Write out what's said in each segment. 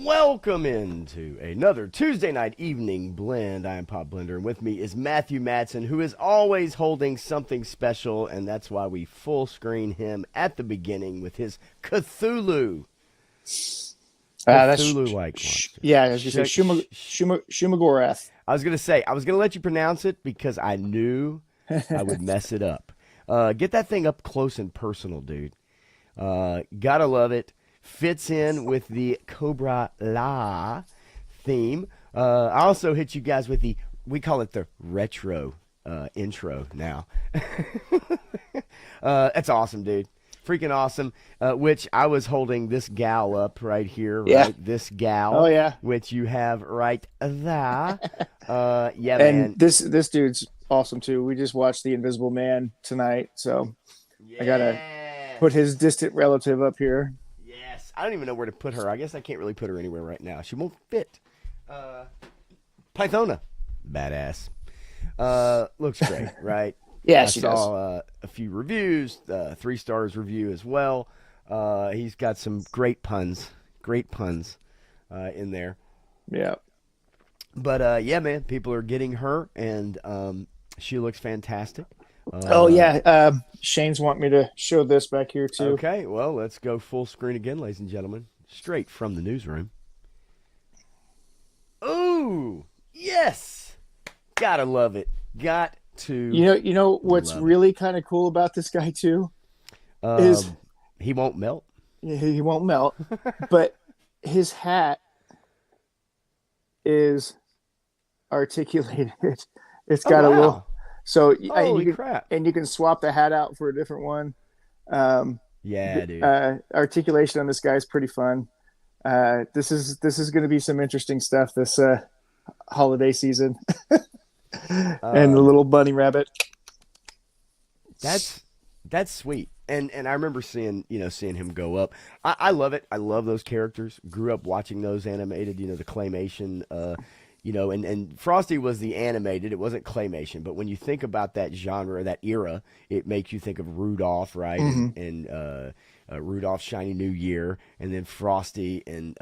Welcome into another Tuesday night evening blend. I am Pop Blender, and with me is Matthew Matson, who is always holding something special, and that's why we full screen him at the beginning with his Cthulhu. Cthulhu-like monster. Yeah, as you say, Shumagorath. I was gonna say, I was gonna let you pronounce it because I knew I would mess it up. Get that thing up close and personal, dude. Gotta love it. Fits in with the Cobra La theme. I also hit you guys with we call it the retro intro now. That's awesome, dude. Freaking awesome. Which I was holding this gal up right here, right? Yeah. This gal. Oh, yeah. Which you have right there. Yeah, And man. this dude's awesome too. We just watched The Invisible Man tonight, so Yeah. I gotta put his distant relative up here. Yes. I don't even know where to put her. I guess I can't really put her anywhere right now. She won't fit. Pythona. Badass. Looks great, right? Yeah, I she saw a few reviews, 3 stars review as well. He's got some great puns in there. Yeah. But yeah, man, people are getting her, and she looks fantastic. Oh yeah. Shane's want me to show this back here too. Okay, well, let's go full screen again, ladies and gentlemen, straight from the newsroom. Ooh, yes, gotta love it. Got to. You know what's really kind of cool about this guy too is he won't melt. he won't melt, but his hat is articulated. It's got a little. So Holy crap. And you can swap the hat out for a different one. Yeah, dude. Articulation on this guy is pretty fun. This is going to be some interesting stuff this holiday season. And the little bunny rabbit. That's sweet. And I remember seeing him go up. I love it. I love those characters. Grew up watching those animated, the claymation. And Frosty was the animated. It wasn't claymation. But when you think about that genre, that era, it makes you think of Rudolph, right? Mm-hmm. And Rudolph's Shiny New Year, and then Frosty and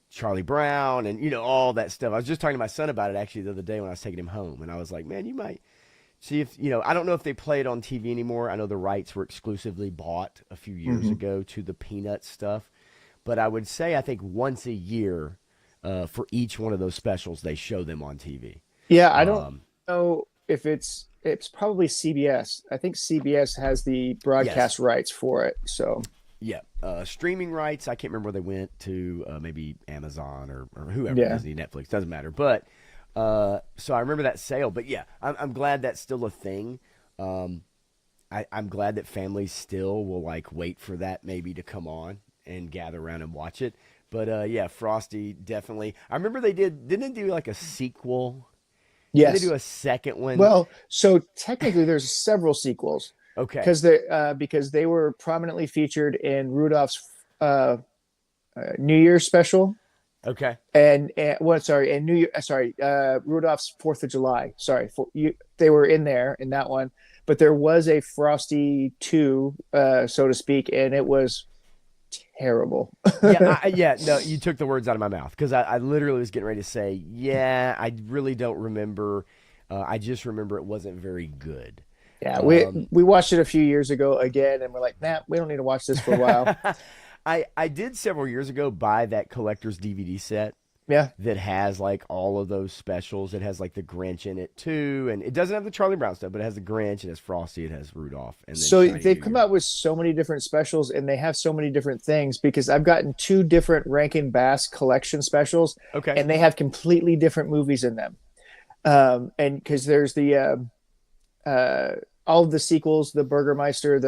Charlie Brown, and all that stuff. I was just talking to my son about it actually the other day when I was taking him home, and I was like, man, you might see if I don't know if they play it on TV anymore. I know the rights were exclusively bought a few years ago to the Peanuts stuff, but I would say I think once a year. For each one of those specials, they show them on TV. Yeah, I don't know if it's probably CBS. I think CBS has the broadcast rights for it. So yeah, streaming rights. I can't remember where they went to. Maybe Amazon or whoever. Yeah. Disney, Netflix, doesn't matter. But so I remember that sale. But yeah, I'm glad that's still a thing. I'm glad that families still will wait for that maybe to come on and gather around and watch it. But yeah, Frosty definitely. I remember didn't they do a sequel? Yes. Did they do a second one? Well, so technically there's several sequels. Okay. Because they were prominently featured in Rudolph's New Year's special. Okay. And New Year. Rudolph's 4th of July. They were in there in that one, but there was a Frosty 2, so to speak, and it was terrible. No, you took the words out of my mouth because I literally was getting ready to say, yeah, I really don't remember. I just remember it wasn't very good. Yeah, we watched it a few years ago again, and we're like, nah, we don't need to watch this for a while. I did several years ago buy that collector's DVD set. Yeah, that has all of those specials. It has the Grinch in it too, and it doesn't have the Charlie Brown stuff, but it has the Grinch, it has Frosty, it has Rudolph, and then so Shiny they've New come Year. out with so many different specials, and they have so many different things because I've gotten 2 different Rankin Bass collection specials, Okay, and they have completely different movies in them. And because there's the all of the sequels, the Burgermeister,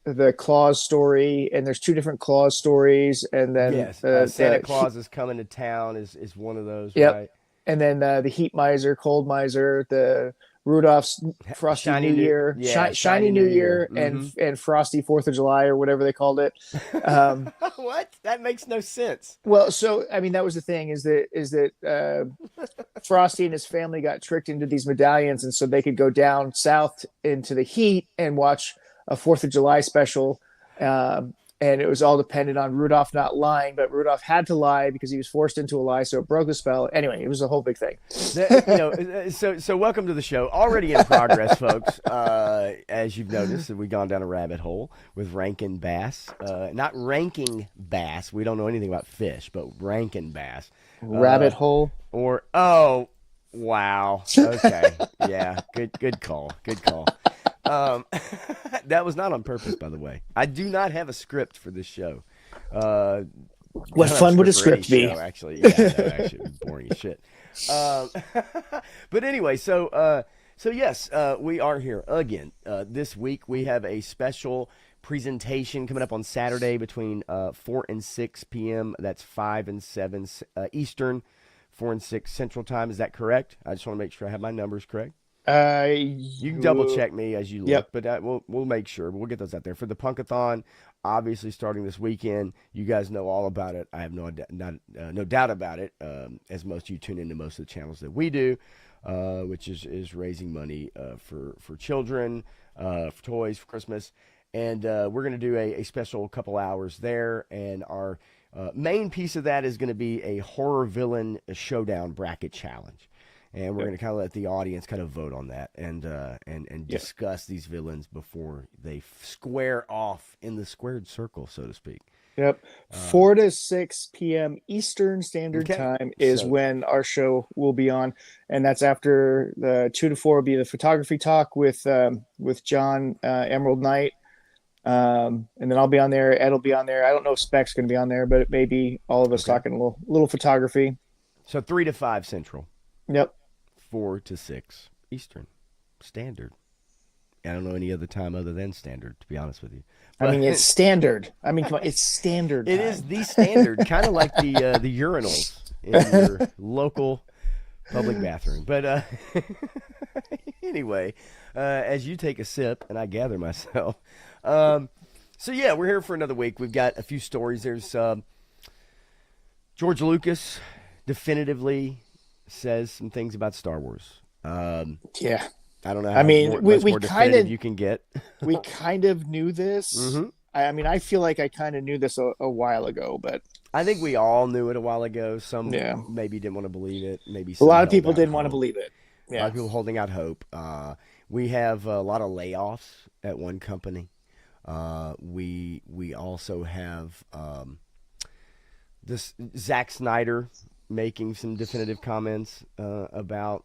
the Claus story, and there's 2 different Claus stories, and then yes, Santa Claus is coming to town is one of those, Yep. right? And then the Heat Miser, Cold Miser, the Rudolph's Frosty Shiny New Year, yeah, Shiny New Year, Mm-hmm. and Frosty 4th of July or whatever they called it. What? That makes no sense. Well, so I mean that was the thing is that Frosty and his family got tricked into these medallions, and so they could go down south into the heat and watch a 4th of July special and it was all dependent on Rudolph not lying, but Rudolph had to lie because he was forced into a lie, so it broke the spell. Anyway, it was a whole big thing. So welcome to the show. Already in progress, folks. As you've noticed, we've gone down a rabbit hole with Rankin Bass. Not ranking bass. We don't know anything about fish, but Rankin Bass. Rabbit hole. Or, oh, wow. Okay. Yeah. Good call. Good call. That was not on purpose, by the way. I do not have a script for this show. What fun would a script be? Show, actually, yeah, no, actually, it was boring as shit. But anyway, so yes, we are here again. This week we have a special presentation coming up on Saturday between 4 and 6 p.m. That's 5 and 7 Eastern, 4 and 6 Central Time. Is that correct? I just want to make sure I have my numbers correct. You can double check me as you look, yep. But we'll make sure. We'll get those out there for the Punkathon. Obviously, starting this weekend, you guys know all about it. I have no doubt about it. As most of you tune into most of the channels that we do, which is raising money for children, for toys for Christmas, and we're going to do a special couple hours there. And our main piece of that is going to be a horror villain showdown bracket challenge. And we're going to kind of let the audience kind of vote on that and discuss these villains before they square off in the squared circle, so to speak. Yep. 4 to 6 p.m. Eastern Standard Time is when our show will be on. And that's after the 2 to 4 will be the photography talk with John Emerald Knight. And then I'll be on there. Ed will be on there. I don't know if Spec's going to be on there, but it may be all of us talking a little photography. So 3 to 5 Central. Yep. 4 to 6 Eastern Standard. I don't know any other time other than standard, to be honest with you. But, I mean, it's standard. I mean, come on, it's standard time. It is the standard, kind of like the urinals in your local public bathroom. But anyway, as you take a sip and I gather myself. So, yeah, we're here for another week. We've got a few stories. There's George Lucas definitively says some things about Star Wars. Yeah. I don't know how we more kind of you can get. We kind of knew this. Mm-hmm. I mean, I feel like I kind of knew this a while ago, but I think we all knew it a while ago. Some maybe didn't want to believe it. Maybe a lot of people didn't want to believe it. Yeah. A lot of people holding out hope. We have a lot of layoffs at one company. We also have this Zack Snyder making some definitive comments about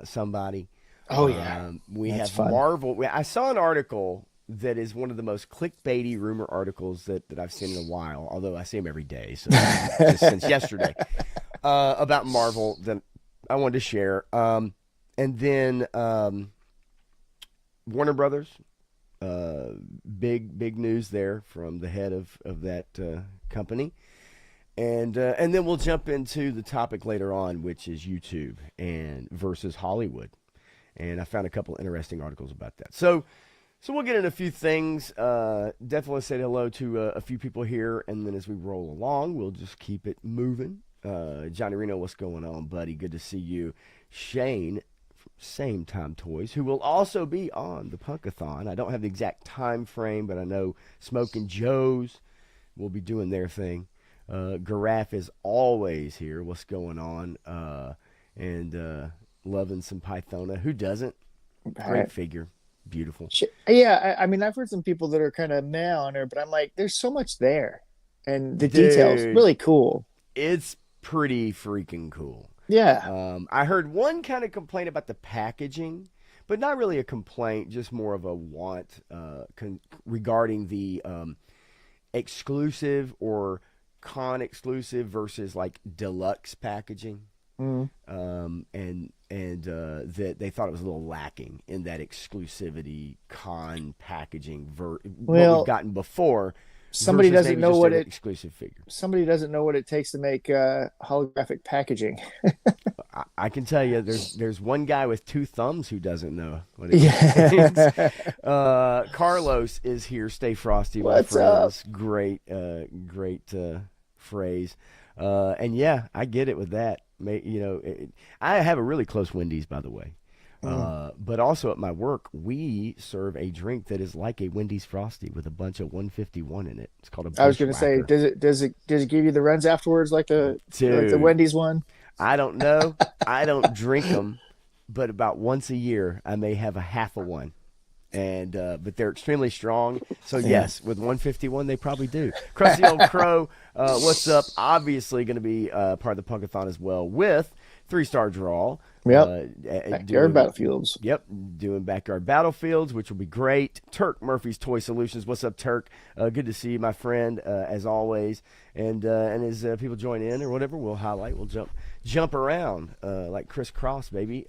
somebody. Oh, yeah. We That's have fun. Marvel. I saw an article that is one of the most clickbaity rumor articles that I've seen in a while, although I see them every day, so just since yesterday, about Marvel that I wanted to share. And then Warner Brothers, big news there from the head of that company. And then we'll jump into the topic later on, which is YouTube and versus Hollywood. And I found a couple interesting articles about that. So we'll get into a few things. Definitely say hello to a few people here. And then as we roll along, we'll just keep it moving. Johnny Reno, what's going on, buddy? Good to see you. Shane from Same Time Toys, who will also be on the Punkathon. I don't have the exact time frame, but I know Smoking Joe's will be doing their thing. Giraffe is always here. What's going on? And loving some Pythona. Who doesn't? Great figure. Beautiful. Yeah, I mean, I've heard some people that are kind of meh on her, but I'm like, there's so much there. And the details, really cool. It's pretty freaking cool. Yeah. I heard one kind of complaint about the packaging, but not really a complaint, just more of a want regarding the exclusive or con exclusive versus like deluxe packaging. And that they thought it was a little lacking in that exclusivity con packaging what we've gotten before. Somebody doesn't know what exclusive figure. Somebody doesn't know what it takes to make holographic packaging. I can tell you, there's one guy with two thumbs who doesn't know what it means. Carlos is here. Stay frosty, my friends. Up? Great phrase. And yeah, I get it with that. I have a really close Wendy's, by the way. But also at my work, we serve a drink that is like a Wendy's Frosty with a bunch of 151 in it. It's called a I was going to say, Bushwhacker. does it give you the runs afterwards like the Dude, Wendy's one? I don't know. I don't drink them, but about once a year, I may have a half of one. And but they're extremely strong. So yes, with 151, they probably do. Crusty Old Crow, what's up? Obviously going to be part of the Punkathon as well with 3-star draw. Yep. Backyard Battlefields. Yep, doing Backyard Battlefields, which will be great. Turk Murphy's Toy Solutions. What's up, Turk? Good to see you, my friend, as always. And as people join in or whatever, we'll highlight. We'll jump around like Chris Cross, baby.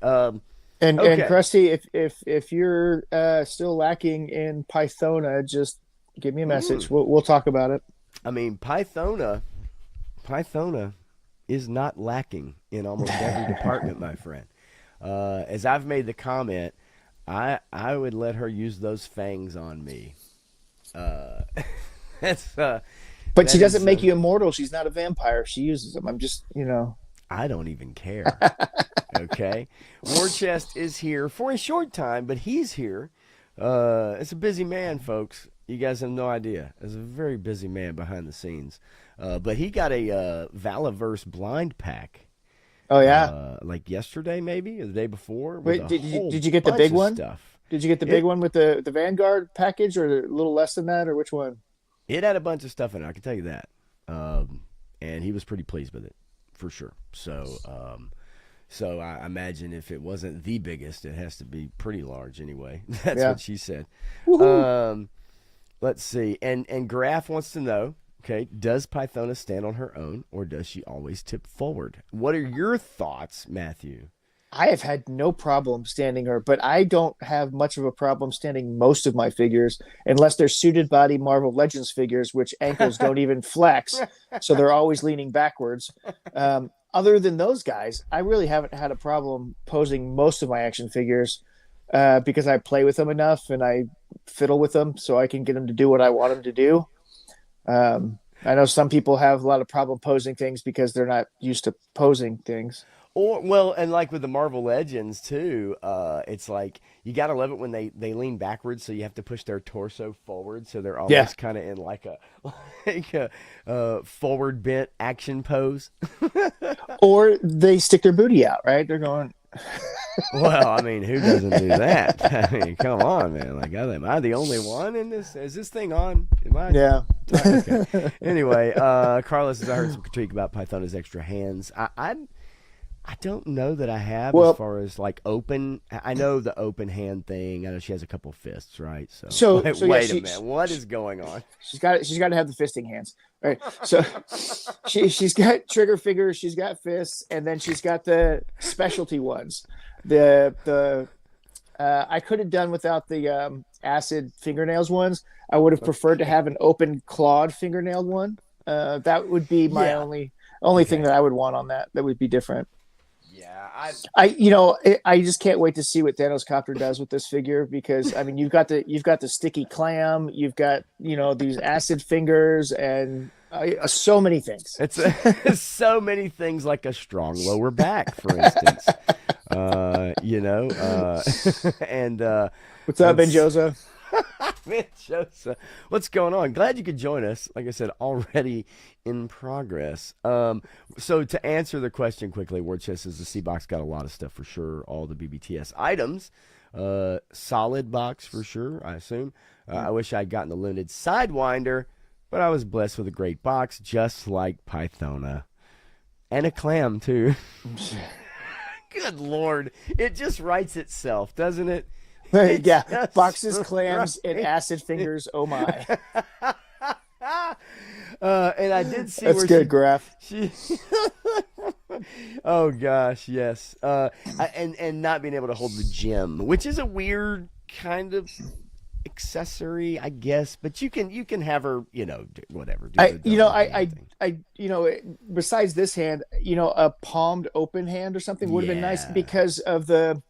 And Okay. Krusty, if you're still lacking in Pythona, just give me a message. We'll talk about it. I mean, Pythona is not lacking in almost every department, my friend. As I've made the comment, I would let her use those fangs on me. But she doesn't make you immortal. She's not a vampire. She uses them. I'm just, I don't even care. Okay. War Chest is here for a short time, but he's here. It's a busy man, folks. You guys have no idea. It's a very busy man behind the scenes. But he got a Valaverse blind pack. Oh, yeah? Like yesterday, maybe, or the day before. Wait, did you get the big one? Stuff. Did you get the big one with the Vanguard package, or a little less than that, or which one? It had a bunch of stuff in it, I can tell you that. And he was pretty pleased with it, for sure. So I imagine if it wasn't the biggest, it has to be pretty large anyway. That's what she said. Let's see. And Graf wants to know, okay, does Pythona stand on her own, or does she always tip forward? What are your thoughts, Matthew? I have had no problem standing her, but I don't have much of a problem standing most of my figures unless they're suited body Marvel Legends figures, which ankles don't even flex. So they're always leaning backwards. Other than those guys, I really haven't had a problem posing most of my action figures because I play with them enough and I fiddle with them so I can get them to do what I want them to do. I know some people have a lot of problem posing things because they're not used to posing things. And like with the Marvel Legends too, it's like you gotta love it when they lean backwards, so you have to push their torso forward, so they're always kind of in like a forward bent action pose. Or they stick their booty out, right? They're going. Well, I mean, who doesn't do that? I mean, come on, man. Like, am I the only one in this? Is this thing on? Yeah. Okay. Anyway, Carlos says, I heard some critique about Pythona's extra hands. I don't know that I have as far as like open. I know the open hand thing. I know she has a couple fists, right? So wait a minute. What is going on? She's got to have the fisting hands, right? So she's got trigger fingers, she's got fists, and then she's got the specialty ones. I could have done without the acid fingernails ones. I would have preferred to have an open clawed fingernailed one. That would be my only thing that I would want on that. That would be different. Yeah, I just can't wait to see what Thanos Copter does with this figure, because I mean you've got the sticky clam, you've got these acid fingers, and so many things. It's so many things, like a strong lower back, for instance. And what's up, Benjosa? Benjosa, what's going on? Glad you could join us. Like I said, already in progress. So to answer the question quickly, War Chest says the C box got a lot of stuff for sure. All the BBTS items, solid box for sure, I assume. I wish I'd gotten the limited Sidewinder, but I was blessed with a great box, just like Pythona, and a clam too. Good Lord, it just writes itself, doesn't it? Yeah, boxes, clams, and acid fingers. Oh my! And I did see that's where good, Graf. Oh gosh, yes. And not being able to hold the gem, which is a weird kind of accessory, I guess. But you can have her, whatever. Besides this hand, a palmed open hand or something would have been nice, because of the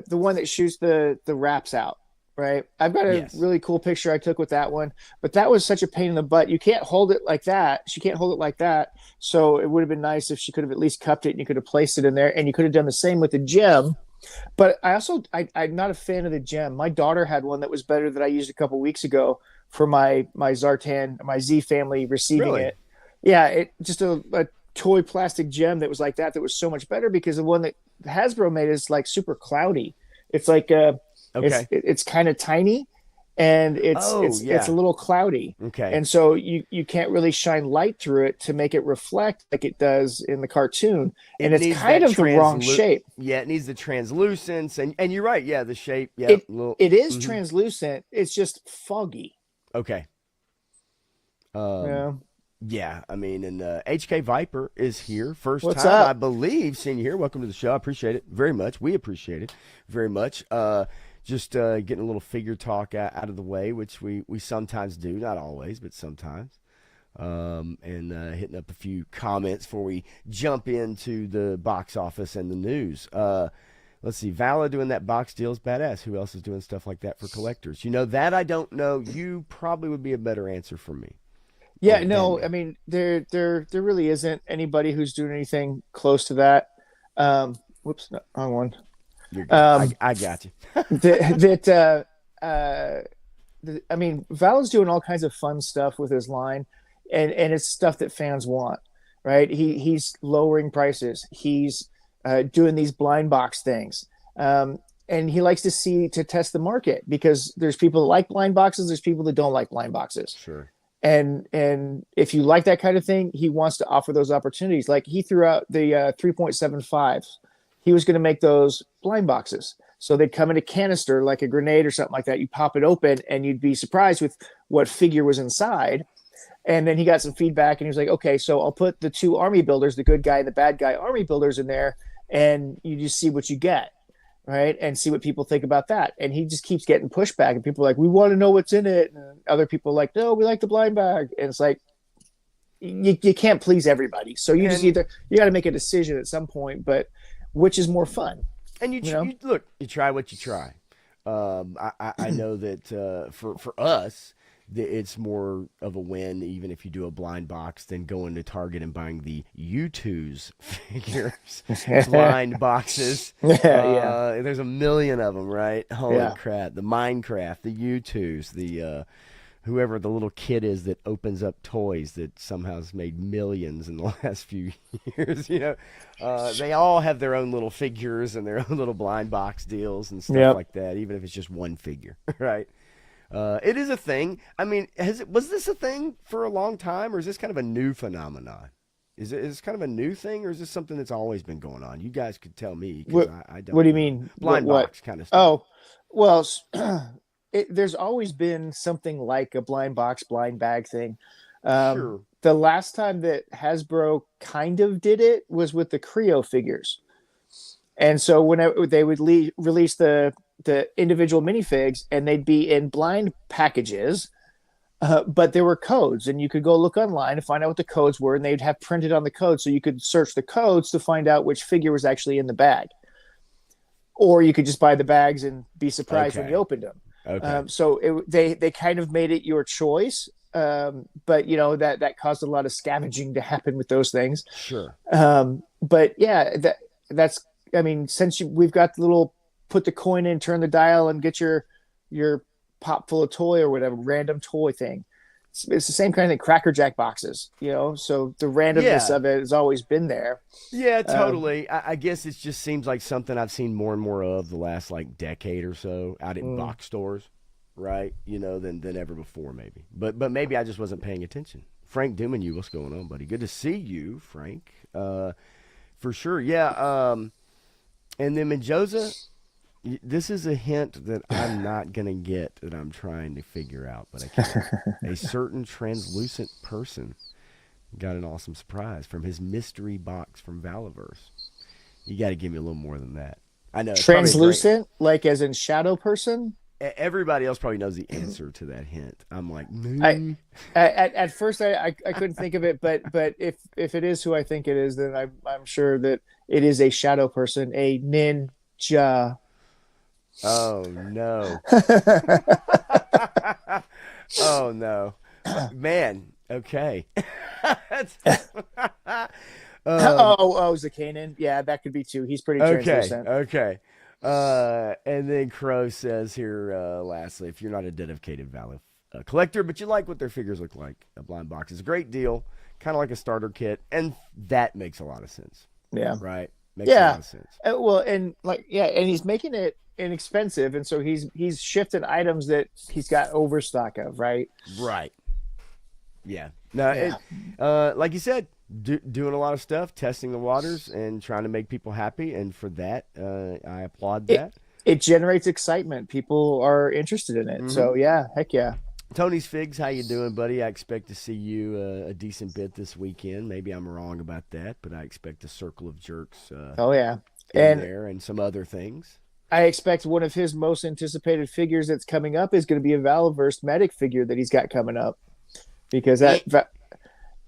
one that shoots the wraps out, right? I've got a really cool picture I took with that one, but that was such a pain in the butt. You can't hold it like that. She can't hold it like that. So it would have been nice if she could have at least cupped it and you could have placed it in there, and you could have done the same with the gem But I'm not a fan of the gem. My daughter had one that was better that I used a couple weeks ago for my Zartan, my Z family receiving Really? it. Yeah, it just a toy plastic gem that was like that was so much better because the one that Hasbro made is like super cloudy. It's like Okay. it's kind of tiny and Oh, it's a yeah. little cloudy. Okay. And so you can't really shine light through it to make it reflect like it does in the cartoon. And It it's needs kind that of the wrong shape. yeah, it needs the translucence, and you're right. Yeah, the shape. Yeah, It little. it is Mhm. translucent. It's just foggy. Okay. Um. Yeah. Yeah, I mean, and HK Viper is here. First What's time, I up? believe, seeing you here. Welcome to the show. I appreciate it very much. We appreciate it very much. Just getting a little figure talk out of the way, which we sometimes do, not always, but sometimes. And hitting up a few comments before we jump into the box office and the news. Let's see. Vala doing that box deal is badass. Who else is doing stuff like that for collectors? You know, that I don't know. You probably would be a better answer for me Yeah, than no, I me. mean there really isn't anybody who's doing anything close to that. Whoops, no, wrong one. You're good. Um, I got you. that I mean, Val's doing all kinds of fun stuff with his line, and it's stuff that fans want, right? He's lowering prices. He's doing these blind box things, and he likes to test the market because there's people that like blind boxes. There's people that don't like blind boxes, Sure. and if you like that kind of thing, he wants to offer those opportunities. Like he threw out the 3.75. He was going to make those blind boxes. So they'd come in a canister like a grenade or something like that. You pop it open and you'd be surprised with what figure was inside. And then he got some feedback and he was like, okay, so I'll put the two army builders, the good guy and the bad guy army builders in there, and you just see what you get, right? And see what people think about that. And he just keeps getting pushback, and people are like, we want to know what's in it. And other people are like, no, we like the blind bag. And it's like, you can't please everybody. So you just And either, you got to make a decision at some point, but which is more fun, and you know? you look, you try what you try. I know that for us, it's more of a win, even if you do a blind box, than going to Target and buying the U2's figures, blind boxes. Yeah, There's a million of them, right? Holy yeah. crap! The Minecraft, the U2's, the whoever the little kid is that opens up toys that somehow has made millions in the last few years. They all have their own little figures and their own little blind box deals and stuff Yep. like that, even if it's just one figure, right? It is a thing. I mean, was this a thing for a long time, or is this kind of a new phenomenon? Is this kind of a new thing, or is this something that's always been going on? You guys could tell me because I What do don't you know. mean? Blind What? box kind of stuff. Oh, well, there's always been something like a blind box, blind bag thing. Sure. The last time that Hasbro kind of did it was with the Creo figures. And so whenever they would release the individual minifigs, and they'd be in blind packages, but there were codes, and you could go look online and find out what the codes were, and they'd have printed on the code, so you could search the codes to find out which figure was actually in the bag, or you could just buy the bags and be surprised when you Okay. opened them. Okay. They kind of made it your choice, but that caused a lot of scavenging to happen with those things. Sure. But yeah, that's I mean, since we've got the little put the coin in, turn the dial, and get your pop full of toy or whatever random toy thing. It's the same kind of thing. Cracker Jack boxes, So the randomness Yeah. of it has always been there. Yeah, Um, totally. I guess it just seems like something I've seen more and more of the last like decade or so out in mm. box stores, right? Than ever before, maybe. But maybe I just wasn't paying attention. Frank Duminu, what's going on, buddy? Good to see you, Frank. For sure. Yeah. And then Menjoza, this is a hint that I'm not gonna get that I'm trying to figure out, but I can. A certain translucent person got an awesome surprise from his mystery box from Valaverse. You got to give me a little more than that. I know it's probably a great. Translucent, like as in shadow person. Everybody else probably knows the answer to that hint. I'm like, I mm. at first I couldn't think of it, but if it is who I think it is, then I'm sure that it is a shadow person, a ninja. Oh no, oh no, man. Okay. That's, um, Oh, Zakanin. Yeah, that could be too. He's pretty okay, translucent. okay. And then Crow says here, lastly, if you're not a dedicated Valve collector, but you like what their figures look like, a blind box is a great deal, kind of like a starter kit, and that makes a lot of sense, Yeah. right? Makes a lot Yeah. of sense. Well, and like, yeah, and he's making it inexpensive, and so he's shifting items that he's got overstock of, right? Right. Yeah. No, Yeah. like you said, doing a lot of stuff, testing the waters, and trying to make people happy, and for that, I applaud It that. it generates excitement. People are interested in it. Mm-hmm. So yeah, heck yeah. Tony's Figs, how you doing, buddy? I expect to see you a decent bit this weekend. Maybe I'm wrong about that, but I expect a Circle of Jerks Oh yeah. in And there and some other things. I expect one of his most anticipated figures that's coming up is going to be a Valaverse medic figure that he's got coming up because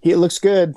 he looks good.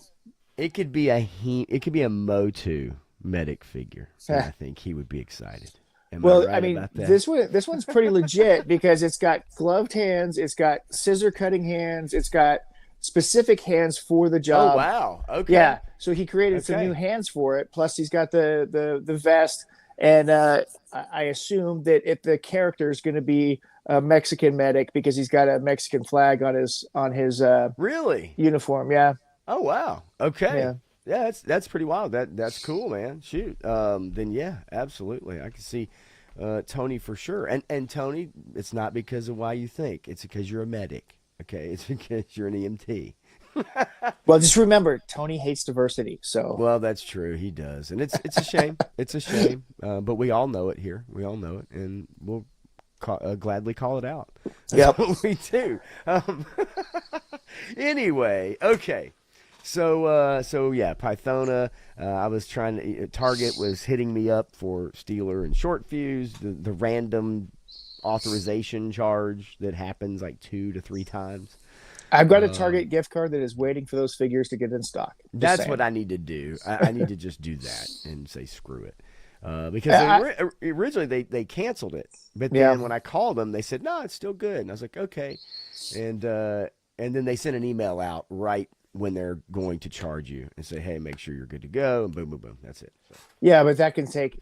It could be it could be a Motu medic figure, and I think he would be excited. Am I Well, right I mean, about that? this one's pretty legit because it's got gloved hands, it's got scissor cutting hands, it's got specific hands for the Oh job. wow! Okay. Yeah, so he created some Okay. new hands for it. Plus, he's got the vest, and I assume that if the character is going to be a Mexican medic because he's got a Mexican flag on his Really? uniform. Yeah, Oh wow. Okay. yeah. Yeah, that's pretty wild. That's cool, man. Shoot. Then yeah, absolutely. I can see Tony for sure. And Tony, it's not because of why you think. It's because you're a medic. Okay, it's because you're an EMT. Well, just remember, Tony hates diversity. So Well, that's true. He does, and it's a shame. It's a shame. But we all know it here. We all know it, and we'll gladly call it out. That's Yep. what we do. Anyway, okay. So yeah, Pythona. I was trying to Target was hitting me up for Steeler and Short Fuse. The random authorization charge that happens like 2 to 3 times. I've got a Target gift card that is waiting for those figures to get in stock. Just That's saying. what I need to do. I need to just do that and say screw it. Because originally they canceled it, but then Yeah. when I called them, they said no, it's still good, and I was like okay, and then they sent an email out right when they're going to charge you and say hey, make sure you're good to go, and boom, boom, boom, that's it. So, Yeah, but that can take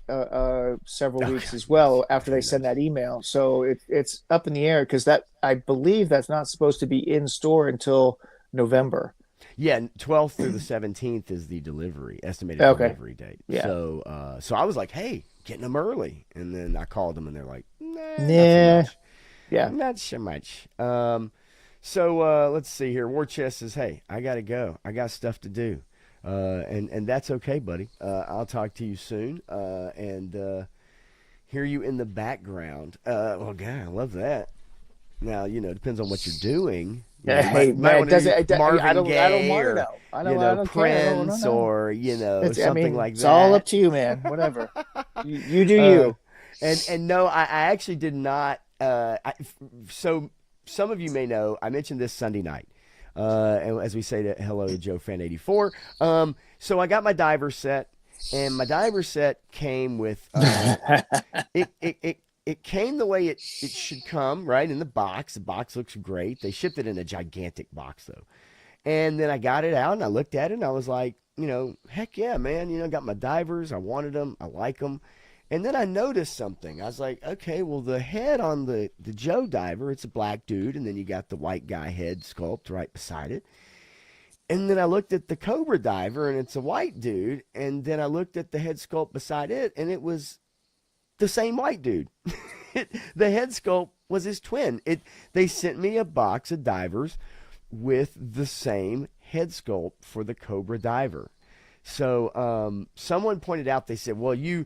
several oh, weeks God, as well yes. after they Who send knows? that email. So it's up in the air because that I believe that's not supposed to be in store until November. Yeah, 12th through the 17th is the estimated Okay. delivery date. Yeah. So I was like, hey, getting them early, and then I called them, and they're like, nah, not so Nah. much. Yeah. Not so much. So let's see here. War Chest says, "Hey, I gotta go. I got stuff to do, and that's okay, buddy. I'll talk to you soon. And hear you in the background. Well, God, I love that. Now it depends on what you're doing. Yeah, hey, might man, wanna does do it? Marvin I don't Gaye want to or know. I don't care. I don't Prince know. or It's, something like it's that. all up to you, man. Whatever. You do Uh, you. and no, I actually did not. So some of you may know, I mentioned this Sunday night. And as we say hello to Joe Fan 84. So I got my diver set, and my diver set came with it came the way it should come, right, in the box. The box looks great. They shipped it in a gigantic box though. And then I got it out and I looked at it and I was like, heck yeah, man. Got my divers. I wanted them. I like them. And then I noticed something. I was like, okay, well, the head on the Joe diver, it's a black dude. And then you got the white guy head sculpt right beside it. And then I looked at the Cobra diver and it's a white dude. And then I looked at the head sculpt beside it and it was the same white dude. The head sculpt was his twin. They sent me a box of divers with the same head sculpt for the Cobra diver. So someone pointed out, they said, well, you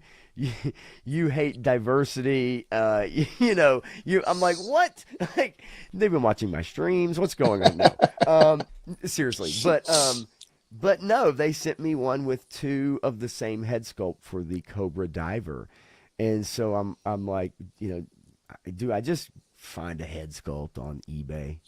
hate diversity. I'm like, what? Like, they've been watching my streams. What's going on now? Seriously. But no, they sent me one with two of the same head sculpt for the Cobra diver. And so I'm like, do I just find a head sculpt on eBay?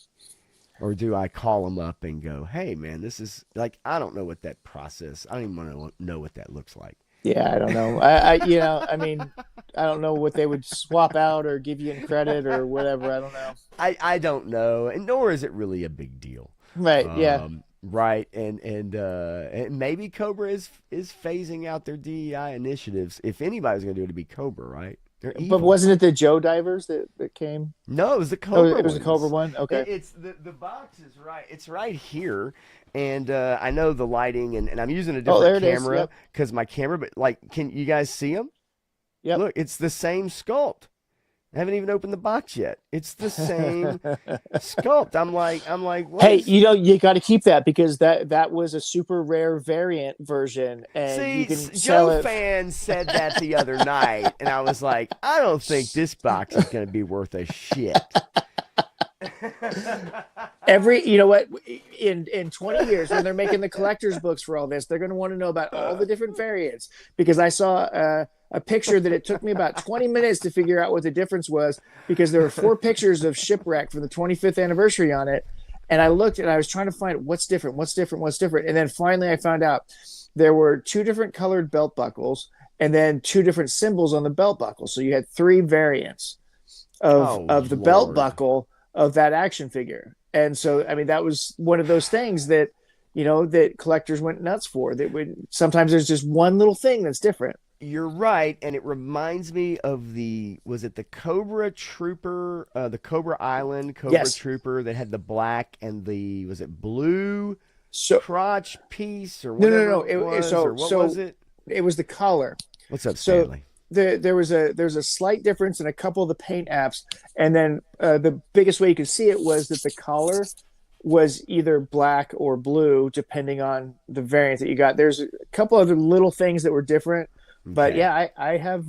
Or do I call them up and go, hey, man, this is like, I don't know what that process, I don't even want to know what that looks like. Yeah, I don't know. I mean, I don't know what they would swap out or give you in credit or whatever. I don't know. I don't know, and nor is it really a big deal. Right. Yeah. Right. And maybe Cobra is phasing out their DEI initiatives. If anybody's going to do it, it'd be Cobra, right? They're But evil. wasn't it the Joe divers that came? No, it was the Oh, Cobra it was the Cobra ones. one. Okay. It's the box is right. It's right here, and I know the lighting, and I'm using a Oh, different there it is. camera Yep. because my camera. But like, can you guys see them? Yep. Look, it's the same sculpt. I haven't even opened the box yet. It's the same sculpt. I'm like, what Hey, is? you got to keep that because that was a super rare variant version, and you See, can sell Joe it. fan said that the other night, and I was like, I don't think this box is going to be worth a shit. You know what, in 20 years when they're making the collector's books for all this, they're going to want to know about all the different variants, because I saw a picture that it took me about 20 minutes to figure out what the difference was, because there were 4 pictures of Shipwreck for the 25th anniversary on it, and I looked and I was trying to find what's different, and then finally I found out there were 2 different colored belt buckles and then 2 different symbols on the belt buckle, so you had 3 variants of the belt Lord. buckle of that action figure. And so, I mean, that was one of those things that, that collectors went nuts for. That would sometimes there's just one little thing that's different. You're right, and it reminds me of was it the Cobra Trooper, the Cobra Island Cobra Yes. Trooper that had the black and was it blue So crotch piece or no, whatever no, no. it was, or what So was it? it was the color. What's up, So Stanley? there's a slight difference in a couple of the paint apps, and then the biggest way you could see it was that the collar was either black or blue depending on the variant that you got. There's a couple other little things that were different, but Okay. yeah, I have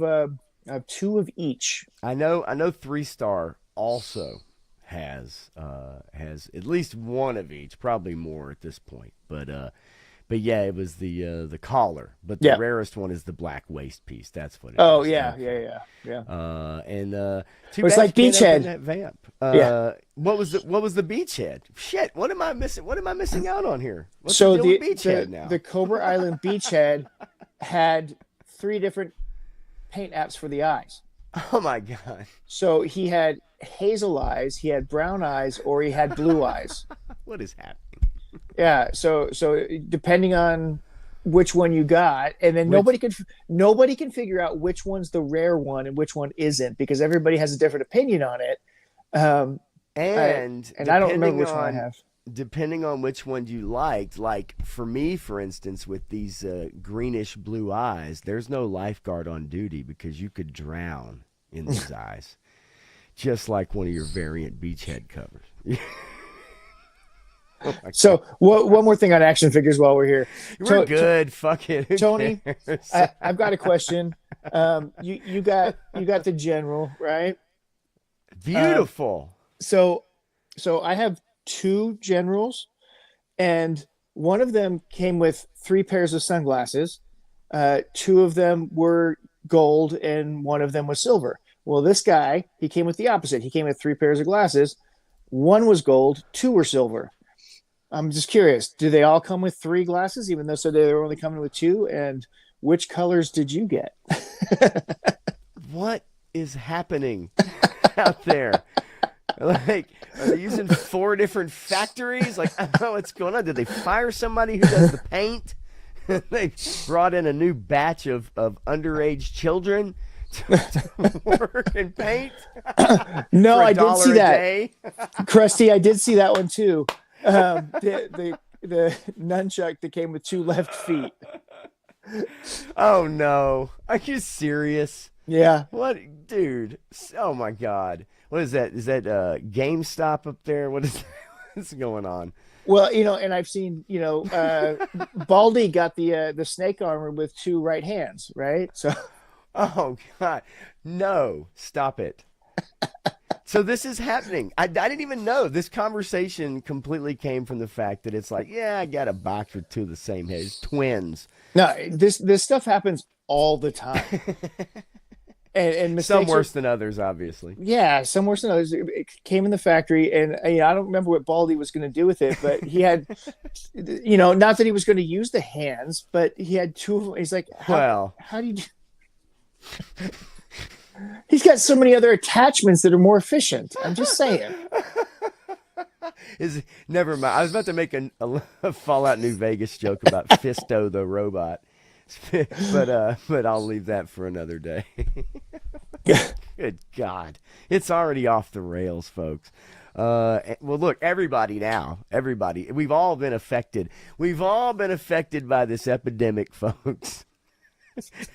2 of each. I know 3 Star also has at least one of each, probably more at this point. But yeah, it was the collar. But the Yeah. rarest one is the black waist piece. That's what it Oh is. yeah, Okay. yeah. And too It's bad like you can't open Beachhead. that vamp. Yeah. What was the beachhead? Shit, what am I missing? What am I missing out on here? What's So the deal with beachhead now? the Cobra Island Beachhead had 3 different paint apps for the eyes. Oh my god, So he had hazel eyes, he had brown eyes, or he had blue eyes. what is happening? Yeah. So depending on which one you got, and then nobody can figure out which one's the rare one and which one isn't, because everybody has a different opinion on it. And I don't remember which depending one I on- have. Depending on which one you liked, like for me, for instance, with these greenish blue eyes, there's no lifeguard on duty because you could drown in these eyes, just like one of your variant beachhead covers. Oh my So one more thing on action figures while we're here. We're To- good. Fuck it. Who Tony, cares? I've got a question. You got the general, right? Beautiful. So I have 2 generals, and one of them came with 3 pairs of sunglasses. 2 of them were gold, and one of them was silver. Well, this guy, he came with the opposite. He came with 3 pairs of glasses. One was gold, 2 were silver. I'm just curious, do they all come with 3 glasses, even though they were only coming with 2? And which colors did you get? What is happening out there? Like, are they using 4 different factories? Like, I don't know what's going on. Did they fire somebody who does the paint? They brought in a new batch of underage children to work and paint? No, For I did see $1 a that. day? Krusty, I did see that one too. The nunchuck that came with 2 left feet. Oh, no. Are you serious? Yeah. What, dude? Oh, my God. What is that? Is that GameStop up there? What's going on? Well, and I've seen, Baldy got the snake armor with 2 right hands, right? So, Oh, God. No. Stop it. So this is happening. I didn't even know. This conversation completely came from the fact that it's like, yeah, I got a box with 2 of the same heads. Twins. no, this stuff happens all the time. And mistakes Some worse than others, obviously. Yeah, some worse than others. It came in the factory, and I don't remember what Baldy was going to do with it, but he had, not that he was going to use the hands, but he had 2 of them. He's like, Well. how do you do? He's got so many other attachments that are more efficient. I'm just saying. Never mind. I was about to make a Fallout New Vegas joke about Fisto the robot, but I'll leave that for another day. Good God. It's already off the rails, folks. Well, look, everybody, we've all been affected. We've all been affected by this epidemic, folks.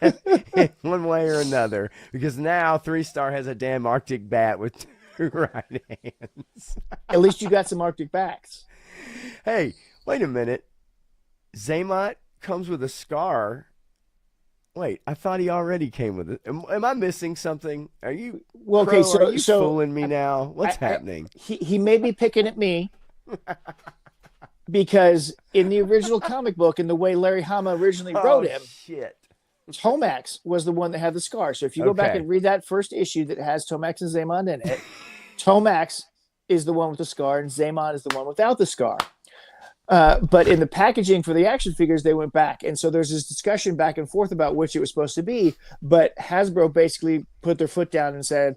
In one way or another, because now Three Star has a damn Arctic bat with two right hands. At least you got some Arctic backs. Hey, wait a minute. Zaymot comes with a scar. Wait, I thought he already came with it. Am I missing something? Are you Well, okay, Crow, are you fooling me now? What's happening? He may be picking at me because in the original comic book and the way Larry Hama originally wrote him, shit. Tomax was the one that had the scar. So if you go back and read that first issue that has Tomax and Zaymot in it, Tomax is the one with the scar and Zaymot is the one without the scar. But in the packaging for the action figures, they went back. And so there's this discussion back and forth about which it was supposed to be. But Hasbro basically put their foot down and said,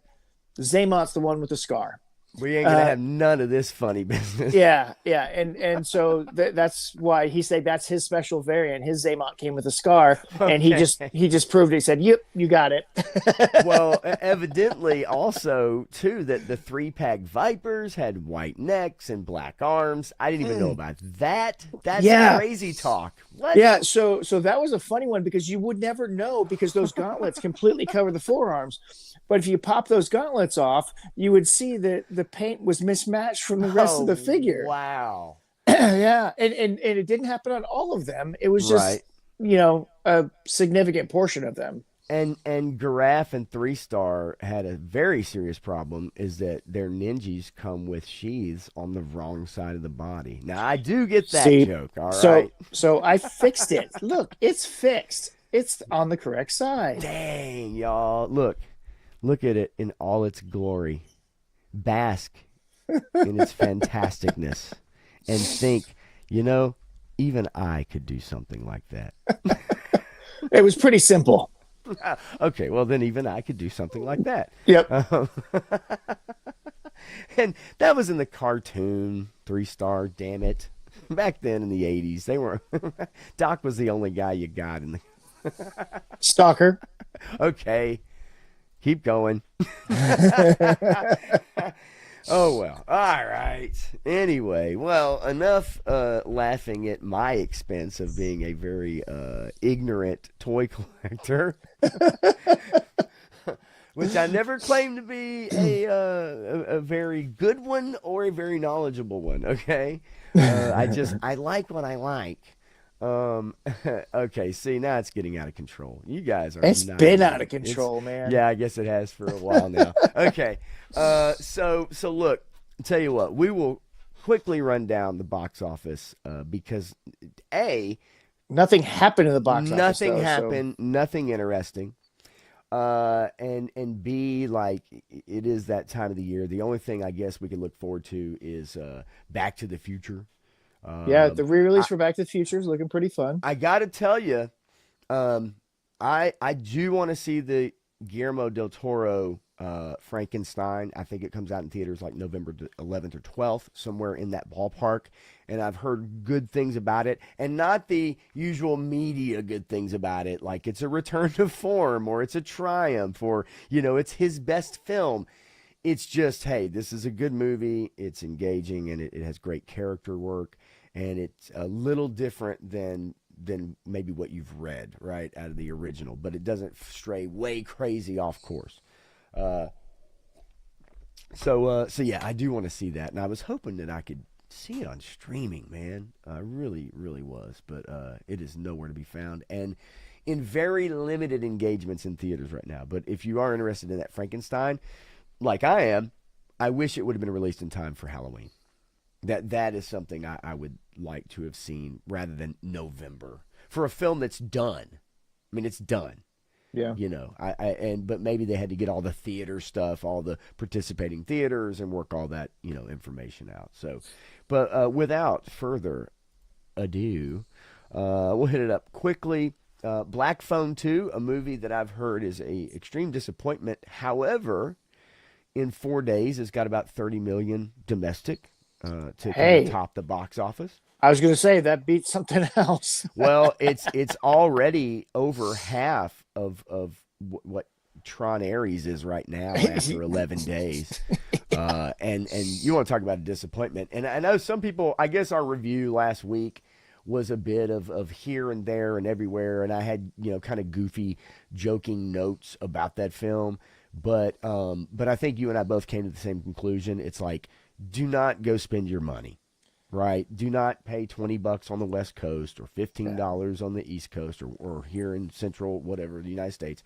Zaymot's the one with the scar. We ain't going to have none of this funny business. Yeah. And so that's why he said that's his special variant. His Zaymot came with a scar. Okay. And he just proved it. He said, yep, you got it. Well, evidently also, too, that the 3-pack Vipers had white necks and black arms. I didn't even know about that. That's crazy talk. What? Yeah, so that was a funny one because you would never know because those gauntlets completely cover the forearms. But if you pop those gauntlets off, you would see that the paint was mismatched from the rest of the figure. Wow. Yeah, and it didn't happen on all of them. It was just, a significant portion of them. And Giraffe and 3-Star had a very serious problem is that their ninjas come with sheaths on the wrong side of the body. Now, I do get that joke, all right? So I fixed it. Look, it's fixed. It's on the correct side. Dang, y'all. Look at it in all its glory. Bask in its fantasticness. And think, even I could do something like that. It was pretty simple. Okay, well, then even I could do something like that. Yep. And that was in the cartoon, 3-Star, damn it. Back then in the 80s, they were... Doc was the only guy you got in the... Stalker. Okay. Keep going. Oh, well. All right. Anyway, well, enough laughing at my expense of being a very ignorant toy collector, which I never claimed to be a very good one or a very knowledgeable one, okay? I like what I like. Okay, see, now it's getting out of control. You guys are It's been out of control, man. Yeah, I guess it has for a while now. Okay. So look, I'll tell you what, we will quickly run down the box office because nothing happened in the box office. Nothing happened, nothing interesting. And B, like, it is that time of the year. The only thing I guess we can look forward to is Back to the Future. The re-release for Back to the Future is looking pretty fun. I got to tell you, I do want to see the Guillermo del Toro Frankenstein. I think it comes out in theaters like November 11th or 12th, somewhere in that ballpark. And I've heard good things about it, and not the usual media good things about it, like it's a return to form or it's a triumph or, it's his best film. It's just, hey, this is a good movie. It's engaging and it has great character work, and it's a little different than maybe what you've read right out of the original, but it doesn't stray way crazy off course. So yeah, I do want to see that, and I was hoping that I could see it on streaming, man. I really, really was, but it is nowhere to be found, and in very limited engagements in theaters right now. But if you are interested in that Frankenstein, like I am, I wish it would have been released in time for Halloween. That is something I would like to have seen rather than November for a film that's done. I mean, it's done. Yeah. But maybe they had to get all the theater stuff, all the participating theaters, and work all that, information out. So, but without further ado, we'll hit it up quickly. Black Phone 2, a movie that I've heard is a extreme disappointment. However, in 4 days, it's got about 30 million domestic to kind of top the box office. I was going to say that beats something else. Well, it's already over half of what Tron Ares is right now after 11 days. And you want to talk about a disappointment. And I know some people, I guess our review last week was a bit of here and there and everywhere. And I had, kind of goofy, joking notes about that film. But I think you and I both came to the same conclusion. It's like, do not go spend your money, right? Do not pay $20 on the West Coast or $15 on the East Coast or here in Central, whatever, the United States.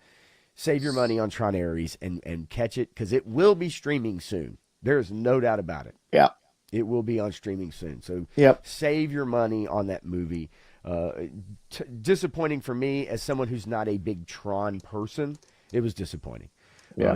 Save your money on Tron Ares and catch it, because it will be streaming soon. There's no doubt about it. Yeah. It will be on streaming soon. So save your money on that movie. Disappointing for me as someone who's not a big Tron person. It was disappointing.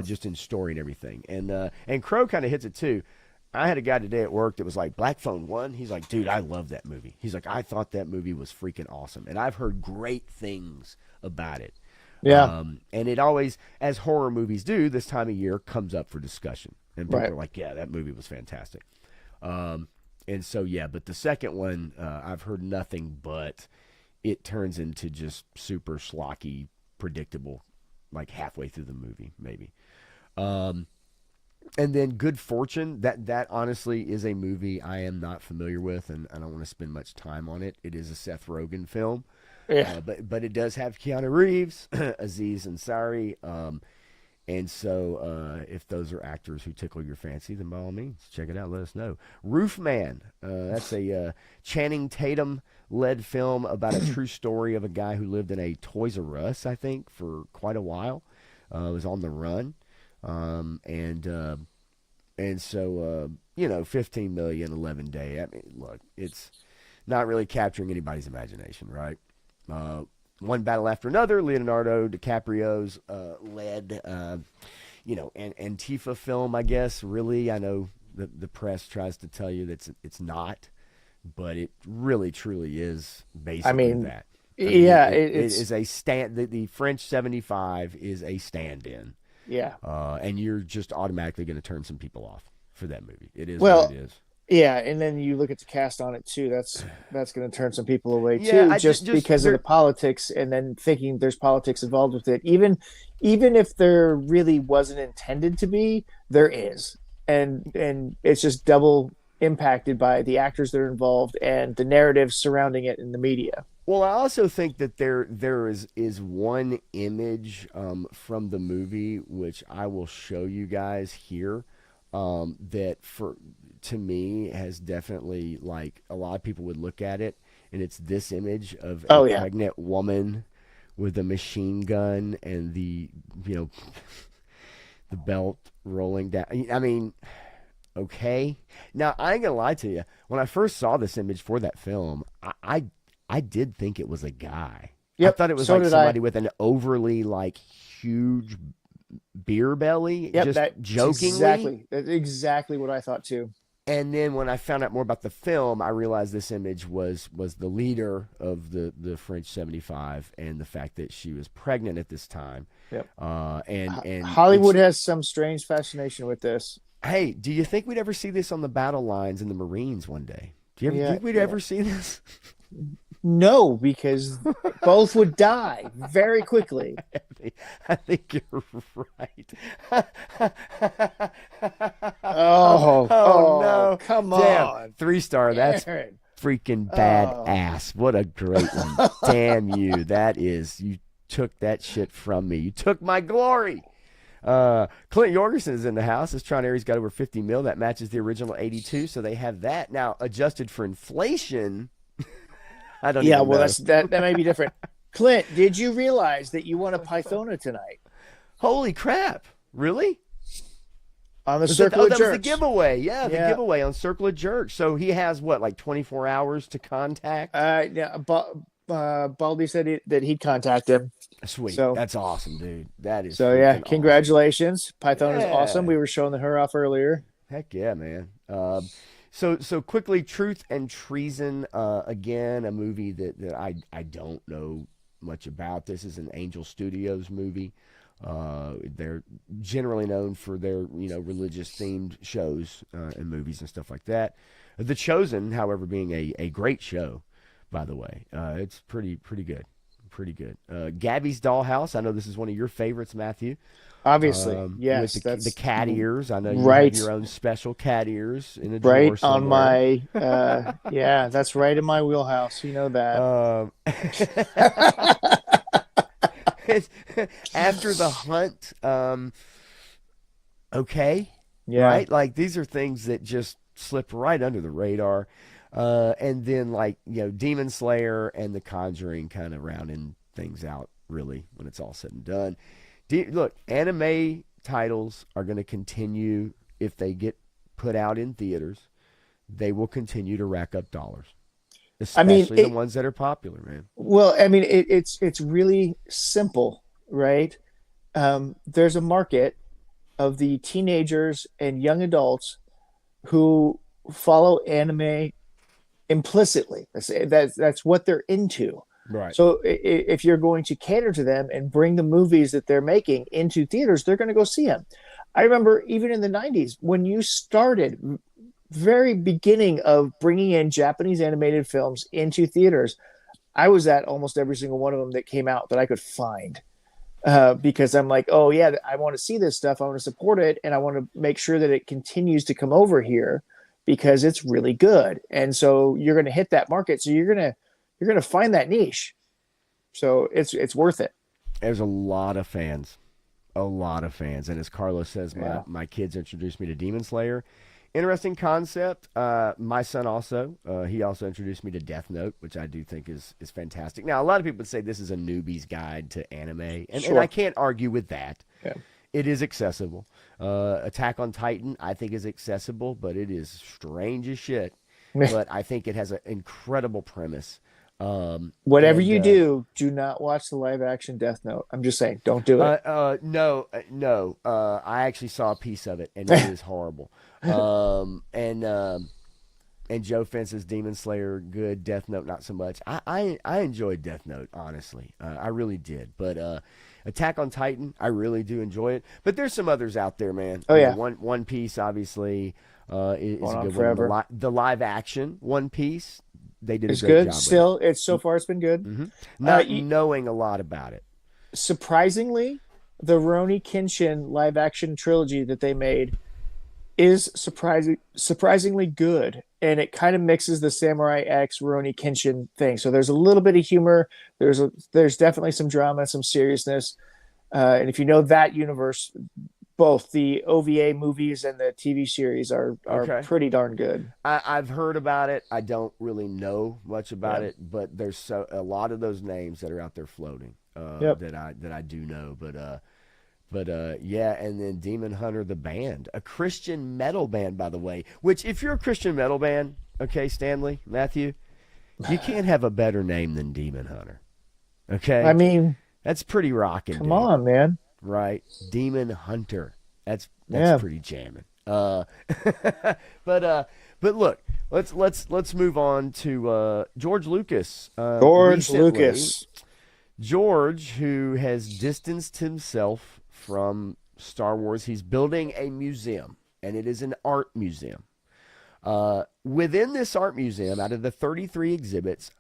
Just in story and everything. And Crow kind of hits it too. I had a guy today at work that was like, Black Phone 1. He's like, dude, I love that movie. He's like, I thought that movie was freaking awesome. And I've heard great things about it. Yeah. And it always, as horror movies do, this time of year comes up for discussion. And people are like, yeah, that movie was fantastic. And so, but the second one, I've heard nothing but it turns into just super schlocky, predictable, like halfway through the movie, maybe. And then Good Fortune, that honestly is a movie I am not familiar with, and I don't want to spend much time on it. It is a Seth Rogen film. Yeah. But it does have Keanu Reeves, Aziz Ansari, and so if those are actors who tickle your fancy, then by all means, check it out. Let us know. Roofman, that's a Channing Tatum-led film about a true story of a guy who lived in a Toys R Us, I think, for quite a while. Was on the run, and so 15 million, 11 day. I mean, look, it's not really capturing anybody's imagination, right? One battle after another. Leonardo DiCaprio's led, an Antifa film, I guess. Really, I know the press tries to tell you that it's not, but it really, truly is basically that. It is a stand. The French 75 is a stand-in. Yeah. And you're just automatically going to turn some people off for that movie. It is what it is. Yeah, and then you look at the cast on it too. That's going to turn some people away too, just because of the politics, and then thinking there's politics involved with it. Even if there really wasn't intended to be, there is, and it's just double impacted by the actors that are involved and the narrative surrounding it in the media. Well, I also think that there is one image from the movie which I will show you guys here that to me has definitely, like, a lot of people would look at it, and it's this image of a pregnant woman with a machine gun and the the belt rolling down. I mean, okay. Now, I ain't gonna lie to you. When I first saw this image for that film, I did think it was a guy. Yep, I thought it was like somebody with an overly, like, huge beer belly. Yep, just jokingly. That's exactly what I thought too. And then when I found out more about the film, I realized this image was the leader of the French 75, and the fact that she was pregnant at this time. Yep. And Hollywood has some strange fascination with this. Hey, do you think we'd ever see this on the battle lines in the Marines one day? Do you think we'd ever see this? No, because both would die very quickly. I think you're right. Oh no! Come on, 3-star. That's freaking badass. What a great one! Damn you! You took that shit from me. You took my glory. Clint Jorgensen is in the house. This Tron Ares got over 50 mil. That matches the original 82, so they have that now adjusted for inflation. I don't. Yeah, well, that may be different. Clint, did you realize that you won a Pythona tonight? Holy crap! Really? On the Circle of Jerks. That was the giveaway. Yeah, the giveaway on Circle of Jerks. So he has what, like 24 hours to contact? Baldy said that he'd contact him. Sweet. So, that's awesome, dude. That is so. Yeah, congratulations. Awesome. Pythona's awesome. We were showing her off earlier. Heck yeah, man. So quickly, Truth and Treason, again, a movie that I don't know much about. This is an Angel Studios movie. They're generally known for their religious themed shows and movies and stuff like that. The Chosen, however, being a great show, by the way. It's pretty good. pretty good. Gabby's Dollhouse. I know this is one of your favorites, Matthew. Obviously, With yes, the that's cat ears. I know you have right, your own special cat ears in a right drawer on somewhere. my yeah, that's right in my wheelhouse. You know that. Um, After the hunt, okay, Yeah. right? Like these are things that just slip right under the radar. And then like, Demon Slayer and The Conjuring kind of rounding things out really when it's all said and done. Look, anime titles are going to continue if they get put out in theaters. They will continue to rack up dollars, I mean, especially the ones that are popular, man. well, I mean, it's really simple, right? There's a market of the teenagers and young adults who follow anime implicitly. That's what they're into. Right. So if you're going to cater to them and bring the movies that they're making into theaters, they're going to go see them. I remember even in the 90s when you started very beginning of bringing in Japanese animated films into theaters, I was at almost every single one of them that came out that I could find. Because I'm like, oh yeah, I want to see this stuff. I want to support it, and I want to make sure that it continues to come over here because it's really good. And so you're going to hit that market. So you're gonna find that niche. So it's worth it. There's a lot of fans, and as Carlos says, Yeah, my kids introduced me to Demon Slayer. Interesting concept. My son also, he also introduced me to Death Note, which I do think is fantastic. Now, a lot of people say this is a newbie's guide to anime, and I sure. can't argue with that. Yeah. It is accessible. Attack on Titan, I think, is accessible, but it is strange as shit. But I think it has an incredible premise. Whatever And you do, do not watch the live action Death Note. I'm just saying, don't do it. No, no. I actually saw a piece of it, and it is horrible. Um, and um, and Joe Fence's Demon Slayer, good. Death Note, not so much. I enjoyed Death Note, honestly. I really did. But Attack on Titan, I really do enjoy it. But there's some others out there, man. Oh yeah, One Piece, obviously, is going a on good one. forever. The live action One Piece, they did a It's great good. job with it. Still, it's so far it's been good. Not You, knowing a lot about it. surprisingly, the Roni Kenshin live action trilogy that they made is surprisingly good, and it kind of mixes the Samurai X Roni Kenshin thing. So there's a little bit of humor. There's definitely some drama, some seriousness, and if you know that universe, both the OVA movies and the TV series are Okay. pretty darn good. I've heard about it. I don't really know much about Yeah. it, but there's a lot of those names that are out there floating Yep. that I do know. But yeah, and then Demon Hunter the band, a Christian metal band, by the way. Which, if you're a Christian metal band, okay, Stanley, Matthew, you can't have a better name than Demon Hunter. I Okay, mean, that's pretty rocking, come dude. on, man. Right, Demon Hunter. That's Yeah. pretty jamming. But look, let's move on to George Lucas. George Recently, Lucas. George, who has distanced himself from Star Wars, he's building a museum, and it is an art museum. Within this art museum, out of the 33 exhibits,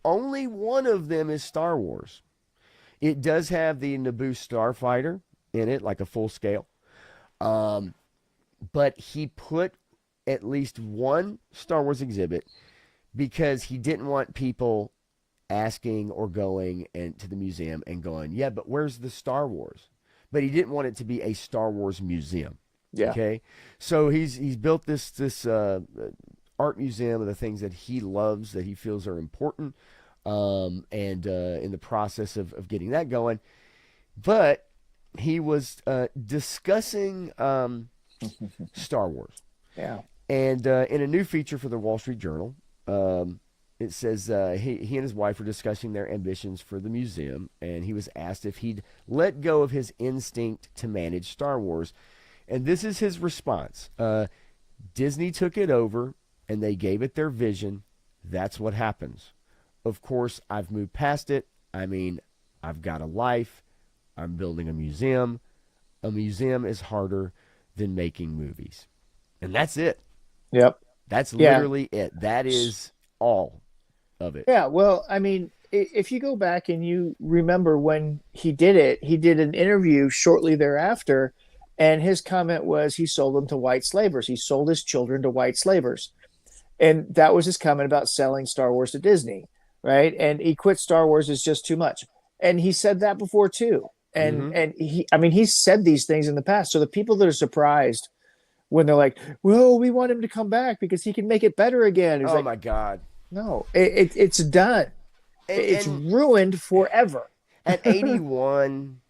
only one of them is Star Wars. It does have the Naboo starfighter in it, like a full scale. But he put at least one Star Wars exhibit because he didn't want people asking or going to the museum and going, yeah, but where's the Star Wars? But he didn't want it to be a Star Wars museum. Yeah. Okay, so he's built this art museum of the things that he loves, that he feels are important, and in the process of getting that going. But he was discussing Star Wars. Yeah. And in a new feature for the Wall Street Journal, it says he and his wife were discussing their ambitions for the museum, and he was asked if he'd let go of his instinct to manage Star Wars. And this is his response. Disney took it over, and they gave it their vision. That's what happens. Of course, I've moved past it. I mean, I've got a life. I'm building a museum. A museum is harder than making movies. And that's it. Yep. That's Yeah. literally it. That is all of it. Yeah. Well, I mean, if you go back and you remember when he did it, he did an interview shortly thereafter, and his comment was he sold them to white slavers. He sold his children to white slavers. And that was his comment about selling Star Wars to Disney, right? And he quit Star Wars is just too much. And he said that before too. And he, I mean, he's said these things in the past. So the people that are surprised when they're like, well, we want him to come back because he can make it better again. It's Oh my God. no, it's done. It's ruined forever. At 81,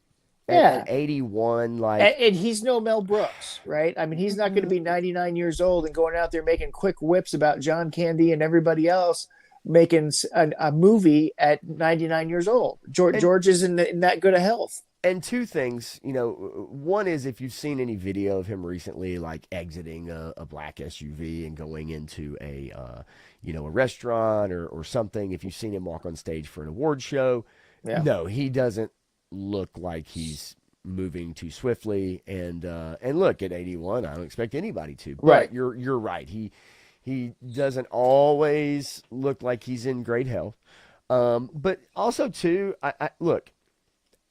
at 81, like, and he's no Mel Brooks, right? I mean, he's not going to be 99 years old and going out there making quick whips about John Candy and everybody else making a movie at 99 years old. George is in that good of health. And two things, you know, one is if you've seen any video of him recently, like exiting a black SUV and going into a, you know, a restaurant or something. If you've seen him walk on stage for an award show, no, he doesn't look like he's moving too swiftly. And look, at 81, I don't expect anybody to. But right, you're right. He doesn't always look like he's in great health. But also too, I look.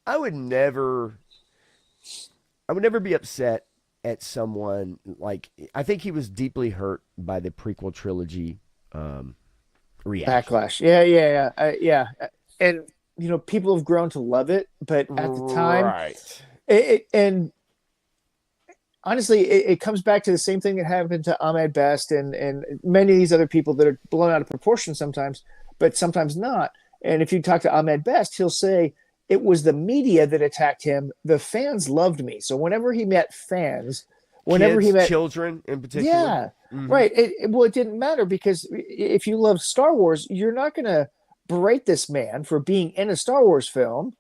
I would never be upset at someone like, I think he was deeply hurt by the prequel trilogy reaction. backlash. Yeah. And you know, people have grown to love it, but at the time, right? And honestly, it comes back to the same thing that happened to Ahmed Best and many of these other people that are blown out of proportion sometimes, but sometimes not. And if you talk to Ahmed Best, he'll say, it was the media that attacked him. The fans loved me. So whenever he met fans, whenever he met children in particular, right. It didn't matter because if you love Star Wars, you're not going to berate this man for being in a Star Wars film.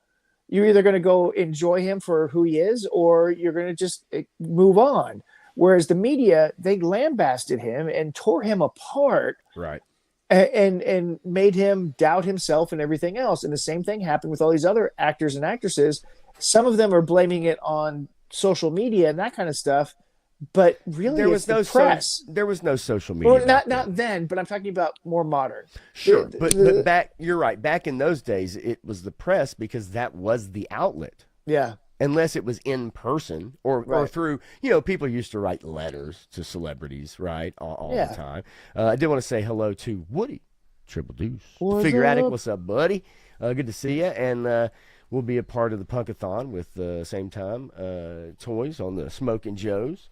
You're either going to go enjoy him for who he is, or you're going to just move on. Whereas the media, they lambasted him and tore him apart. Right. And made him doubt himself and everything else. And the same thing happened with all these other actors and actresses. Some of them are blaming it on social media and that kind of stuff. But really, there was no press. There was no social media. Well, not then, but I'm talking about more modern. Sure, but back, you're right. Back in those days, it was the press because that was the outlet. Yeah. Unless it was in person or through, you know, people used to write letters to celebrities, right, all the time. I did want to say hello to Woody, Triple Deuce. Figure Addict, what's up, buddy? Good to see you. And we'll be a part of the Punkathon with same time toys on the Smokin' Joe's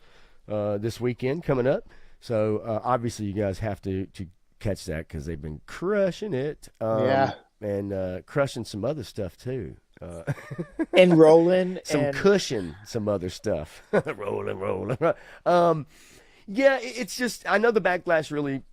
this weekend coming up. So obviously you guys have to catch that because they've been crushing it. And crushing some other stuff too. And rolling cushion, some other stuff. rolling. Yeah, it's just, I know the backlash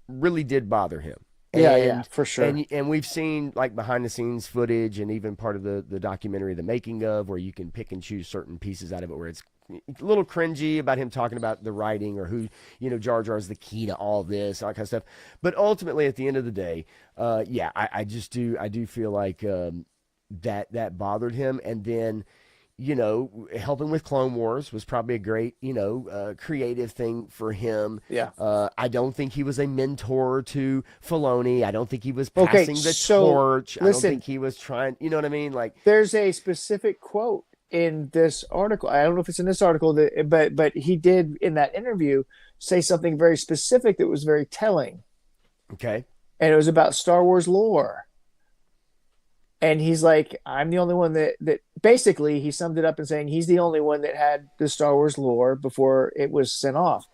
really did bother him. Yeah, for sure. And we've seen like behind the scenes footage and even part of the documentary, The Making of, where you can pick and choose certain pieces out of it where it's a little cringy about him talking about the writing or who, you know, Jar Jar is the key to all this, all that kind of stuff. But ultimately, at the end of the day, I do feel like that bothered him. And then, you know, helping with Clone Wars was probably a great, you know, creative thing for him. Yeah. I don't think he was a mentor to Filoni. I don't think he was passing the torch. I don't think he was trying, you know what I mean? Like, there's a specific quote in this article. I don't know if it's in this article, but he did in that interview say something very specific that was very telling. Okay. And it was about Star Wars lore. And he's like, I'm the only one that basically he summed it up in saying he's the only one that had the Star Wars lore before it was sent off.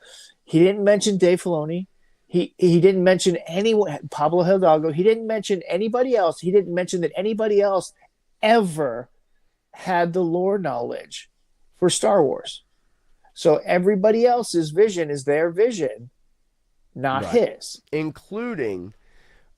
He didn't mention Dave Filoni. He didn't mention anyone, Pablo Hidalgo. He didn't mention anybody else. He didn't mention that anybody else ever had the lore knowledge for Star Wars. So everybody else's vision is their vision, not his. Including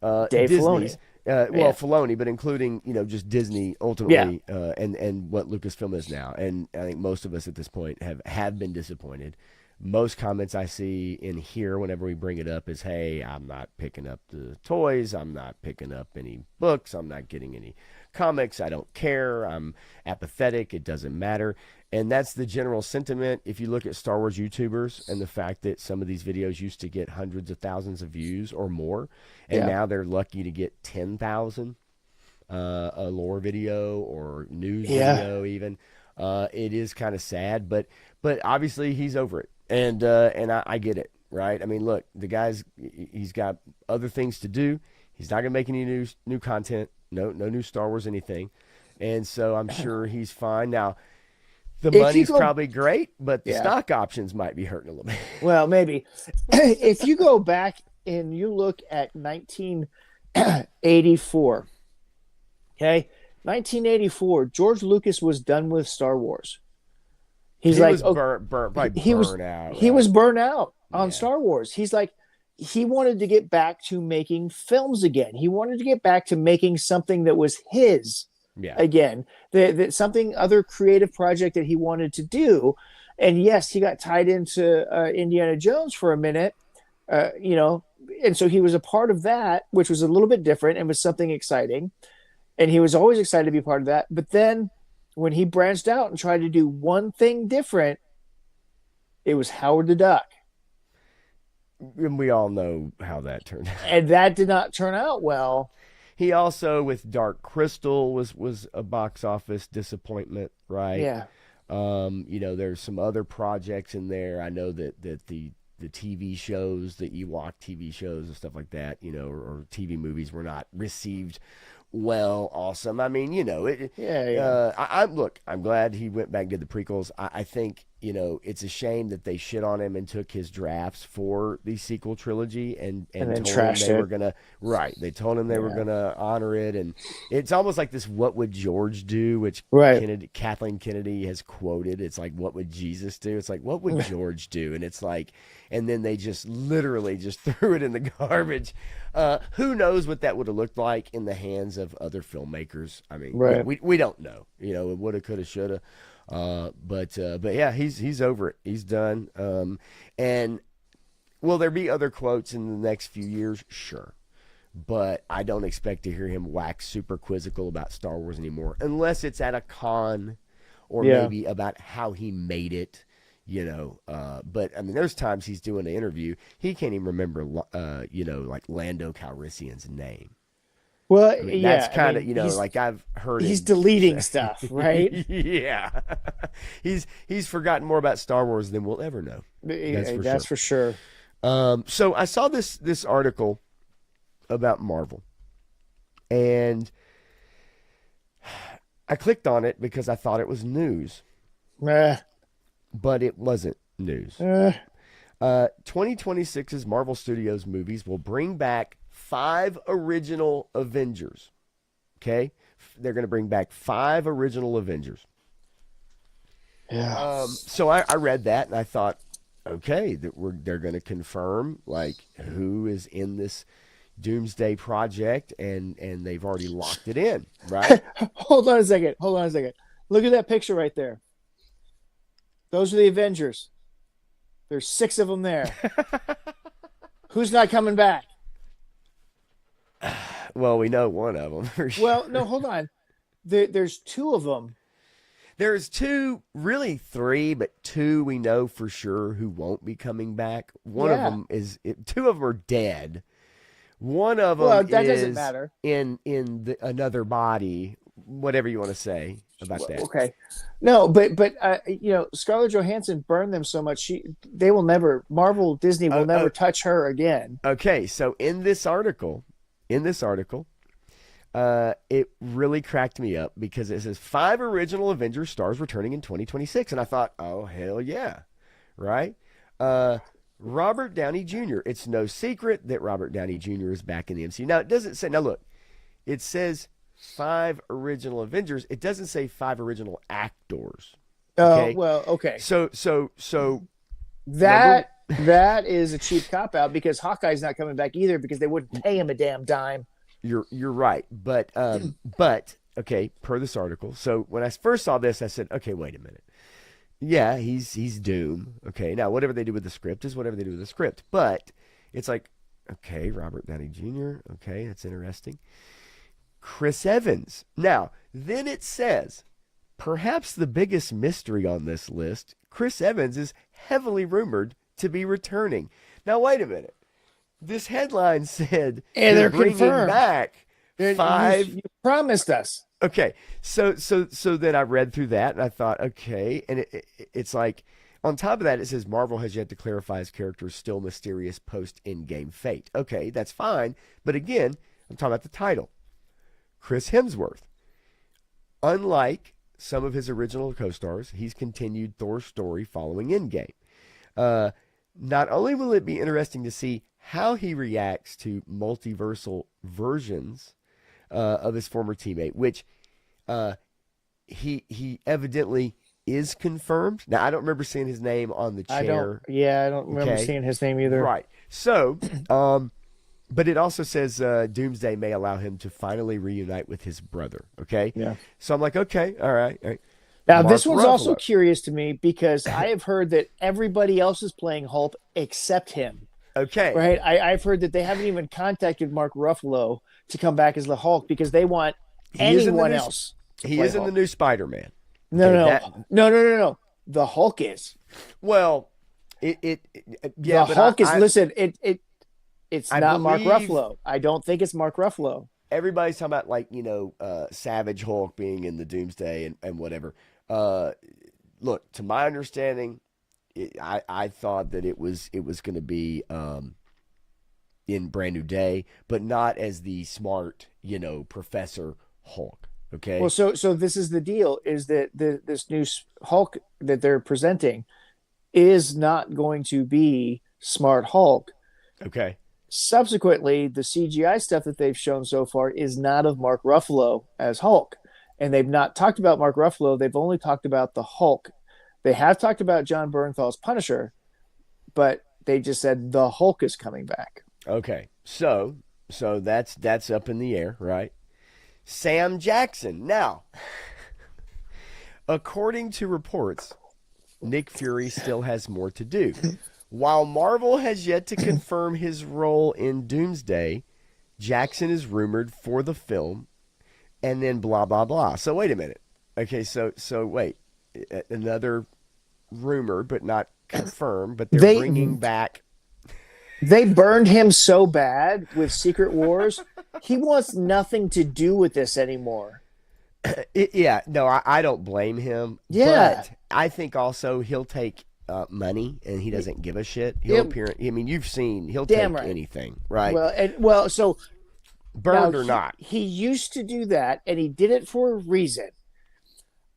Dave Disney's. Filoni, but including, you know, just Disney ultimately, and what Lucasfilm is now. And I think most of us at this point have been disappointed. Most comments I see in here whenever we bring it up is, hey, I'm not picking up the toys. I'm not picking up any books. I'm not getting any comics. I don't care. I'm apathetic. It doesn't matter. And that's the general sentiment. If you look at Star Wars YouTubers and the fact that some of these videos used to get hundreds of thousands of views or more, and now they're lucky to get 10,000. a lore video or news Yeah. video even. It is kind of sad, but obviously he's over it, and I get it, right? I mean, look, the guy's he's got other things to do. He's not gonna make any new content, no new Star Wars anything, and so I'm sure he's fine now. The If you money's go, probably great, but the yeah, stock options might be hurting a little bit. well, maybe. If you go back and you look at 1984, okay, 1984, George Lucas was done with Star Wars. He's He like, was oh, probably he was burnt out, he was right? burnt out on Yeah, Star Wars. He's like, he wanted to get back to making films again. He wanted to get back to making something that was his yeah. again, that something other creative project that he wanted to do. And yes, he got tied into Indiana Jones for a minute, you know, and so he was a part of that, which was a little bit different and was something exciting. And he was always excited to be part of that. But then when he branched out and tried to do one thing different, it was Howard the Duck. And we all know how that turned out. And that did not turn out well. He also, with Dark Crystal, was a box office disappointment, right? Yeah. There's some other projects in there. I know that the TV shows, the Ewok TV shows and stuff like that, or TV movies were not received well. Awesome. I mean, Yeah. Yeah. look. I'm glad he went back and did the prequels. I think it's a shame that they shit on him and took his drafts for the sequel trilogy And and then told him trashed they were it. gonna right. They told him they were Yeah. gonna honor it, and it's almost like this "What would George do?" which Right. Kathleen Kennedy has quoted. It's like, "What would Jesus do?" It's like, "What would George do?" And it's like, and then they just literally just threw it in the garbage. Who knows what that would have looked like in the hands of other filmmakers? I mean, Right. we don't know. It woulda, coulda, shoulda. But yeah, he's over it. He's done. And will there be other quotes in the next few years? Sure. But I don't expect to hear him wax super quizzical about Star Wars anymore, unless it's at a con or Yeah. maybe about how he made it. But I mean, there's times he's doing an interview, he can't even remember, like Lando Calrissian's name. Well, I mean, yeah. that's I kind of, mean, he's like I've heard he's him deleting say. stuff, right? Yeah. He's forgotten more about Star Wars than we'll ever know. That's for That's sure. for sure. So I saw this article about Marvel, and I clicked on it because I thought it was news, Uh, but it wasn't news. uh, 2026's Marvel Studios movies will bring back 5 original Avengers. Okay? They're going to bring back 5 original Avengers. yeah. So I read that and I thought, okay, they're going to confirm like who is in this Doomsday project, and they've already locked it in, right? Hold on a second. Hold on a second. Look at that picture right there. Those are the Avengers. There's 6 of them there. Who's not coming back? Well, we know one of them for sure. Well, no, hold on. There's 2 of them. There's 2, really 3, but 2 we know for sure who won't be coming back. One of Yeah. them 2 of them are dead. One of them Well, that doesn't is matter. in another body, whatever you want to say about that. Okay. No, but Scarlett Johansson burned them so much. They will never. Marvel Disney will never touch her again. Okay, so in this article, it really cracked me up because it says 5 original Avengers stars returning in 2026, and I thought, oh hell yeah, right? Robert Downey Jr. It's no secret that Robert Downey Jr. is back in the MCU. Now it doesn't say. Now look, it says 5 original Avengers. It doesn't say 5 original actors. Oh, Okay. well, okay. So That is a cheap cop out because Hawkeye's not coming back either because they wouldn't pay him a damn dime. you're right, but okay, per this article. So when I first saw this, I said, okay, wait a minute. Yeah, he's Doom. Okay, now whatever they do with the script is whatever they do with the script. But it's like, okay, Robert Downey Jr. Okay, that's interesting. Chris Evans. Now, then it says, perhaps the biggest mystery on this list, Chris Evans is heavily rumored to be returning. Now, wait a minute. This headline said And they're bringing confirmed. back And 5 you promised us. Okay, so then I read through that and I thought, okay, and it's like on top of that it says Marvel has yet to clarify his character's still mysterious post in-game fate. Okay, that's fine, but again, I'm talking about the title, Chris Hemsworth. Unlike some of his original co-stars, he's continued Thor's story following Endgame. Uh, Not only will it be interesting to see how he reacts to multiversal versions of his former teammate, which uh, he evidently is confirmed. Now I don't remember seeing his name on the chair. I don't remember Okay, seeing his name either. right. So, but it also says Doomsday may allow him to finally reunite with his brother. Okay, Yeah. so I'm like, okay, all right. All right. Now, Mark this one's also Ruffalo. curious to me because I have heard that everybody else is playing Hulk except him. Okay, Right? I've heard that they haven't even contacted Mark Ruffalo to come back as the Hulk because they want he is in the anyone new, else to he play is in the Hulk. new Spider-Man. No, Okay, no, that no. The Hulk is. well, yeah, The but Hulk is. I Listen, it's I not Mark believe Ruffalo. I don't think it's Mark Ruffalo. everybody's talking about like Savage Hulk being in the Doomsday and whatever. Uh, Look, to my understanding, I thought that it was going to be in Brand New Day, but not as the smart Professor Hulk. Well, Okay, so this is the deal: is that this new Hulk that they're presenting is not going to be Smart Hulk. okay, Subsequently, the CGI stuff that they've shown so far is not of Mark Ruffalo as Hulk. And they've not talked about Mark Ruffalo. They've only talked about the Hulk. They have talked about John Bernthal's Punisher, but they just said the Hulk is coming back. okay. So that's up in the air, right? Sam Jackson. Now, according to reports, Nick Fury still has more to do. While Marvel has yet to confirm his role in Doomsday, Jackson is rumored for the film, and then blah blah blah. So wait a minute. Okay, so wait, another rumor, but not confirmed. But they're They bringing back. they burned him so bad with Secret Wars. He wants nothing to do with this anymore. Yeah, no, I don't blame him. Yeah. But I think also he'll take money, and he doesn't give a shit. He'll Yeah. appear. I mean, you've seen he'll Damn take right. anything, right? So Burned now or not. he used to do that, and he did it for a reason.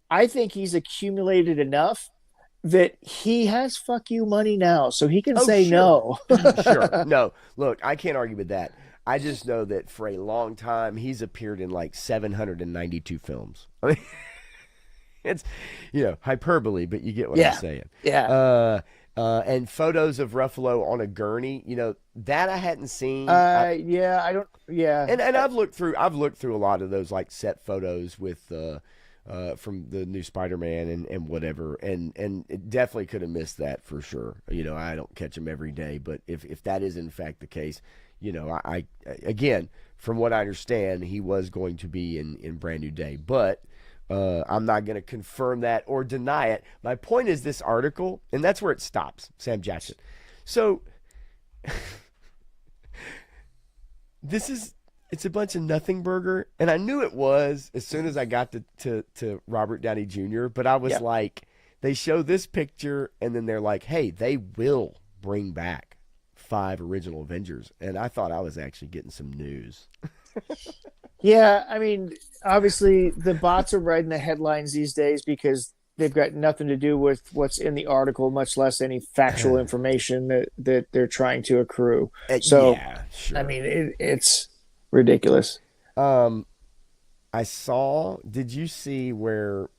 I think he's accumulated enough that he has fuck you money now, so he can Oh, say sure. no. Sure. No, look, I can't argue with that. I just know that for a long time he's appeared in like 792 films. I mean, it's hyperbole, but you get what I'm Yeah. saying. Yeah. And photos of Ruffalo on a gurney, that I hadn't seen. Yeah, I don't. Yeah. And I've looked through a lot of those like set photos with from the new Spider-Man and whatever, and it definitely could have missed that for sure. I don't catch them every day, but if that is in fact the case, I again, from what I understand, he was going to be in Brand New Day, but I'm not going to confirm that or deny it. My point is this article, and that's where it stops. Sam Jackson. So it's a bunch of nothing burger, and I knew it was as soon as I got to Robert Downey Jr., but I was Yeah. like, they show this picture and then they're like, hey, they will bring back 5 original Avengers, and I thought I was actually getting some news. Yeah, I mean, obviously the bots are writing the headlines these days because they've got nothing to do with what's in the article, much less any factual information that they're trying to accrue. So, Yeah, sure. I mean, it's ridiculous. I saw, did you see where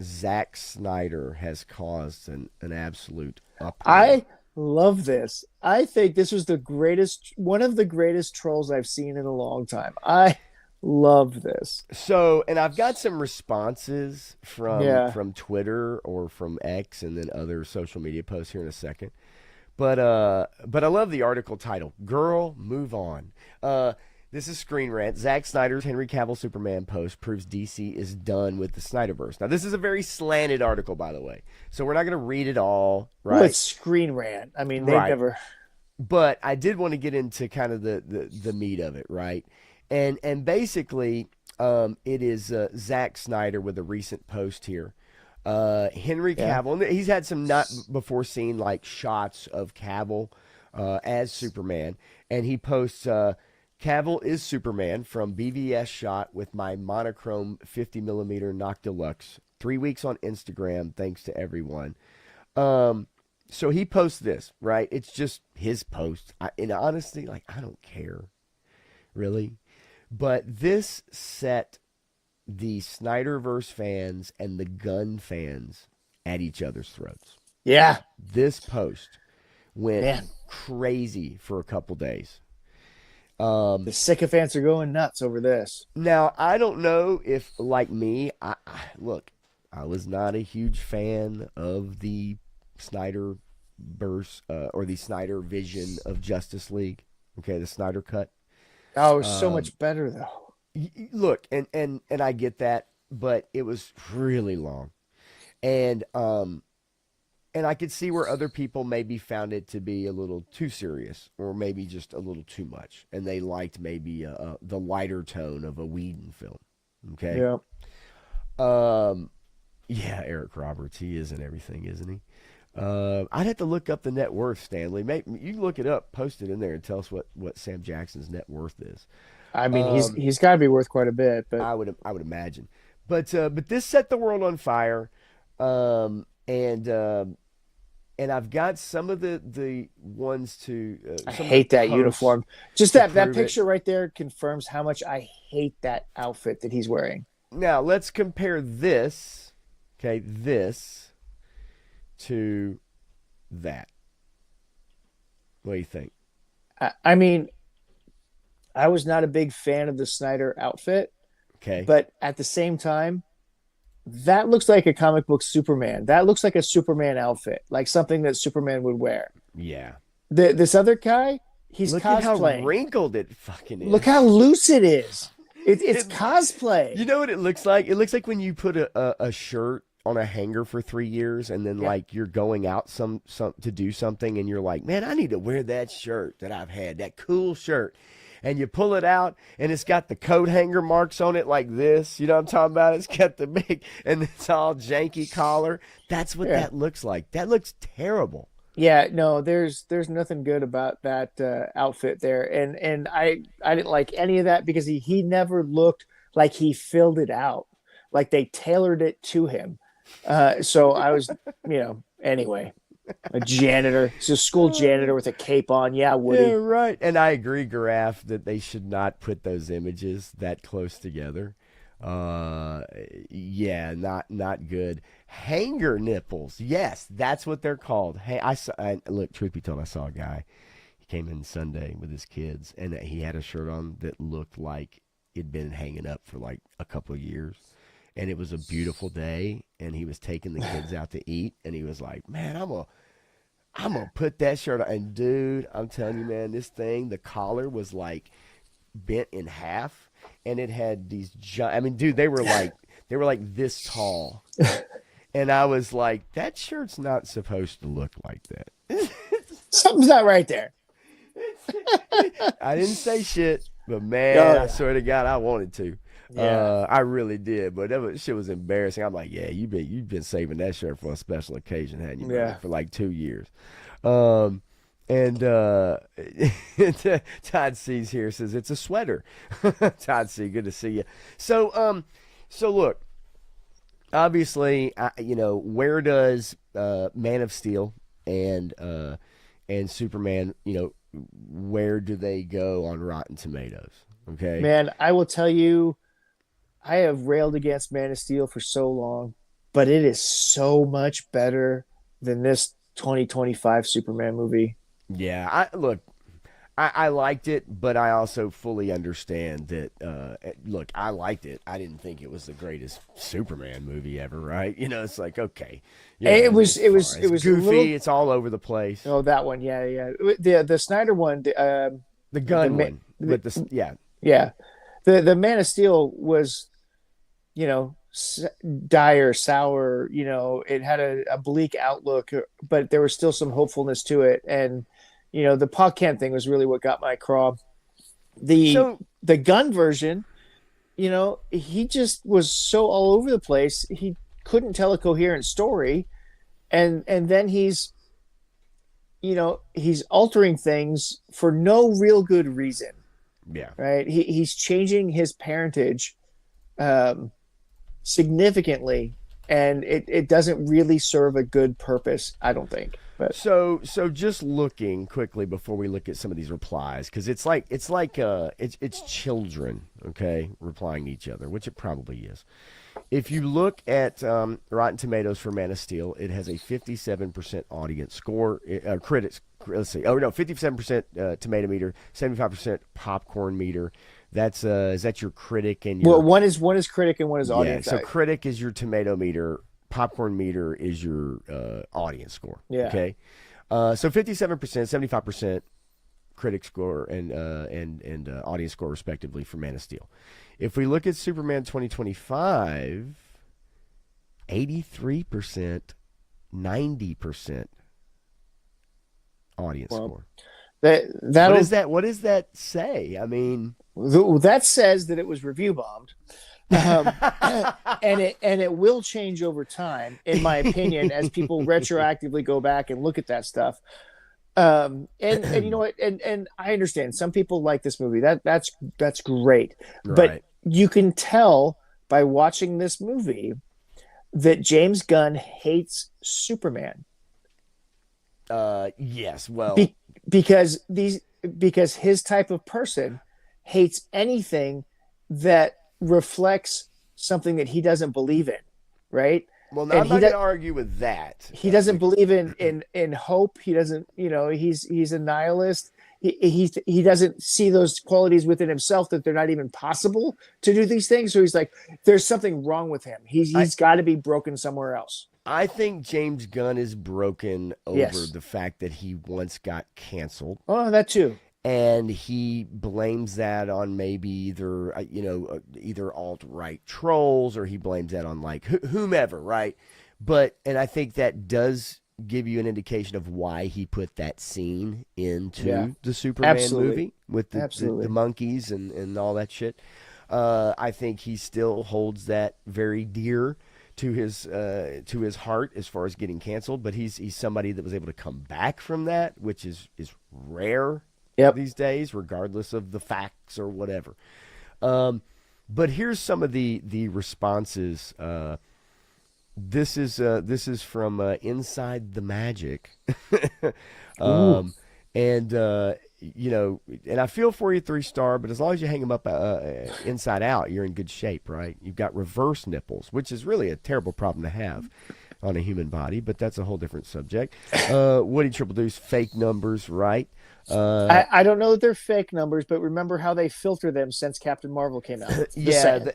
Zack Snyder has caused an absolute uproar? I love this. I think this was one of the greatest trolls I've seen in a long time. I love this. So, and I've got some responses from Yeah. from Twitter or from X and then other social media posts here in a second. But I love the article title, Girl, Move On. This is Screen Rant. Zack Snyder's Henry Cavill Superman post proves DC is done with the Snyderverse. Now, this is a very slanted article, by the way. So we're not going to read it all, right? Well, it's Screen Rant. I mean, they've Right. never. But I did want to get into kind of the meat of it, right? And basically, It is Zack Snyder with a recent post here. Henry Yeah. Cavill, and he's had some not before seen like shots of Cavill as Superman, and he posts Cavill is Superman from BVS shot with my monochrome 50 millimeter Noctilux. 3 weeks on Instagram. Thanks to everyone. Um, so he posts this, right? It's just his post. And honestly, like, I don't care, really. But this set the Snyderverse fans and the Gunn fans at each other's throats. Yeah, This post went man. crazy for a couple days. The sycophants are going nuts over this. Now, I don't know if, like me, look, I was not a huge fan of the Snyder verse or the Snyder vision of Justice League. Okay, the Snyder cut. Oh, so much better though. Look, and I get that, but it was really long, and I could see where other people maybe found it to be a little too serious, or maybe just a little too much, and they liked maybe the lighter tone of a Whedon film. Okay. Yeah. Yeah, Eric Roberts, he is in everything, isn't he? I'd have to look up the net worth, Stanley. Maybe you can look it up, post it in there, and tell us what Sam Jackson's net worth is. I mean, Um, he's got to be worth quite a bit, but I would imagine, but this set the world on fire, and I've got some of the ones to I some of the hate that posts uniform. Just to that prove it. picture right there confirms how much I hate that outfit that he's wearing. Now let's compare this, okay, this to that. What do you think? I mean, I was not a big fan of the Snyder outfit, Okay, but at the same time, that looks like a comic book Superman. That looks like a Superman outfit, like something that Superman would wear. yeah. This other guy, he's Look at how cosplaying. wrinkled it fucking is. Look how loose it is. It's It- cosplay. You know what it looks like? It looks like when you put a shirt on a hanger for 3 years, and then Yeah. like you're going out some to do something, and you're like, man, I need to wear that shirt that I've had, that cool shirt. And you pull it out, and it's got the coat hanger marks on it like this. You know what I'm talking about? It's got the big, and it's all janky collar. That's what Yeah. that looks like. That looks terrible. Yeah, no, there's nothing good about that outfit there, and I didn't like any of that because he never looked like he filled it out, like they tailored it to him. So I was, anyway, a janitor, it's a school janitor with a cape on. Yeah, Yeah, Woody. right. And I agree, Garaf, that they should not put those images that close together. Uh, yeah, not good. Hanger nipples. Yes, that's what they're called. Hey, look. Truth be told, I saw a guy. He came in Sunday with his kids, and he had a shirt on that looked like it'd been hanging up for like a couple of years. And it was a beautiful day, and he was taking the kids out to eat, and he was like, "Man, I'm gonna put that shirt on." And dude, I'm telling you, man, this thing, the collar was like bent in half, and it had these. I mean, dude, they were like this tall, and I was like, that shirt's not supposed to look like that. Something's not right there. I didn't say shit, but man, Oh, yeah. I swear to God, I wanted to. Yeah. I really did, but shit was embarrassing. I'm like, yeah, you've been saving that shirt for a special occasion, hadn't you? Brother? Yeah. For like 2 years. And Todd C's here says it's a sweater. Todd C, good to see you. So look, obviously, where does Man of Steel and Superman, where do they go on Rotten Tomatoes? Okay. Man, I will tell you, I have railed against Man of Steel for so long, but it is so much better than this 2025 Superman movie. Yeah, I liked it, but I also fully understand that. Look, I liked it. I didn't think it was the greatest Superman movie ever, right? It's like, okay, yeah, It was it's fine. It's a goofy. little. It's all over the place. Oh, that one, yeah. The Snyder one, The gun the, one, but yeah, yeah, the Man of Steel was, dire, sour. It had a bleak outlook, but there was still some hopefulness to it. And the PogCamp thing was really what got my craw. The So the gun version he just was so all over the place. He couldn't tell a coherent story, and then he's altering things for no real good reason, Yeah. right? He's changing his parentage um, significantly, and it doesn't really serve a good purpose, I don't think. But So just looking quickly before we look at some of these replies, because it's children, okay, replying to each other, which it probably is. If you look at Rotten Tomatoes for Man of Steel, it has a 57% audience score. Critics, let's see. Oh no, 57% tomato meter, 75% popcorn meter. That's is that your critic and well, your one is critic and one is yeah? audience. So critic is your tomato meter, popcorn meter is your audience score. Yeah. Okay, so 57%, 75% critic score and audience score respectively for Man of Steel. If we look at Superman 2025, 83%, 90% audience Well, score. that What that'll is that? What does that say? I mean, that says that it was review bombed. um, and it will change over time, in my opinion, as people retroactively go back and look at that stuff. And you know what? And I understand some people like this movie. That's great, but right. you can tell by watching this movie that James Gunn hates Superman Yes. Well, be, because his type of person hates anything that reflects something that he doesn't believe in, right? well, And I'm not going to argue with that. he doesn't believe in hope. He doesn't, he's a nihilist. He doesn't see those qualities within himself, that they're not even possible to do these things. So he's like, there's something wrong with him. He's got to be broken somewhere else. I think James Gunn is broken over Yes. the fact that he once got canceled. Oh, that too. And he blames that on maybe either alt right trolls, or he blames that on like whomever, right? And I think that does give you an indication of why he put that scene into Yeah. the Superman Absolutely. movie with Absolutely. the monkeys and all that shit. I think he still holds that very dear to his heart as far as getting canceled, but he's somebody that was able to come back from that, which is rare Yep. these days, regardless of the facts or whatever. But here's some of the responses. This is from Inside the Magic, Ooh. and and I feel for you, 3-star. But as long as you hang them up inside out, you're in good shape, right? You've got reverse nipples, which is really a terrible problem to have on a human body, but that's a whole different subject. Woody Triple Deuce, fake numbers, right? I don't know that they're fake numbers, but remember how they filter them since Captain Marvel came out. Yeah,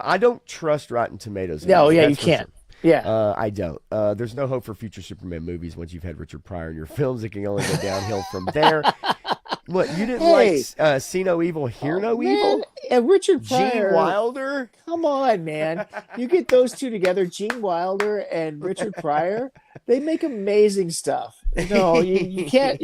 I don't trust Rotten Tomatoes. No, yeah, you That's for can't. sure. Yeah. I don't. There's no hope for future Superman movies once you've had Richard Pryor in your films. It can only go downhill from there. What, you didn't Hey. like See No Evil, Hear No Man, Evil? and Richard Gene Pryor. Wilder? Come on, man. You get those two together, Gene Wilder and Richard Pryor, they make amazing stuff. No, you can't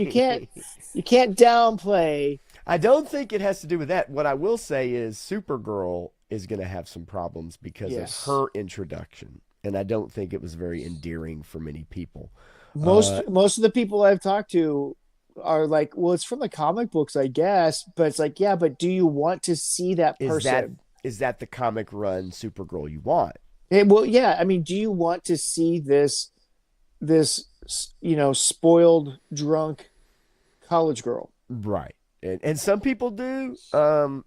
downplay. I don't think it has to do with that. What I will say is Supergirl is going to have some problems because Yes. of her introduction. And I don't think it was very endearing for many people. Most of the people I've talked to are like, well, it's from the comic books, I guess, but it's like, yeah, but do you want to see that person? Is that the comic run Supergirl you want? Well, yeah, I mean, do you want to see this spoiled, drunk college girl? Right. And some people do,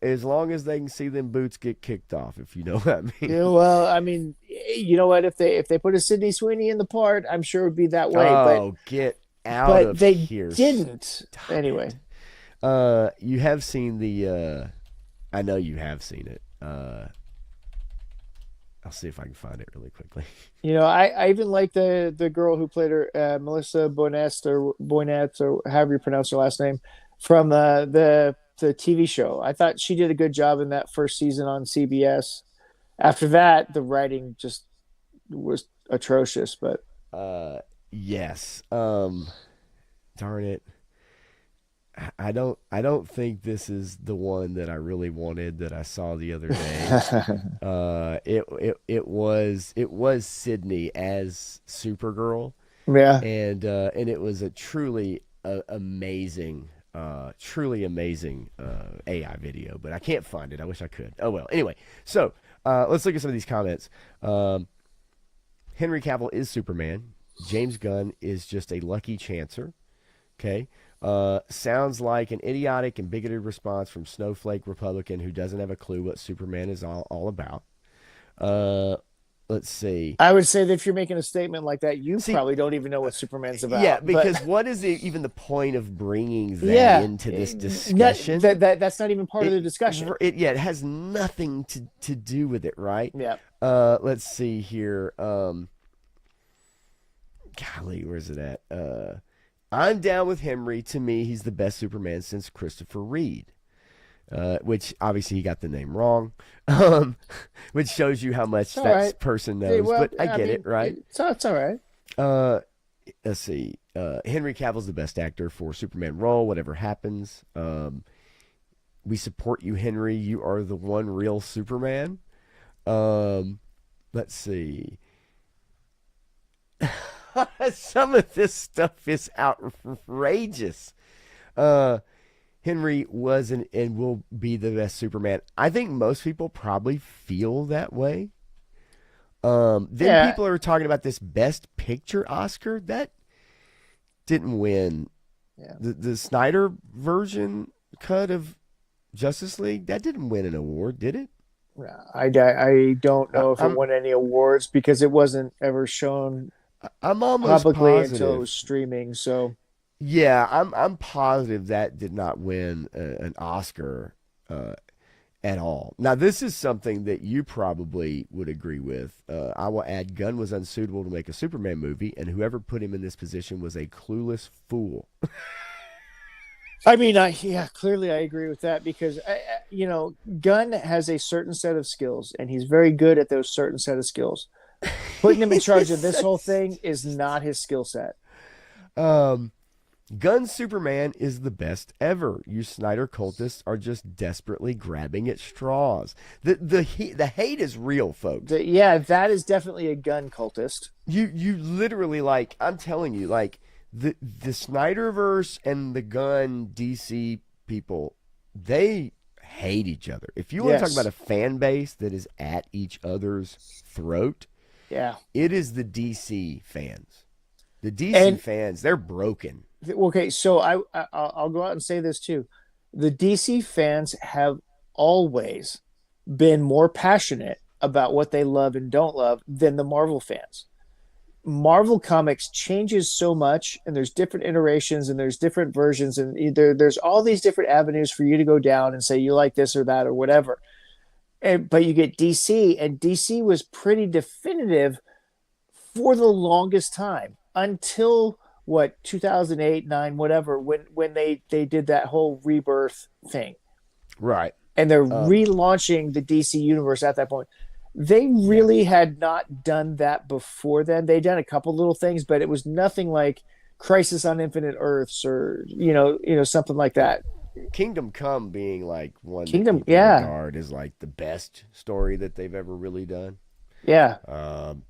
as long as they can see them boots get kicked off, if you know what I mean. Yeah, well, I mean, you know what? If they put a Sydney Sweeney in the part, I'm sure it would be that way. Oh, get out but of they here. didn't. Stop Anyway, it. You have seen the. I know you have seen it. I'll see if I can find it really quickly. I even like the girl who played her, Melissa Boynette, or however you pronounce her last name, from the TV show. I thought she did a good job in that first season on CBS. After that, the writing just was atrocious. But. Yes. Darn it. I don't think this is the one that I really wanted that I saw the other day. It was Sydney as Supergirl, Yeah. and it was a truly amazing AI video, but I can't find it. I wish I could. Oh well. Anyway, so let's look at some of these comments. Henry Cavill is Superman. James Gunn is just a lucky chancer. Okay. Sounds like an idiotic and bigoted response from snowflake Republican who doesn't have a clue what Superman is all about. Uh, let's see. I would say that if you're making a statement like that, you See, probably don't even know what Superman's about. yeah, But because what is even the point of bringing that yeah, into this discussion? that's not even part of the discussion. It has nothing to do with it, right? Yeah. Let's see here. Golly, where's it at? I'm down with Henry. To me, he's the best Superman since Christopher Reed. Which obviously he got the name wrong, which shows you how much that right. person knows. Well, but I get it, right? It's all right. Let's see. Henry Cavill's the best actor for Superman role. Whatever happens, we support you, Henry. You are the one real Superman. Let's see. Some of this stuff is outrageous. Henry was and will be the best Superman. I think most people probably feel that way. Then people are talking about this Best Picture Oscar that didn't win. Yeah. The Snyder version cut of Justice League that didn't win an award, did it? I don't know if it won any awards because it wasn't ever shown I'm almost publicly positive. until it was streaming. So yeah, I'm positive that did not win an Oscar at all. Now, this is something that you probably would agree with. I will add, Gunn was unsuitable to make a Superman movie, and whoever put him in this position was a clueless fool. I mean, clearly I agree with that because Gunn has a certain set of skills, and he's very good at those certain set of skills. Putting him in charge of this whole thing is not his skill set. Gunn's Superman is the best ever. You Snyder cultists are just desperately grabbing at straws. The hate is real, folks. That is definitely a Gunn cultist. You literally, like, I'm telling you, like, the Snyderverse and the Gunn DC people, they hate each other. If you want to talk about a fan base that is at each other's throat, it is the DC fans. The DC fans, they're broken. Okay, so I'll go out and say this too. The DC fans have always been more passionate about what they love and don't love than the Marvel fans. Marvel Comics changes so much, and there's different iterations, and there's different versions, and there's all these different avenues for you to go down and say you like this or that or whatever. But you get DC, and DC was pretty definitive for the longest time until 2008, 9, whatever, when they did that whole rebirth thing, right? And they're relaunching the DC universe at that point. They really had not done that before then. They'd done a couple little things, but it was nothing like Crisis on Infinite Earths or something like that. Kingdom Come being like one Kingdom, that people regard as like the best story that they've ever really done. Yeah,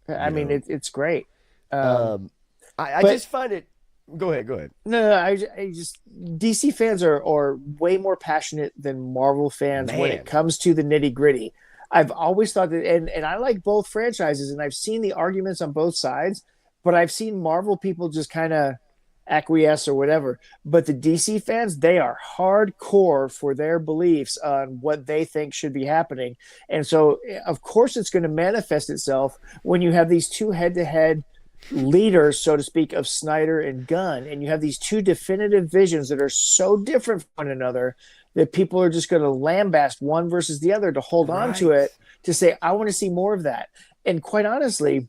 I mean it's great. I just find it. Go ahead. No, I just DC fans are way more passionate than Marvel fans when it comes to the nitty gritty. I've always thought that, and I like both franchises, and I've seen the arguments on both sides, but I've seen Marvel people just kind of acquiesce or whatever. But the DC fans, they are hardcore for their beliefs on what they think should be happening. And so, of course, it's going to manifest itself when you have these two head-to-head leaders, so to speak, of Snyder and Gunn, and you have these two definitive visions that are so different from one another that people are just going to lambast one versus the other to hold on to it, to say, I want to see more of that. And quite honestly,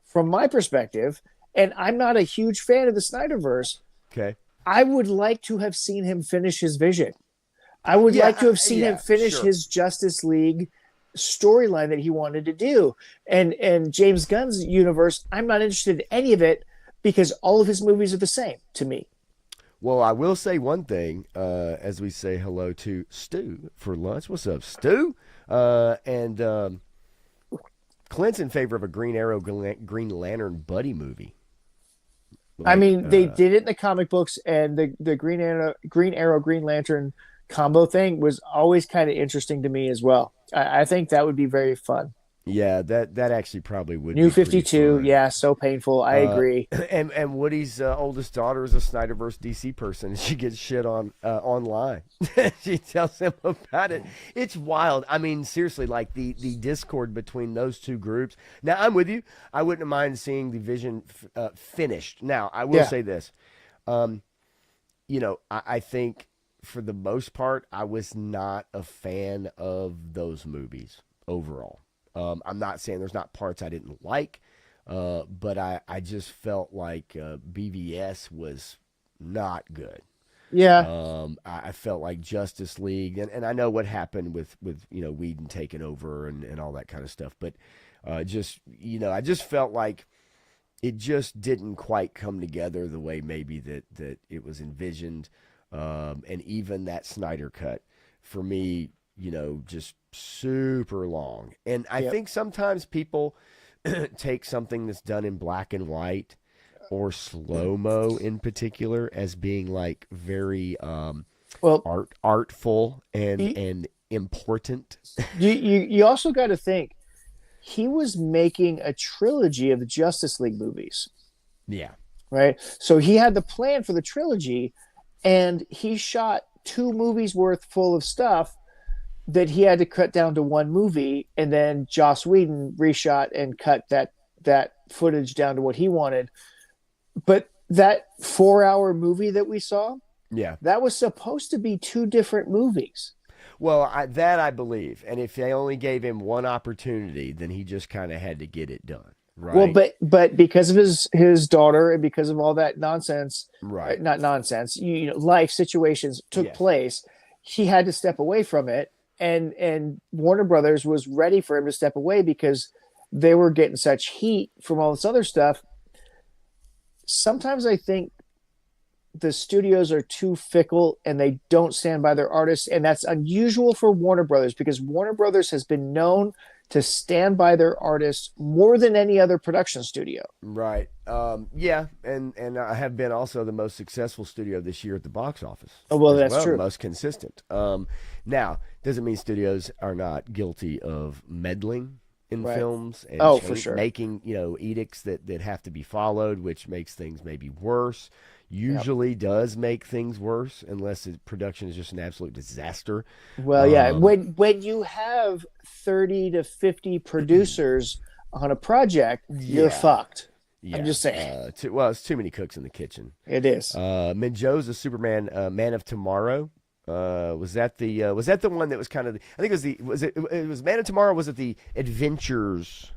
from my perspective, and I'm not a huge fan of the Snyderverse, I would like to have seen him finish his vision. I would like to have seen him finish his Justice League storyline that he wanted to do. And James Gunn's universe, I'm not interested in any of it because all of his movies are the same to me. Well, I will say one thing as we say hello to Stu for lunch. What's up, Stu? And Clint's in favor of a Green Arrow, Green Lantern buddy movie. I Like, mean, they did it in the comic books, and the Green Arrow, Green Lantern combo thing was always kind of interesting to me as well. I think that would be very fun. yeah, that actually probably would New be pretty 52, fun. yeah, so painful. I agree. And Woody's oldest daughter is a Snyderverse DC person. And she gets shit on online. She tells him about it. It's wild. I mean, seriously, like the discord between those two groups. Now, I'm with you. I wouldn't mind seeing the Vision finished. Now, I will Yeah, say this. I think for the most part, I was not a fan of those movies overall. I'm not saying there's not parts I didn't like, but I just felt like BVS was not good. yeah. I felt like Justice League, and I know what happened with Whedon taking over and all that kind of stuff, but I just felt like it just didn't quite come together the way maybe that it was envisioned, and even that Snyder cut for me, just super long. And I Yep. think sometimes people take something that's done in black and white or slow mo in particular as being like very Well, artful and you important. you also got to think he was making a trilogy of the Justice League movies, Yeah. right? So he had the plan for the trilogy, and he shot 2 movies worth full of stuff that he had to cut down to 1 movie, and then Joss Whedon reshot and cut that footage down to what he wanted. But that 4-hour movie that we saw, Yeah. that was supposed to be 2 different movies. Well, I believe. And if they only gave him one opportunity, then he just kind of had to get it done. Right. Well, but because of his daughter and because of all that nonsense, Right. not nonsense, life situations took Yes. place, he had to step away from it, and Warner Brothers was ready for him to step away because they were getting such heat from all this other stuff. Sometimes I think the studios are too fickle and they don't stand by their artists, and that's unusual for Warner Brothers because Warner Brothers has been known to stand by their artists more than any other production studio. Right. Yeah. And I have been also the most successful studio this year at the box office. Oh, well, as that's true. Most consistent. Now, doesn't mean studios are not guilty of meddling in Right. films and Oh, for sure. making, edicts that have to be followed, which makes things maybe worse. Yep. Usually does make things worse unless the production is just an absolute disaster. Well, yeah. When you have 30 to 50 producers on a project, you're Yeah. fucked. Yeah. I'm just saying. It's too many cooks in the kitchen. It is. Minjo's a Superman, Man of Tomorrow. Was that the one that was kind of I think it was Man of Tomorrow? Was it the Adventures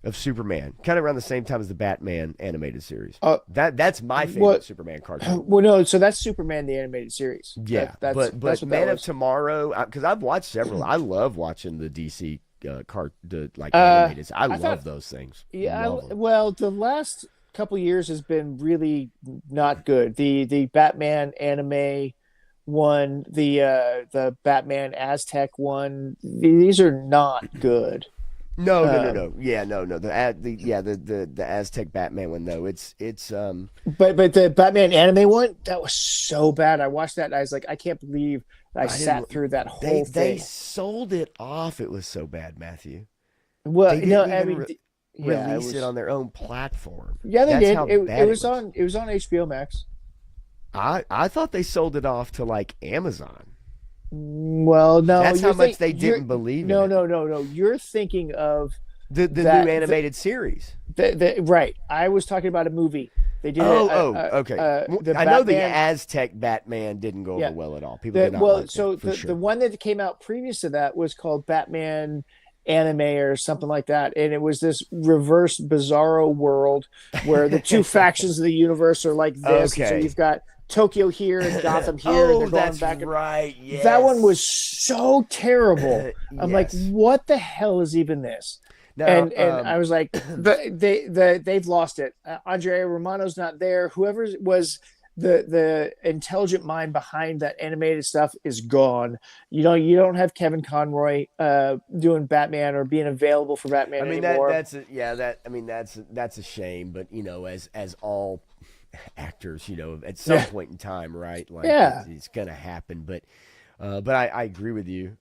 of Superman? Kind of around the same time as the Batman animated series. That's my favorite Superman cartoon. Well, no. So that's Superman the animated series. Yeah, That's but what that Man of was. Tomorrow, because I've watched several. I love watching the DC animated. I love thought- those things. Yeah. Love 'em. Well, the last couple years has been really not good. The Batman anime one, the Batman Aztec one. These are not good. No. Yeah, no. The Aztec Batman one though. It's But the Batman anime one, that was so bad. I watched that and I was like, I can't believe I sat didn't- through that they whole they thing. sold it off. It was so bad, Matthew. Well, They didn't no, even I mean, yeah, release it on their own platform. yeah, they That's did. how It, bad it was on HBO Max. I thought they sold it off to like Amazon. Well, no, That's how you're much they you're- didn't believe No, in it. no. You're thinking of The that- new animated series. right. I was talking about a movie. They did. Okay. The I know the Batman- Aztec Batman didn't go Yeah. over well at all. People did not like so that, for the sure. the one that came out previous to that was called Batman Anime or something like that, and it was this reverse bizarro world where the two factions of the universe are like this. So Okay. you've got Tokyo here and Gotham here. and Oh, they're going that's back and right. Yes. that one was so terrible. I'm like, Yes. what the hell is even this? Now, And I was like, they've lost it. Andrea Romano's not there. Whoever was the intelligent mind behind that animated stuff is gone. You don't have Kevin Conroy doing Batman or being available for I Batman mean anymore. that's a shame, but as all actors, at some Yeah, point in time, right? Like yeah, it's gonna happen. But I agree with you.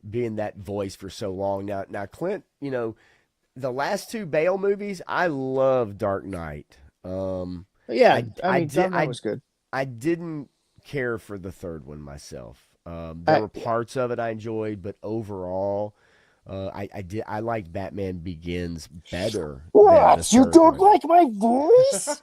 Being that voice for so long now, Clint, the last two Bale movies, I love Dark Knight. but yeah. I I I mean, did Dark Knight was good. I didn't care for the third one myself. There were Yeah. parts of it I enjoyed, but overall, I liked Batman Begins better than the What? You third don't one. like my voice?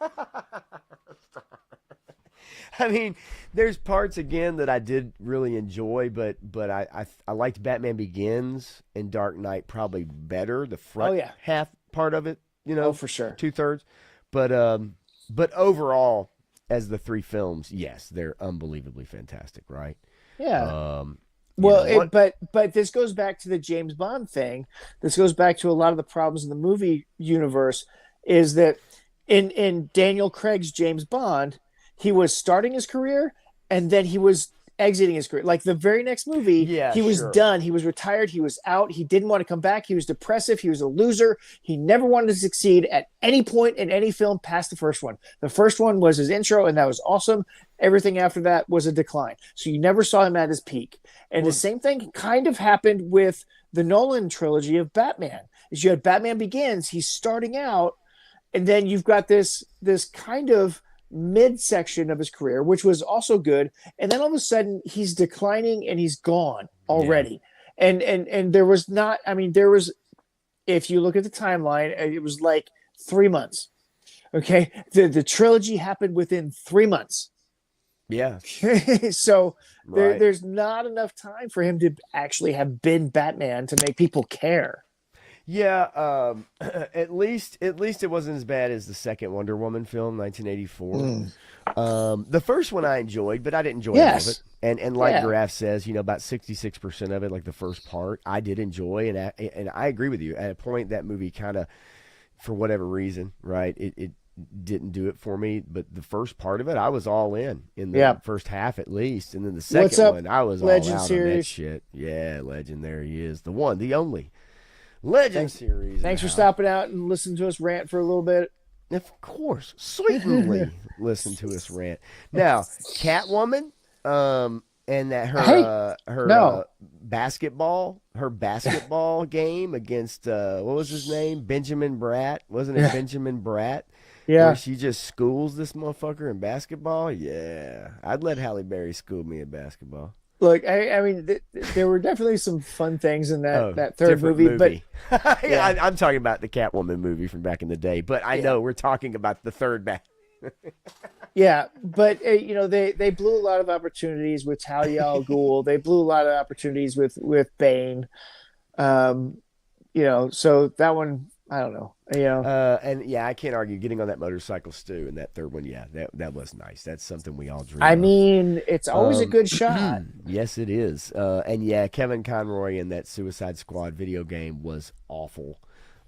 I mean, there's parts again that I did really enjoy, but I liked Batman Begins and Dark Knight probably better, the Oh front yeah. half part of it, Oh, for sure. 2/3. But overall, as the three films, yes, they're unbelievably fantastic, right? Yeah. Um, Well, what? but this goes back to the James Bond thing. This goes back to a lot of the problems in the movie universe. Is that in Daniel Craig's James Bond, he was starting his career and then he was exiting his career. Like the very next movie, Yeah, he was sure. done. He was retired. He was out. He didn't want to come back. He was depressive. He was a loser. He never wanted to succeed at any point in any film past the first one. The first one was his intro, and that was awesome. Everything after that was a decline. So you never saw him at his peak. And the Well, same thing kind of happened with the Nolan trilogy of Batman. Is you had Batman Begins, he's starting out, and then you've got this kind of midsection of his career, which was also good, and then all of a sudden he's declining and he's gone yeah, already. And there was not, I mean, there was, if you look at the timeline, it was like 3 months. Okay, the trilogy happened within 3 months. yeah, So right. there's not enough time for him to actually have been Batman to make people care. Yeah, at least it wasn't as bad as the second Wonder Woman film, 1984. Mm. The first one I enjoyed, but I didn't enjoy all of it. Yes. And like Yeah. Graf says, about 66% of it, like the first part, I did enjoy, and I agree with you. At a point, that movie kind of, for whatever reason, right, it didn't do it for me. But the first part of it, I was all in the Yeah. first half at least, and then the What's second up, one, I was all Legend out on that series? shit. Yeah, Legend, there he is, the one, the only Legend Thanks. series in the Thanks for house. stopping out and listening to us rant for a little bit. Of course, certainly listen to us rant. Now, Catwoman, and that Hey, her no. basketball game against what was his name? Benjamin Bratt. Wasn't it Yeah. Benjamin Bratt? Where Yeah. she just schools this motherfucker in basketball? Yeah. I'd let Halle Berry school me in basketball. Look, I mean, there were definitely some fun things in that Oh, that third different movie, but movie. Yeah, yeah, I'm talking about the Catwoman movie from back in the day, but I yeah, know we're talking about the third back. yeah. But they blew a lot of opportunities with Talia al Ghul. They blew a lot of opportunities with Bane. Um, so that one, I don't know. And yeah, I can't argue getting on that motorcycle stew and that third one. Yeah, that was nice. That's something we all I dream of. mean, it's always a Um, good shot. yes, it is. And yeah, Kevin Conroy in that Suicide Squad video game was awful.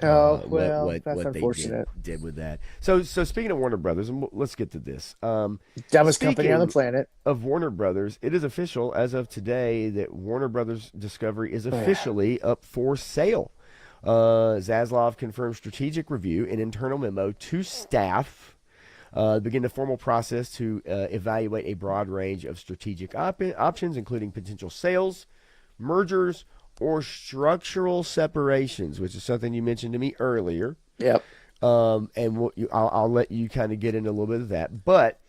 Oh What well, what that's what they did unfortunate. did with that. So speaking of Warner Brothers, and let's get to this. Dumbest company on the Speaking planet. of Warner Brothers, it is official as of today that Warner Brothers Discovery is Oh, yeah. officially up for sale. Zaslav confirmed strategic review and internal memo to staff. Begin the formal process to evaluate a broad range of strategic options, including potential sales, mergers, or structural separations, which is something you mentioned to me earlier. Yep. And I'll let you kind of get into a little bit of that. But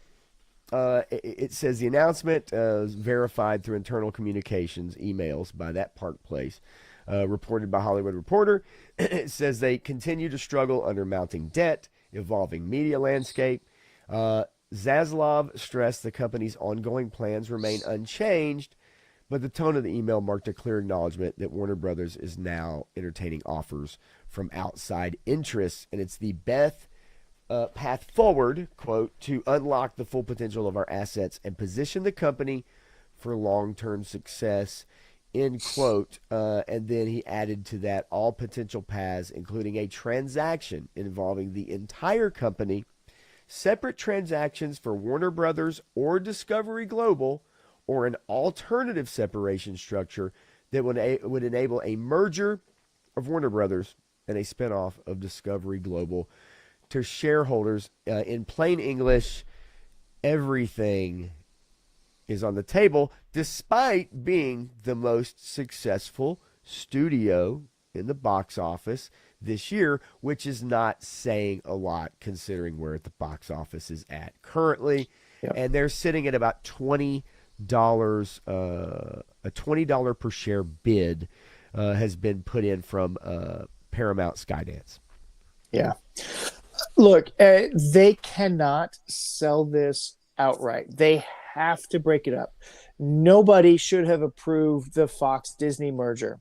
it says the announcement is verified through internal communications, emails by that Park Place, reported by Hollywood Reporter. It says they continue to struggle under mounting debt, evolving media landscape. Zaslav stressed the company's ongoing plans remain unchanged, but the tone of the email marked a clear acknowledgement that Warner Brothers is now entertaining offers from outside interests, and it's the best path forward, quote, to unlock the full potential of our assets and position the company for long-term success, end quote. And then he added to that all potential paths, including a transaction involving the entire company, separate transactions for Warner Brothers or Discovery Global, or an alternative separation structure that would enable a merger of Warner Brothers and a spinoff of Discovery Global to shareholders. In plain English, everything is on the table, despite being the most successful studio in the box office this year, which is not saying a lot considering where the box office is at currently. Yep. And they're sitting at about $20, a $20 per share bid has been put in from Paramount Skydance. Yeah. Look, they cannot sell this outright. They have to break it up. Nobody should have approved the Fox Disney merger.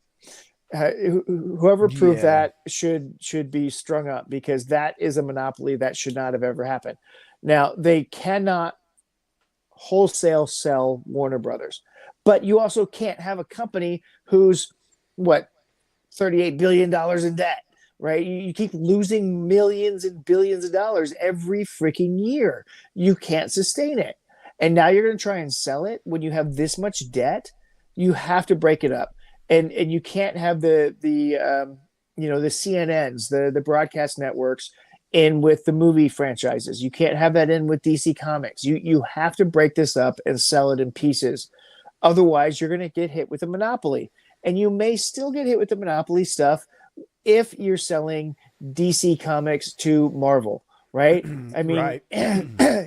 Whoever approved that should be strung up, because that is a monopoly that should not have ever happened. Now, they cannot wholesale sell Warner Brothers, but you also can't have a company who's $38 billion in debt, right? You keep losing millions and billions of dollars every freaking year. You can't sustain it. And now you're going to try and sell it when you have this much debt. You have to break it up. And you can't have the CNNs, the broadcast networks, in with the movie franchises. You can't have that in with DC Comics. You have to break this up and sell it in pieces. Otherwise, you're going to get hit with a monopoly. And you may still get hit with the monopoly stuff if you're selling DC Comics to Marvel, right? I mean, Right.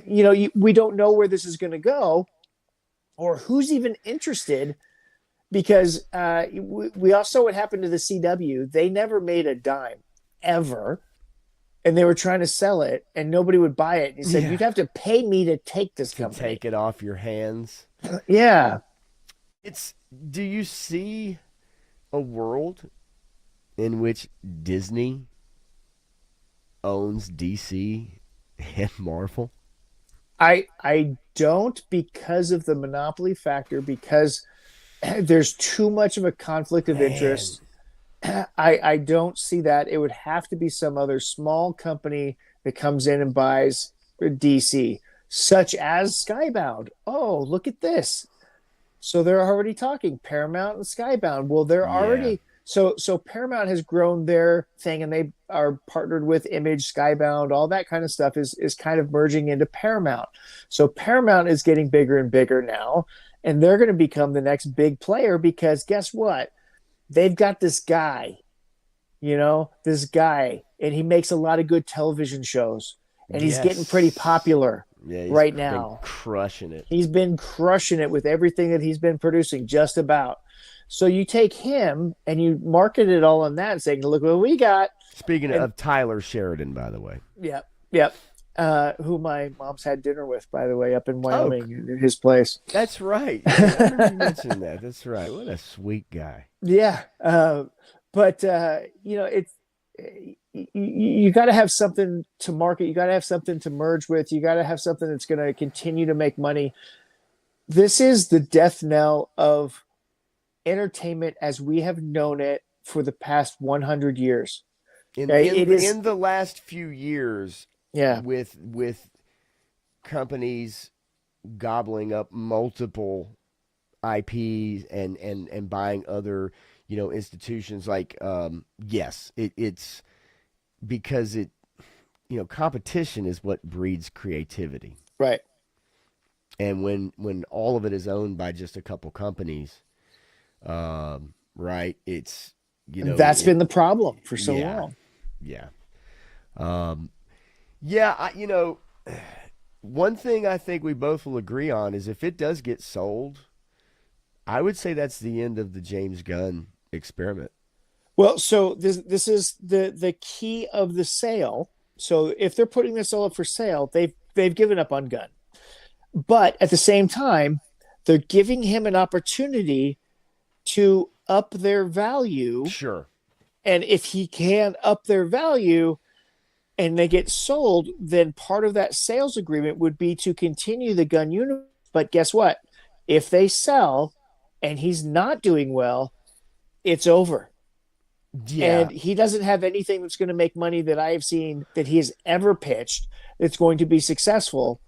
We don't know where this is going to go or who's even interested, because we all saw what happened to the CW. They never made a dime, ever. And they were trying to sell it, and nobody would buy it. He said, "You'd have to pay me to take this company. Take it off your hands." Yeah. Do you see a world in which Disney owns DC and Marvel? I don't, because of the monopoly factor, because there's too much of a conflict of interest. I don't see that. It would have to be some other small company that comes in and buys DC, such as Skybound. Oh, look at this. So they're already talking Paramount and Skybound. Well, they're already so Paramount has grown their thing, and they are partnered with Image, Skybound, all that kind of stuff is kind of merging into Paramount. So Paramount is getting bigger and bigger now, and they're going to become the next big player, because guess what? They've got this guy, and he makes a lot of good television shows, and he's getting pretty popular right now. Crushing it. He's been crushing it with everything that he's been producing, just about. So you take him and you market it all on that and saying, look what we got. Speaking of Tyler Sheridan, by the way. Yep. Who my mom's had dinner with, by the way, up in Wyoming, at his place. That's right. I remember you mentioning that. That's right. What a sweet guy. Yeah. But it's, you got to have something to market. You got to have something to merge with. You got to have something that's going to continue to make money. This is the death knell of entertainment as we have known it for the past 100 years. In the last few years, with companies gobbling up multiple IPs and buying other institutions, like it's because competition is what breeds creativity, right? And when all of it is owned by just a couple companies, right, it's that's been the problem for so long. One thing I think we both will agree on is, if it does get sold, I would say that's the end of the James Gunn experiment. Well, so this is the key of the sale. So if they're putting this all up for sale, they've given up on Gunn. But at the same time, they're giving him an opportunity to up their value. Sure. And if he can up their value and they get sold, then part of that sales agreement would be to continue the Gunn universe. But guess what? If they sell and he's not doing well, it's over. Yeah. And he doesn't have anything that's going to make money that I have seen that he has ever pitched that's going to be successful.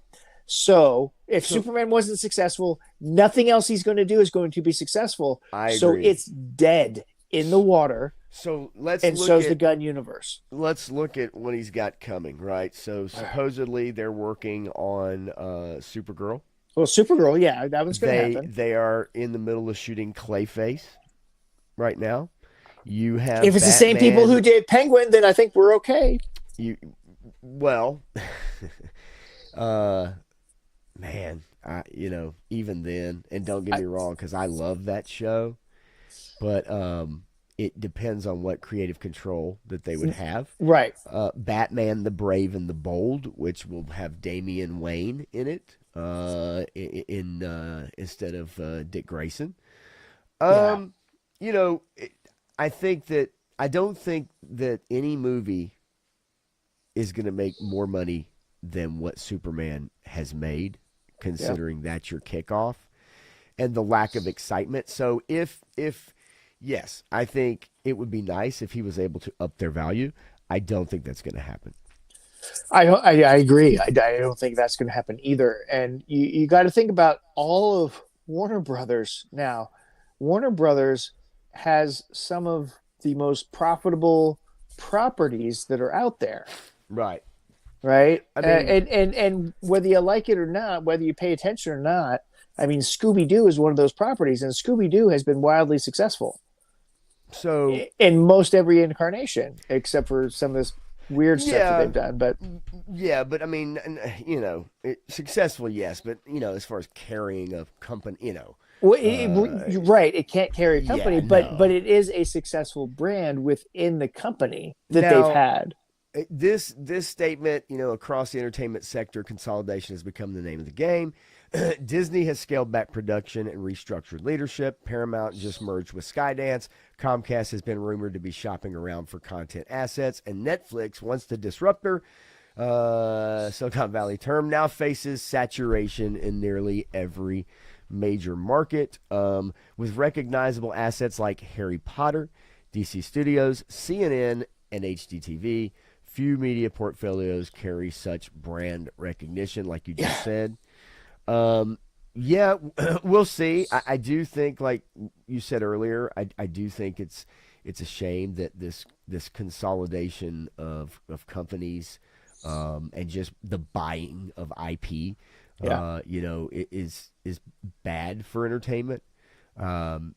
So if So Superman wasn't successful, nothing else he's going to do is going to be successful. I So agree. it's dead in the water, So let's and look so's the at gun universe. what he's got coming, right? So supposedly they're working on Supergirl. Well, Supergirl, yeah, that one's going to They happen. they are in the middle of shooting Clayface right now. You If have it's the same people who Batman. did Penguin, then I think we're okay. You well, uh, man, even then, and don't get I, me wrong, because I love that show, but it depends on what creative control that they would have. right. Batman the Brave and the Bold, which will have Damian Wayne in it, instead of Dick Grayson. Yeah. Um, you know, I think that I don't think that any movie is going to make more money than what Superman has made, Yeah. considering that's your kickoff and the lack of excitement. So if yes, I think it would be nice if he was able to up their value. I don't think that's going to happen. I agree. I don't think that's going to happen either. And you got to think about all of Warner Brothers now. Warner Brothers has some of the most profitable properties that are out there, Right. right? I mean, And whether you like it or not, whether you pay attention or not, I mean, Scooby Doo is one of those properties, and Scooby Doo has been wildly successful so in most every incarnation, except for some of this weird stuff that yeah, they've done. But yeah, but I mean, successful, yes, but as far as carrying a company, well, uh, you're right, it can't carry a yeah, company, but no. it is a successful brand within the company that they've Now, had. this statement, across the entertainment sector, consolidation has become the name of the game. Disney has scaled back production and restructured leadership. Paramount just merged with Skydance. Comcast has been rumored to be shopping around for content assets, and Netflix, once the disruptor, Silicon Valley term, now faces saturation in nearly every major market, with recognizable assets like Harry Potter, DC Studios, CNN, and HDTV. Few media portfolios carry such brand recognition, like you just said. Yeah, we'll see. I do think, like you said earlier, I do think it's a shame that this consolidation of companies, and just the buying of IP, Yeah. is bad for entertainment. Um,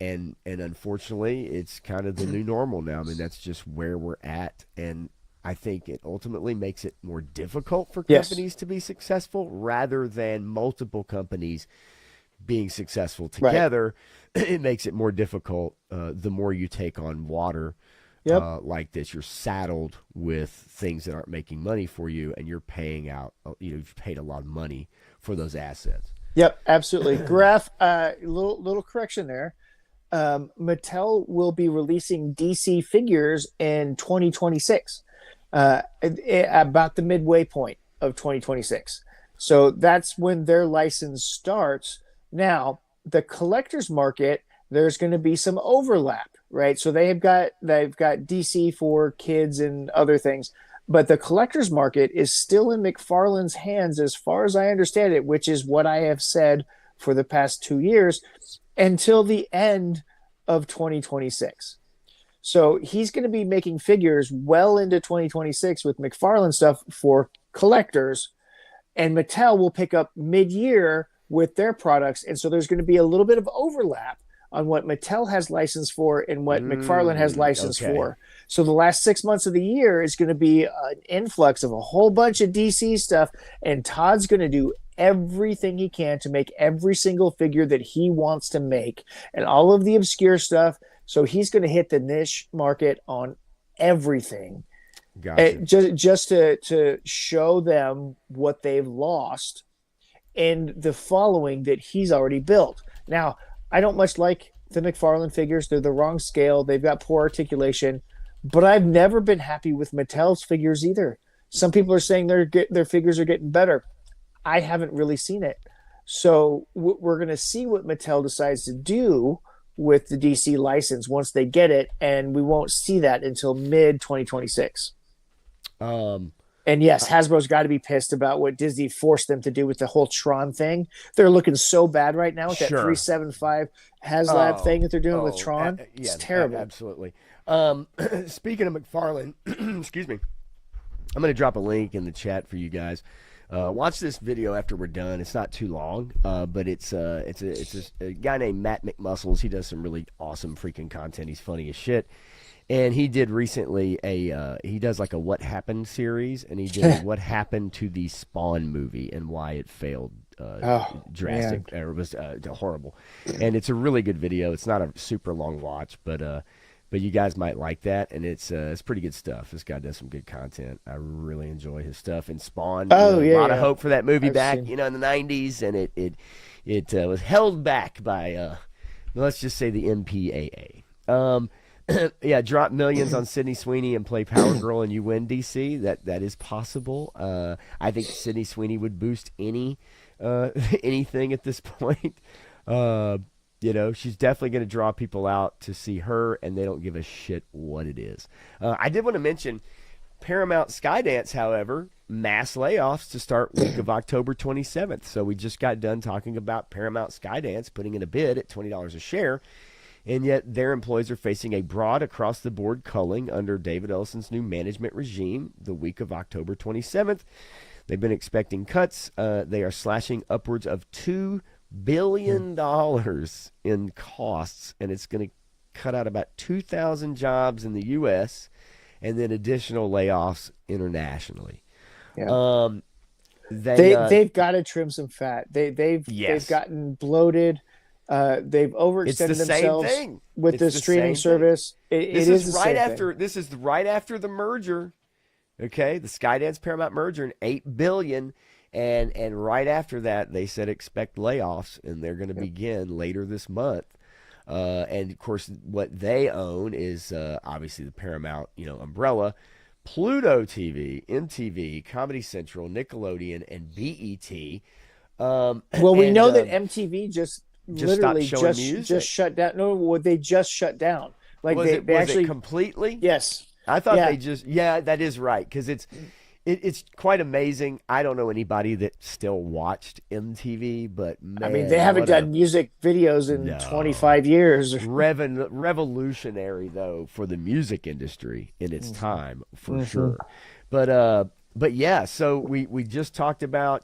and unfortunately, it's kind of the new normal now. I mean, that's just where we're at, and I think it ultimately makes it more difficult for Yes. companies to be successful rather than multiple companies being successful Right. together. It makes it more difficult. The more you take on water Yep. like this, you're saddled with things that aren't making money for you, and you're paying out. You've paid a lot of money for those assets. Yep. Absolutely. Graph. Little correction there. Mattel will be releasing DC figures in 2026, about the midway point of 2026. So that's when their license starts. Now, the collector's market, there's going to be some overlap, right? So they've got DC for kids and other things, but the collector's market is still in McFarlane's hands, as far as I understand it, which is what I have said for the past 2 years, until the end of 2026. So he's going to be making figures well into 2026 with McFarlane stuff for collectors, and Mattel will pick up mid-year with their products. And so there's going to be a little bit of overlap on what Mattel has license for and what McFarlane has license Okay, for. So the last 6 months of the year is going to be an influx of a whole bunch of DC stuff, and Todd's going to do everything he can to make every single figure that he wants to make, and all of the obscure stuff. So he's going to hit the niche market on everything, gotcha. just to show them what they've lost and the following that he's already built. Now, I don't much like the McFarlane figures. They're the wrong scale. They've got poor articulation, but I've never been happy with Mattel's figures either. Some people are saying their figures are getting better. I haven't really seen it. So we're going to see what Mattel decides to do with the DC license once they get it, and we won't see that until mid 2026. Um, And yes, Hasbro's got to be pissed about what Disney forced them to do with the whole Tron thing. They're looking so bad right now with that sure. 375 HasLab thing that they're doing with Tron. Yeah, It's terrible. absolutely. Speaking of McFarlane, excuse me, I'm going to drop a link in the chat for you guys. Watch this video after we're done. It's not too long, but it's a guy named Matt McMuscles. He does some really awesome freaking content. He's funny as shit. And he did recently he does like a What Happened series, and he did a What Happened to the Spawn movie and why it failed drastic. It was horrible. And it's a really good video. It's not a super long watch, but you guys might like that, and it's pretty good stuff. This guy does some good content. I really enjoy his stuff. And Spawn, a lot of hope for that movie back, in the 90s, and it was held back by let's just say the MPAA. Yeah, drop millions on Sydney Sweeney and play Power Girl and you win, DC. That is possible. I think Sydney Sweeney would boost anything at this point. She's definitely going to draw people out to see her, and they don't give a shit what it is. I did want to mention Paramount Skydance, however, mass layoffs to start week of October 27th. So we just got done talking about Paramount Skydance putting in a bid at $20 a share. And yet their employees are facing a broad across-the-board culling under David Ellison's new management regime the week of October 27th. They've been expecting cuts. They are slashing upwards of $2 billion in costs, and it's going to cut out about 2,000 jobs in the U.S. and then additional layoffs internationally. Yeah. They've got to trim some fat. They've gotten bloated. They've overextended themselves with the streaming service. This is right after the merger. Okay, the Skydance Paramount merger, and $8 billion, and right after that, they said expect layoffs, and they're going to begin later this month. And of course, what they own is obviously the Paramount, umbrella, Pluto TV, MTV, Comedy Central, Nickelodeon, and BET. We know that MTV just literally just shut down. No, they just shut down. Like was it completely? Yes. I thought they just that is right, because it's quite amazing. I don't know anybody that still watched MTV, but man, they haven't done music videos in 25 years. Revolutionary though for the music industry in its time, for sure. But yeah, so we just talked about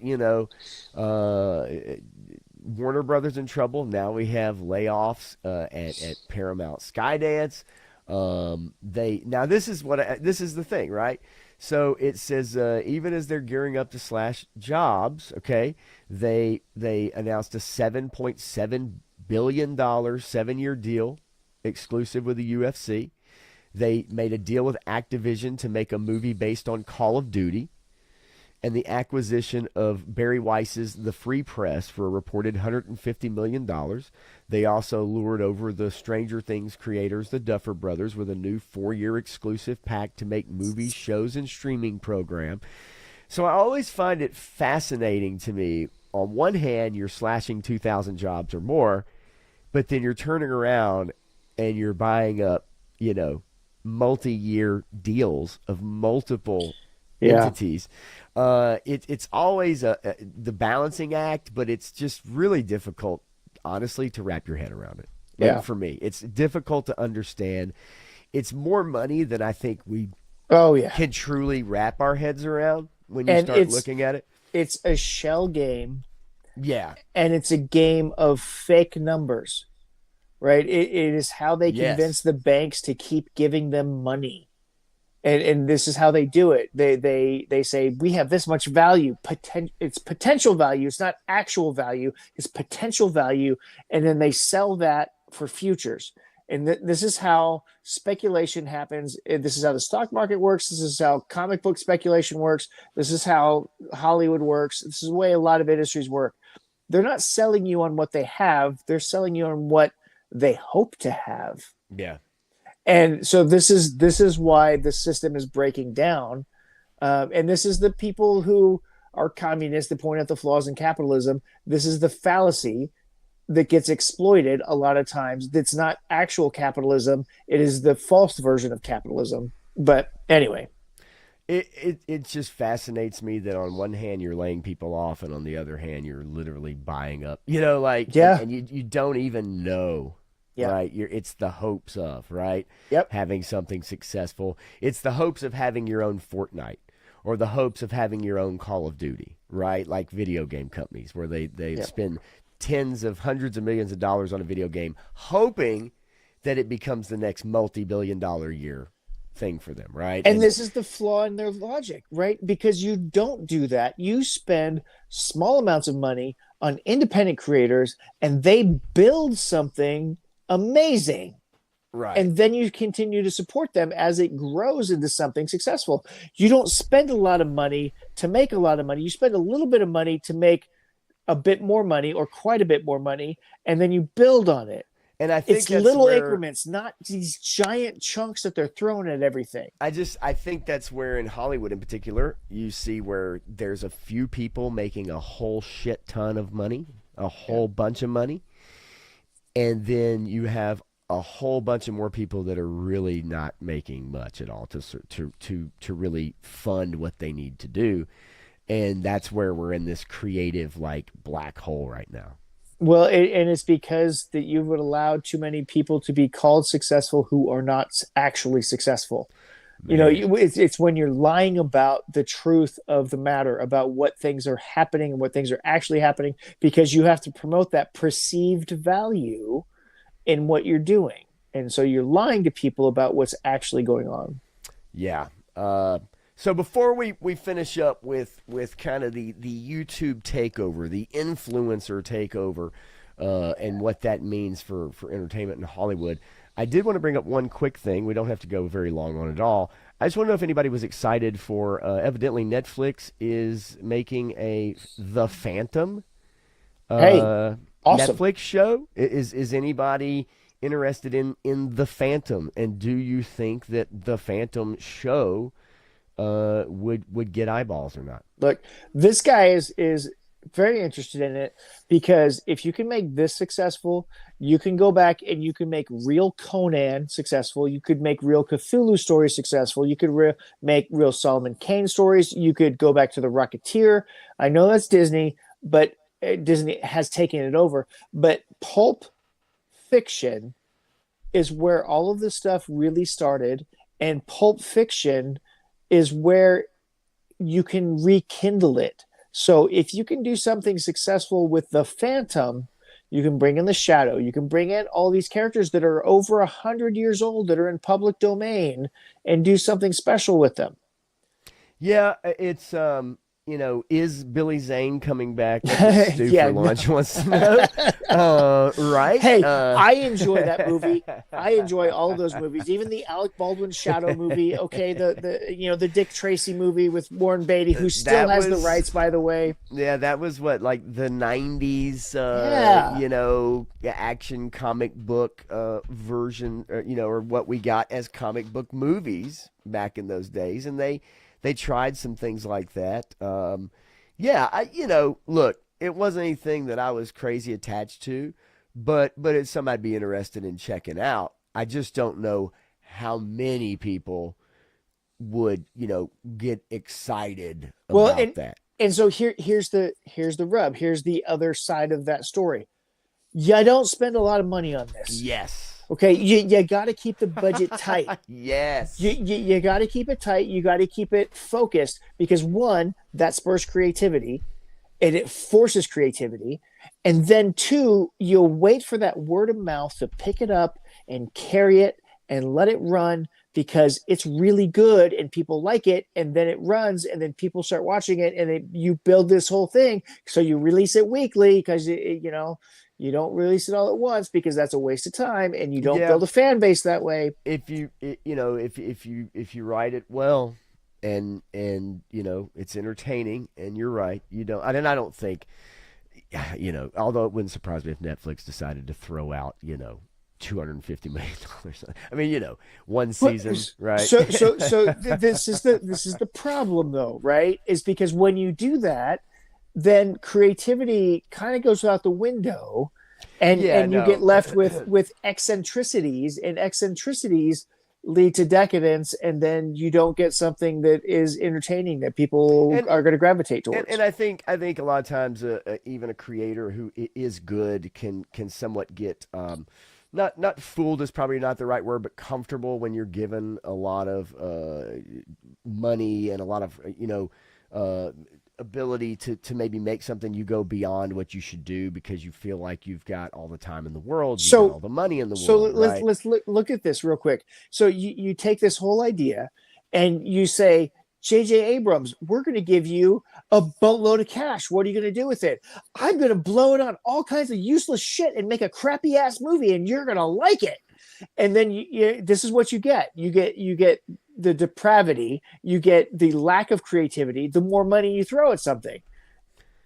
Warner Brothers in trouble. Now we have layoffs at Paramount Skydance. This is the thing, right? So it says even as they're gearing up to slash jobs, okay, they announced a $7.7 billion 7-year deal exclusive with the UFC. They made a deal with Activision to make a movie based on Call of Duty, and the acquisition of Barry Weiss's The Free Press for a reported $150 million. They also lured over the Stranger Things creators, the Duffer Brothers, with a new 4-year exclusive pact to make movies, shows, and streaming program. So I always find it fascinating to me. On one hand, you're slashing 2,000 jobs or more, but then you're turning around and you're buying up, multi-year deals of multiple entities. It's always the balancing act, but it's just really difficult, honestly, to wrap your head around it. For me, it's difficult to understand. It's more money than I think we can truly wrap our heads around when you start looking at it. It's a shell game. Yeah. And it's a game of fake numbers, right? It is how they convince the banks to keep giving them money. And this is how they do it. They say, we have this much value. It's potential value. It's not actual value. It's potential value. And then they sell that for futures. And this is how speculation happens. This is how the stock market works. This is how comic book speculation works. This is how Hollywood works. This is the way a lot of industries work. They're not selling you on what they have. They're selling you on what they hope to have. Yeah. And so this is why the system is breaking down. And this is the people who are communists that point out the flaws in capitalism. This is the fallacy. that gets exploited a lot of times. That's not actual capitalism. It is the false version of capitalism. But anyway, it just fascinates me that on one hand you're laying people off, and on the other hand you're literally buying up. Like, yeah, and you don't even know, yeah, right? It's the hopes of, right, yep, having something successful. It's the hopes of having your own Fortnite, or the hopes of having your own Call of Duty, right? Like video game companies where they yep. spend tens of hundreds of millions of dollars on a video game, hoping that it becomes the next multi-billion-dollar year thing for them, right? And this is the flaw in their logic, right? Because you don't do that. You spend small amounts of money on independent creators and they build something amazing. right. And then you continue to support them as it grows into something successful. You don't spend a lot of money to make a lot of money. You spend a little bit of money to make a bit more money or quite a bit more money, and then you build on it. And I think It's that's little where increments, not these giant chunks that they're throwing at everything. I think that's where in Hollywood in particular you see where there's a few people making a whole shit ton of money, a whole bunch of money, and then you have a whole bunch of more people that are really not making much at all to really fund what they need to do, and that's where we're in this creative like black hole right now. Well, and it's because that you would allow too many people to be called successful who are not actually successful. Man, It's when you're lying about the truth of the matter, about what things are happening and what things are actually happening, because you have to promote that perceived value in what you're doing. And so you're lying to people about what's actually going on. yeah. So before we finish up with kind of the YouTube takeover, the influencer takeover, and what that means for entertainment in Hollywood, I did want to bring up one quick thing. We don't have to go very long on it all. I just want to know if anybody was excited for. Evidently, Netflix is making a The Phantom Hey, awesome. Netflix show. Is anybody interested in The Phantom? And do you think that The Phantom show would get eyeballs or not? Look, this guy is very interested in it because if you can make this successful, you can go back and you can make real Conan successful. You could make real Cthulhu stories successful. You could make real Solomon Kane stories. You could go back to the Rocketeer. I know that's Disney, but Disney has taken it over. But pulp fiction is where all of this stuff really started, and pulp fiction is where you can rekindle it. So if you can do something successful with the Phantom, you can bring in the Shadow. You can bring in all these characters that are over 100 years old that are in public domain and do something special with them. Yeah, it's is Billy Zane coming back? That's what Stu Yeah, for no. lunch wants to know. Right? Hey, I enjoy that movie. I enjoy all of those movies, even the Alec Baldwin Shadow movie. Okay, the Dick Tracy movie with Warren Beatty, who still has the rights, by the way. Yeah, that was what, like the '90s, Yeah. action comic book version, or what we got as comic book movies back in those days, and they tried some things like that. Look, it wasn't anything that I was crazy attached to, but it's something I'd be interested in checking out. I just don't know how many people would, get excited Well, about that. and so here's the rub. Here's the other side of that story. Yeah, I don't spend a lot of money on this. Yes. Okay, you got to keep the budget tight. Yes. You got to keep it tight. You got to keep it focused because one, that spurs creativity and it forces creativity. And then two, you'll wait for that word of mouth to pick it up and carry it and let it run because it's really good and people like it. And then it runs and then people start watching it and you build this whole thing. So you release it weekly because, you don't release it all at once because that's a waste of time and you don't build a fan base that way. If you write it well and it's entertaining, and you're right, I don't think, although it wouldn't surprise me if Netflix decided to throw out, $250 million. I mean, one season, right? So this is the problem though, right? Is because when you do that, then creativity kind of goes out the window Yeah, and you get no. left with eccentricities, and eccentricities lead to decadence, and then you don't get something that is entertaining that people and are going to gravitate and towards. I think a lot of times even a creator who is good can somewhat get not fooled is probably not the right word, but comfortable when you're given a lot of money and a lot of uh, ability to maybe make something. You go beyond what you should do because you feel like you've got all the time in the world, you've got all So the money in the so world, let's right? let's look at this real quick. So you take this whole idea and you say, JJ Abrams, we're going to give you a boatload of cash. What are you going to do with it? I'm going to blow it on all kinds of useless shit and make a crappy ass movie, and you're going to like it. And then this is what you get. You get the depravity, you get the lack of creativity, the more money you throw at something.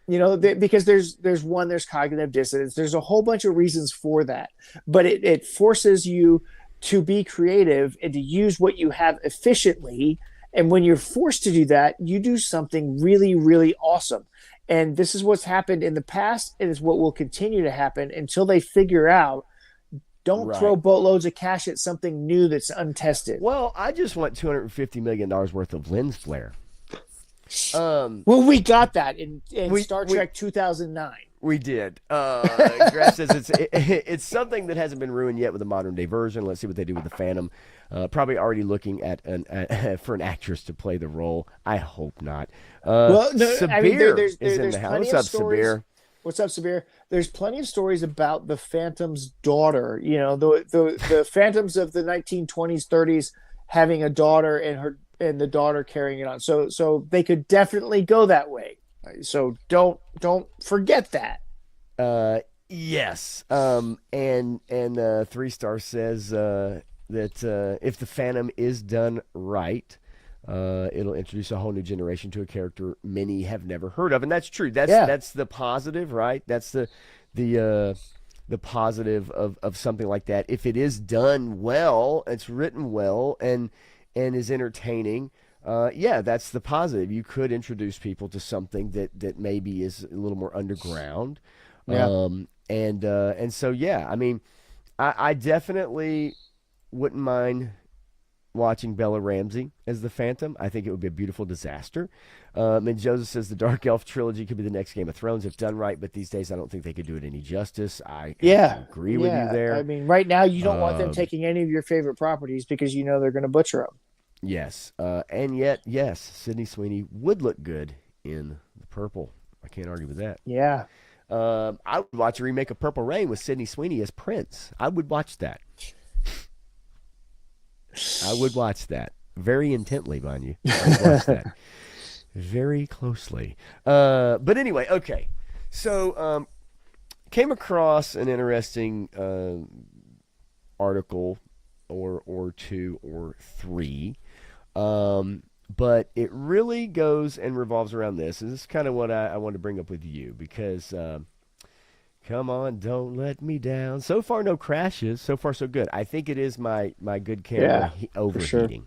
Because there's cognitive dissonance, there's a whole bunch of reasons for that, but it forces you to be creative and to use what you have efficiently. And when you're forced to do that, you do something really, really awesome. And this is what's happened in the past, and is what will continue to happen until they figure out, don't throw Right. boatloads of cash at something new that's untested. Well, I just want $250 million worth of lens flare. Um, Well, we got that in we Star we Trek 2009. we did. Graf says it's something that hasn't been ruined yet with a modern day version. Let's see what they do with the Phantom. Probably already looking at for an actress to play the role. I hope not. Well, no, I mean, Sabir is in there's the house. plenty What's of up, stories. Sabir? What's up, Sabir? There's plenty of stories about the Phantom's daughter. The Phantoms of the 1920s, 30s having a daughter, and the daughter carrying it on. So they could definitely go that way. So don't forget that. Yes. And 3 Star says that if the Phantom is done right, it'll introduce a whole new generation to a character many have never heard of, and that's true. That's Yeah. that's the positive, right? That's the positive of something like that. If it is done well, it's written well, and is entertaining. Yeah, that's the positive. You could introduce people to something that maybe is a little more underground. Yeah. And so yeah, I mean, I definitely wouldn't mind watching Bella Ramsey as the Phantom. I think it would be a beautiful disaster. And Joseph says the Dark Elf trilogy could be the next Game of Thrones if done right, but these days I don't think they could do it any justice. I Yeah. agree with you Yeah. I there. mean, right now you don't want them Um, taking any of your favorite properties because you know they're going to butcher them. yes, and yet yes, Sydney Sweeney would look good in the purple. I can't argue with that. Yeah. I would watch a remake of Purple Rain with Sydney Sweeney as Prince. I would watch that. I would watch that very intently, mind you. I would watch that very closely. But anyway, okay. So came across an interesting article or two or three. But it really goes and revolves around this. And this is kind of what I want to bring up with you because come on, don't let me down. So far, no crashes. So far, so good. I think it is my good camera for sure. overheating.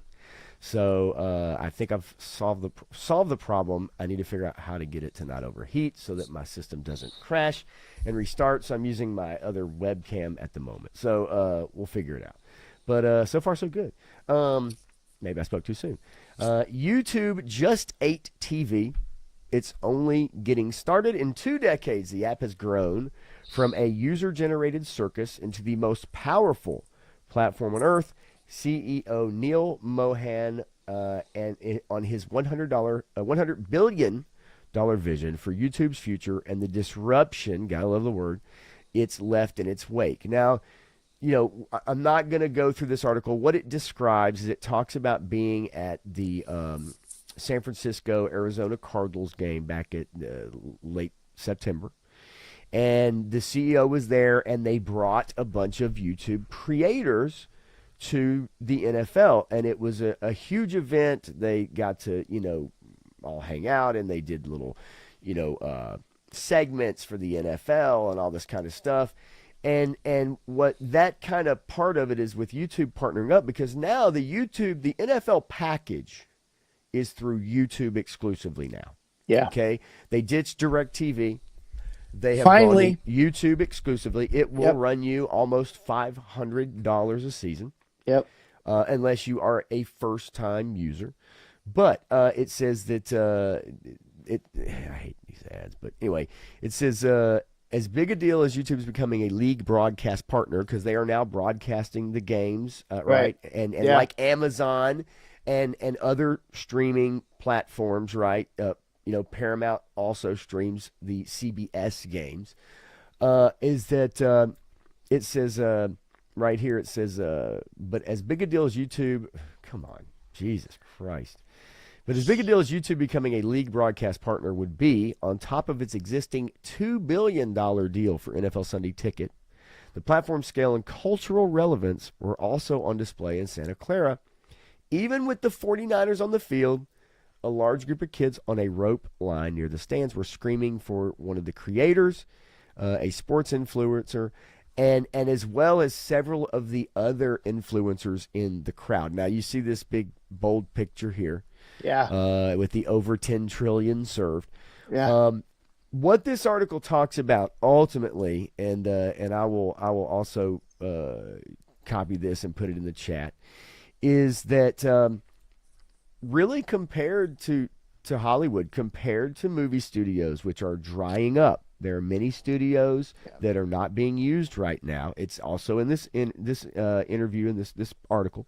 So I think I've solved the problem. I need to figure out how to get it to not overheat so that my system doesn't crash and restart. So I'm using my other webcam at the moment. So we'll figure it out. But so far, so good. Maybe I spoke too soon. YouTube just ate TV. It's only getting started. In 2 decades, the app has grown from a user-generated circus into the most powerful platform on earth. CEO Neil Mohan on his $100 billion vision for YouTube's future and the disruption, gotta love the word, it's left in its wake. Now, I'm not going to go through this article. What it describes is it talks about being at the San Francisco Arizona Cardinals game back at late September. And the CEO was there, and they brought a bunch of YouTube creators to the NFL. And it was a huge event. They got to, all hang out, and they did little, segments for the NFL and all this kind of stuff. And what that kind of part of it is with YouTube partnering up, because now the NFL package is through YouTube exclusively now. Yeah. Okay. They ditched DirecTV. They have gone Finally. to YouTube exclusively. It will Yep. run you almost $500 a season, Yep. unless you are a first-time user. But it says that I hate these ads, but anyway, it says as big a deal as YouTube is becoming a league broadcast partner, because they are now broadcasting the games, right? And Yeah. like Amazon and other streaming platforms, right? Paramount also streams the CBS games. Is that it says right here? It says, but as big a deal as YouTube, come on, Jesus Christ. But as big a deal as YouTube becoming a league broadcast partner would be, on top of its existing $2 billion deal for NFL Sunday Ticket, the platform's scale and cultural relevance were also on display in Santa Clara. Even with the 49ers on the field, a large group of kids on a rope line near the stands were screaming for one of the creators, a sports influencer, and as well as several of the other influencers in the crowd. Now, you see this big, bold picture here. Yeah. With the over 10 trillion served. Yeah. What this article talks about ultimately, and I will also copy this and put it in the chat, is that really compared to Hollywood, compared to movie studios, which are drying up. There are many studios that are not being used right now. It's also in this interview, in this article,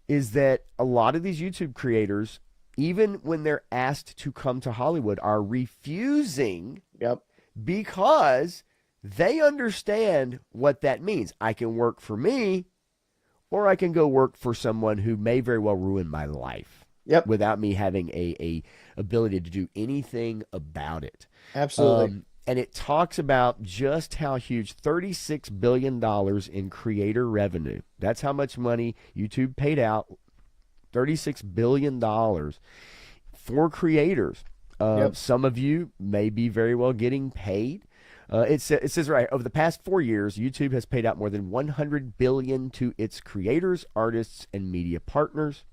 is that a lot of these YouTube creators, even when they're asked to come to Hollywood, are refusing. Yep. Because they understand what that means. I can work for me, or I can go work for someone who may very well ruin my life. Yep. Without me having a ability to do anything about it. Absolutely. And it talks about just how huge $36 billion in creator revenue. That's how much money YouTube paid out, $36 billion for creators. Some of you may be very well getting paid. It says right, over the past 4 years, YouTube has paid out more than $100 billion to its creators, artists, and media partners.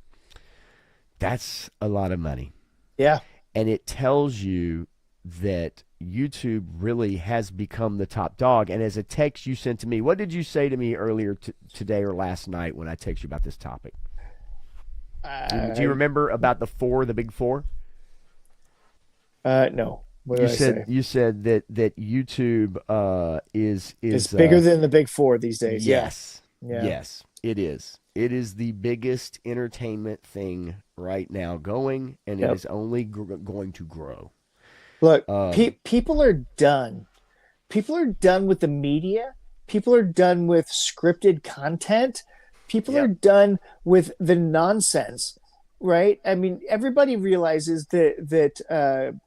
That's a lot of money. Yeah. And it tells you that YouTube really has become the top dog. And as a text you sent to me, what did you say to me earlier today or last night when I texted you about this topic? Do you remember about the big four? No. What did I say? You said that YouTube is It's bigger than the big four these days. Yes. Yeah. Yes, it is. It is the biggest entertainment thing right now going, and it is only going to grow. Look, people are done. People are done with the media. People are done with scripted content. People are done with the nonsense, right? I mean, everybody realizes that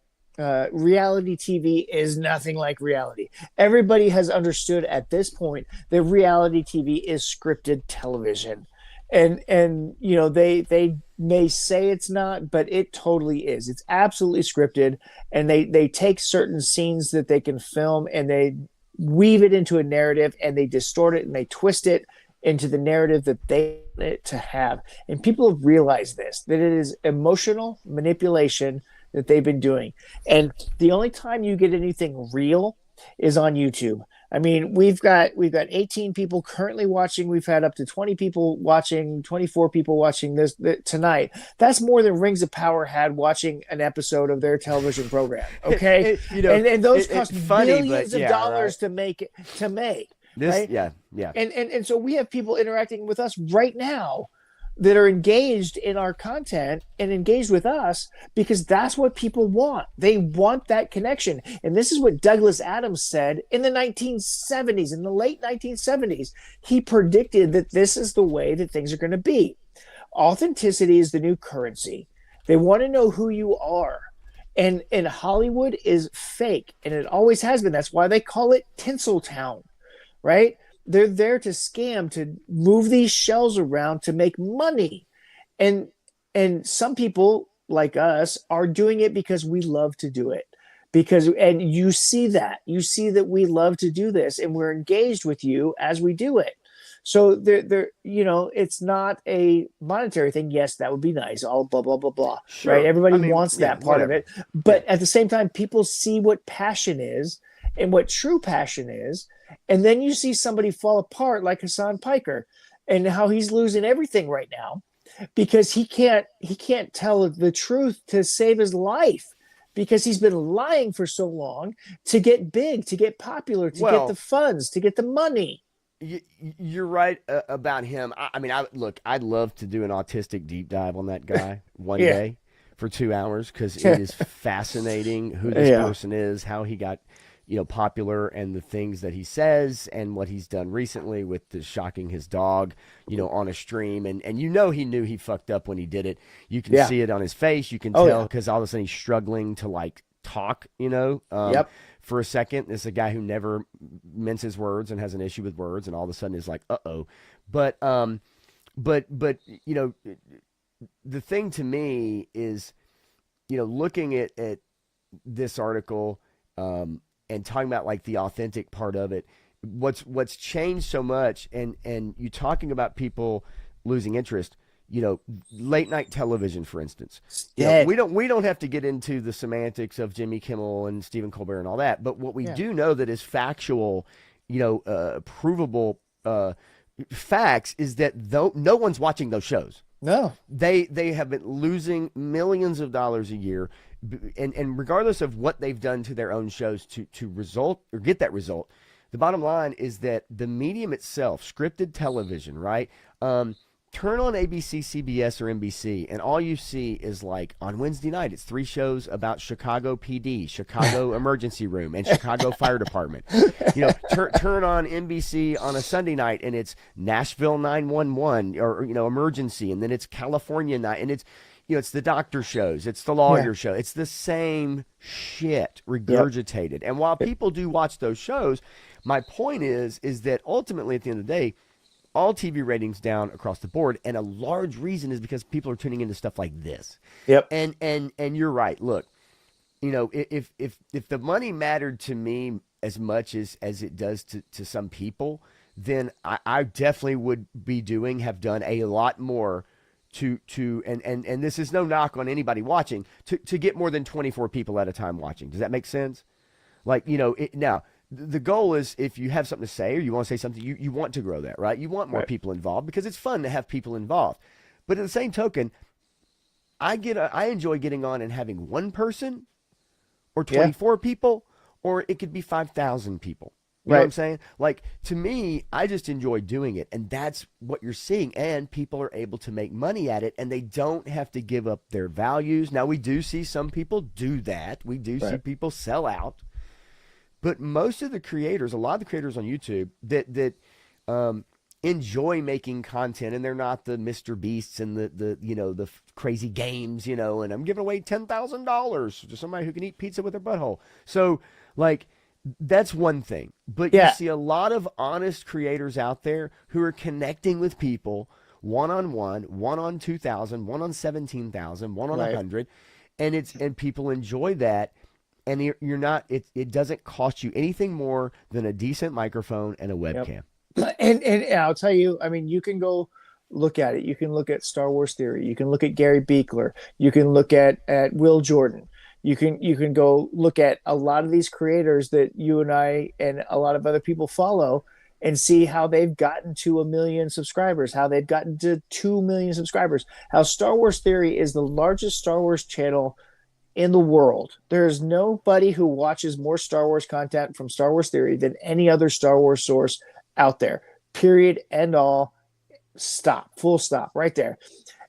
reality TV is nothing like reality. Everybody has understood at this point that reality TV is scripted television. And you know, they may say it's not, but it totally is. It's absolutely scripted, and they take certain scenes that they can film and they weave it into a narrative, and they distort it and they twist it into the narrative that they want it to have. And people have realized this, that it is emotional manipulation that they've been doing. And the only time you get anything real is on YouTube. I mean, we've got 18 people currently watching. We've had up to 20 people watching, 24 people watching this tonight. That's more than Rings of Power had watching an episode of their television program. Okay. And those cost millions of dollars to make. This, right? Yeah. And so we have people interacting with us right now that are engaged in our content and engaged with us because that's what people want. They want that connection. And this is what Douglas Adams said in the 1970s, in the late 1970s. He predicted that this is the way that things are going to be. Authenticity is the new currency. They want to know who you are. And Hollywood is fake, and it always has been. That's why they call it Tinseltown, right? They're there to scam, to move these shells around to make money. And some people like us are doing it because we love to do it. And you see that we love to do this, and we're engaged with you as we do it. So they're it's not a monetary thing. Yes, that would be nice. All blah, blah, blah, blah. Sure. Right. Everybody wants that part whatever. of it. But at the same time, people see what passion is. and what true passion is. And then you see somebody fall apart like Hassan Piker and how he's losing everything right now because he can't tell the truth to save his life because he's been lying for so long to get big, to get popular, to get the Well, funds, to get the money. you're right about him. I mean, I'd love to do an autistic deep dive on that guy one Yeah. day for 2 hours because it is fascinating who this Yeah. person is, how he got, popular, and the things that he says, and what he's done recently with the shocking his dog, on a stream, and he knew he fucked up when he did it. You can Yeah. see it on his face. You can Oh tell yeah. because all of a sudden he's struggling to like talk. Yep. For a second. This is a guy who never minces words and has an issue with words, and all of a sudden is like, uh oh. But but the thing to me is, looking at this article, and talking about like the authentic part of it. What's changed so much, and you talking about people losing interest. Late night television, for instance. Dead. We don't have to get into the semantics of Jimmy Kimmel and Stephen Colbert and all that. But what we Yeah. do know that is factual, provable facts is that though no one's watching those shows. No. They have been losing millions of dollars a year, and regardless of what they've done to their own shows to result or get that result, the bottom line is that the medium itself, scripted television, right? Turn on ABC, CBS, or NBC, and all you see is like on Wednesday night, it's 3 shows about Chicago PD, Chicago Emergency Room, and Chicago Fire Department. Turn on NBC on a Sunday night, and it's Nashville 911 or emergency, and then it's California night, and it's the doctor shows, it's the lawyer Yeah. show, it's the same shit Yep. regurgitated. And while people do watch those shows, my point is that ultimately at the end of the day, all TV ratings down across the board, and a large reason is because people are tuning into stuff like this. Yep. And you're right. Look, if the money mattered to me as much as it does to some people, then I definitely would have done a lot more and this is no knock on anybody watching to get more than 24 people at a time watching. Does that make sense? Like, now the goal is if you have something to say or you want to say something, you want to grow that, right? You want more Right. people involved because it's fun to have people involved. But at the same token, I enjoy getting on and having one person or Yeah. 24 people, or it could be 5,000 people. You know what I'm Right. saying? Like, to me, I just enjoy doing it. And that's what you're seeing. And people are able to make money at it, and they don't have to give up their values. Now, we do see some people do that. We do see Right. people sell out. But most of the creators, a lot of the creators on YouTube that enjoy making content, and they're not the Mr. Beasts and the crazy games, and I'm giving away $10,000 to somebody who can eat pizza with their butthole. So, like, that's one thing. But you Yeah. see a lot of honest creators out there who are connecting with people one on one on 2,000, one on 17,000, one on Right. 100, and people enjoy that. And you're not. It doesn't cost you anything more than a decent microphone and a Yep. webcam. And I'll tell you, I mean, you can go look at it. You can look at Star Wars Theory. You can look at Gary Beekler. You can look at Will Jordan. You can go look at a lot of these creators that you and I and a lot of other people follow and see how they've gotten to 1 million subscribers, how they've gotten to 2 million subscribers, how Star Wars Theory is the largest Star Wars channel in the world. There's nobody who watches more Star Wars content from Star Wars Theory than any other Star Wars source out there. Period. End all. Stop. Full stop. Right there.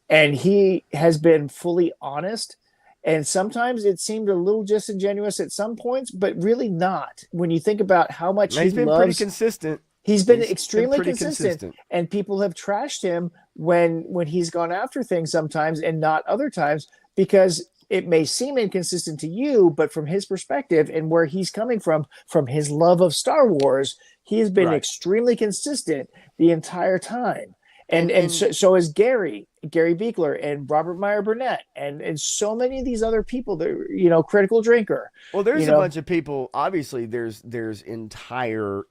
And he has been fully honest. And sometimes it seemed a little disingenuous at some points, but really not. When you think about how much He's he been pretty loves, consistent. he's been He's been extremely pretty consistent. And people have trashed him when he's gone after things sometimes and not other times because it may seem inconsistent to you, but from his perspective and where he's coming from his love of Star Wars, he has been Right. extremely consistent the entire time. And And so is Gary. Gary Beekler and Robert Meyer Burnett and so many of these other people that, Critical Drinker, Well, you there's a know. bunch of people. Obviously, there's entire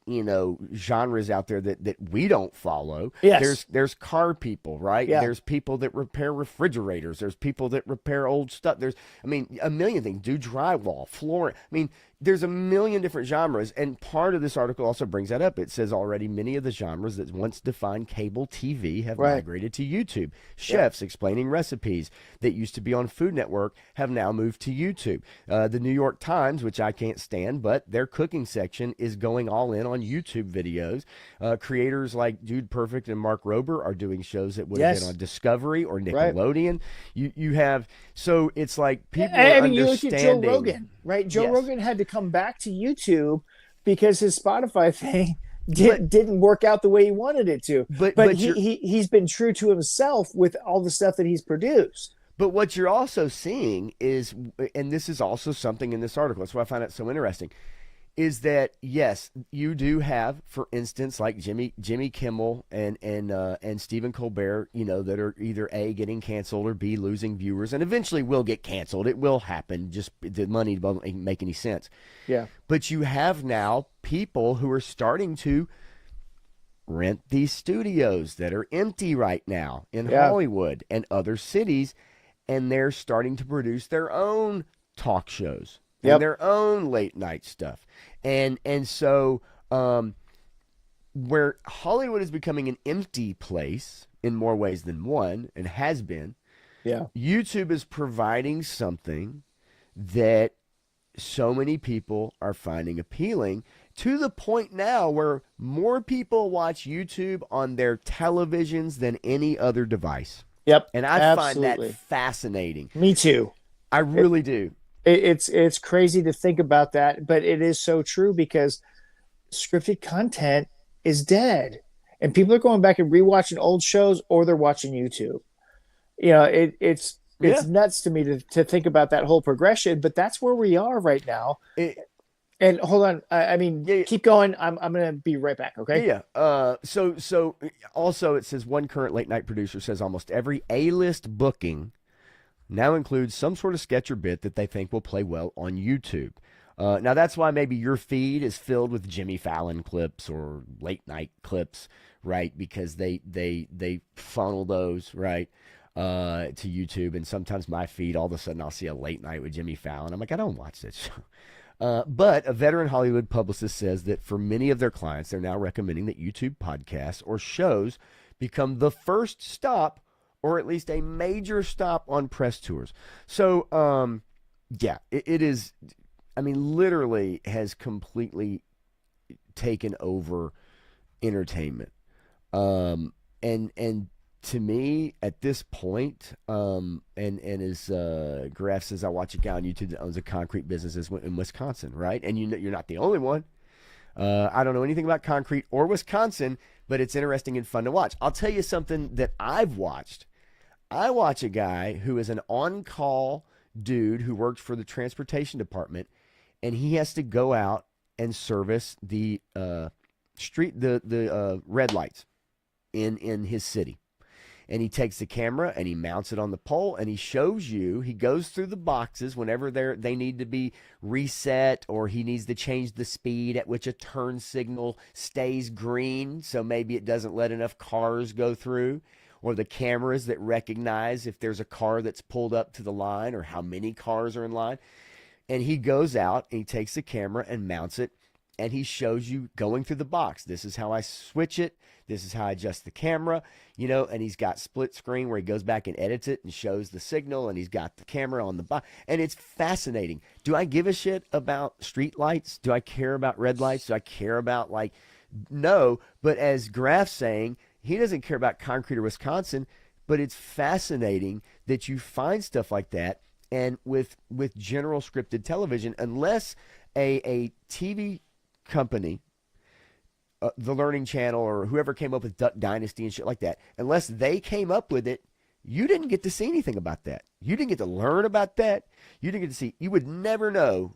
genres out there that we don't follow. Yes. There's car people, right? Yeah. There's people that repair refrigerators. There's people that repair old stuff. There's, I mean, a million things. Do drywall, flooring. I mean, there's a million different genres, and part of this article also brings that up. It says already many of the genres that once defined cable TV have Right. migrated to YouTube. Yep. Chefs explaining recipes that used to be on Food Network have now moved to YouTube. The New York Times, which I can't stand, but their cooking section is going all in on YouTube videos. Creators like Dude Perfect and Mark Rober are doing shows that would have been Yes. on Discovery or Right. Nickelodeon. You have, so it's like people I are mean, you look at Joe understanding. Rogan, right? Joe Yes. Rogan had to come back to YouTube because his Spotify thing But didn't work out the way he wanted it to. But you're he's been true to himself with all the stuff that he's produced. But what you're also seeing is, and this is also something in this article, that's why I find it so interesting, is that yes, you do have, for instance, like Jimmy Kimmel and Stephen Colbert, that are either A, getting canceled, or B, losing viewers, and eventually will get canceled. It will happen. Just the money doesn't make any sense. Yeah. But you have now people who are starting to rent these studios that are empty right now in Yeah. Hollywood and other cities, and they're starting to produce their own talk shows and Yep. their own late night stuff. And so where Hollywood is becoming an empty place in more ways than one, and has been, Yeah. YouTube is providing something that so many people are finding appealing, to the point now where more people watch YouTube on their televisions than any other device. Yep. And I Absolutely. find that fascinating. Me too. I really do. It's crazy to think about that, but it is so true because scripted content is dead, and people are going back and rewatching old shows, or they're watching YouTube. It's Yeah. nuts to me to think about that whole progression, but that's where we are right now. And hold on, I mean, Yeah. keep going. I'm gonna be right back. Okay. Yeah. So also it says one current late night producer says almost every A-list booking now includes some sort of sketch or bit that they think will play well on YouTube. Now that's why maybe your feed is filled with Jimmy Fallon clips or late night clips, right? Because they funnel those right to YouTube, and sometimes my feed, all of a sudden I'll see a late night with Jimmy Fallon. I'm like, I don't watch that show. But a veteran Hollywood publicist says that for many of their clients, they're now recommending that YouTube podcasts or shows become the first stop, or at least a major stop on press tours. So, yeah, it is. I mean, literally has completely taken over entertainment. And to me, at this point, and as Graf says, I watch a guy on YouTube that owns a concrete business in Wisconsin, right? And you're not the only one. I don't know anything about concrete or Wisconsin, but it's interesting and fun to watch. I'll tell you something that I've watched. I watch a guy who is an on-call dude who works for the transportation department, and he has to go out and service the red lights in his city. And he takes the camera and he mounts it on the pole, and he shows you, he goes through the boxes whenever they need to be reset, or he needs to change the speed at which a turn signal stays green, so maybe it doesn't let enough cars go through, or the cameras that recognize if there's a car that's pulled up to the line or how many cars are in line. And he goes out and he takes the camera and mounts it, and he shows you going through the box. This is how I switch it. This is how I adjust the camera, and he's got split screen where he goes back and edits it and shows the signal, and he's got the camera on the box. And it's fascinating. Do I give a shit about street lights? Do I care about red lights? Do I care about, no. But as Graf's saying, he doesn't care about concrete or Wisconsin, but it's fascinating that you find stuff like that. And with general scripted television, unless a TV company, the Learning Channel or whoever came up with Duck Dynasty and shit like that, unless they came up with it, you didn't get to see anything about that. You didn't get to learn about that. You didn't get to see. You would never know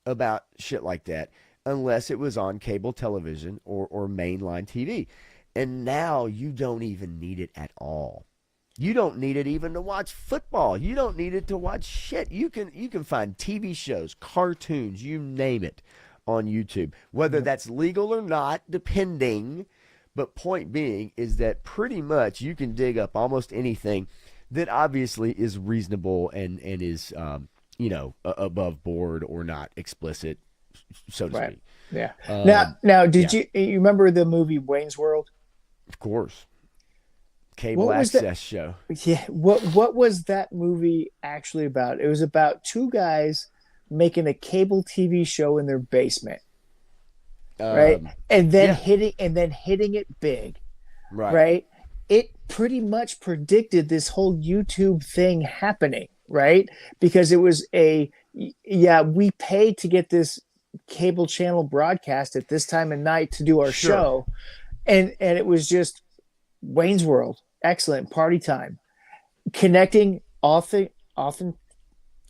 about shit like that unless it was on cable television or mainline TV. And now you don't even need it at all. You don't need it even to watch football. You don't need it to watch shit. You can find TV shows, cartoons, you name it on YouTube. Whether Yep. that's legal or not, depending. But point being is that pretty much you can dig up almost anything that obviously is reasonable and is above board or not explicit, so to Right. speak. Yeah. Um, Now, yeah, did you remember the movie Wayne's World? of course. Cable What was that? access show. Yeah. What was that movie actually about? It was about two guys making a cable TV show in their basement, right? Um, And then yeah, hitting it big, right. right? It pretty much predicted this whole YouTube thing happening, right? Because it was yeah, we pay to get this cable channel broadcast at this time of night to do our Sure. show. And it was just Wayne's World, excellent party time, connecting often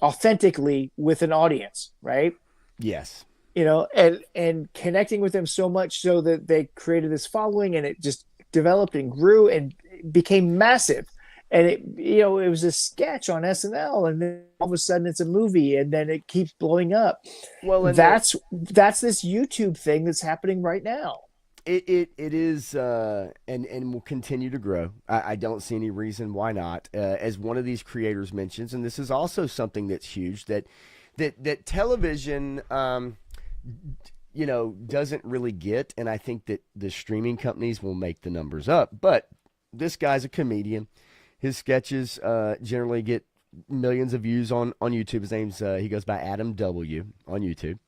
authentically with an audience, right? Yes. And connecting with them so much so that they created this following, and it just developed and grew and became massive. And it was a sketch on SNL, and then all of a sudden it's a movie, and then it keeps blowing up. Well, and That's this YouTube thing that's happening right now. it is and will continue to grow. I don't see any reason why not. As one of these creators mentions, and this is also something that's huge that television doesn't really get, and I think that the streaming companies will make the numbers up. But this guy's a comedian. His sketches generally get millions of views on YouTube. His name's he goes by Adam W on YouTube.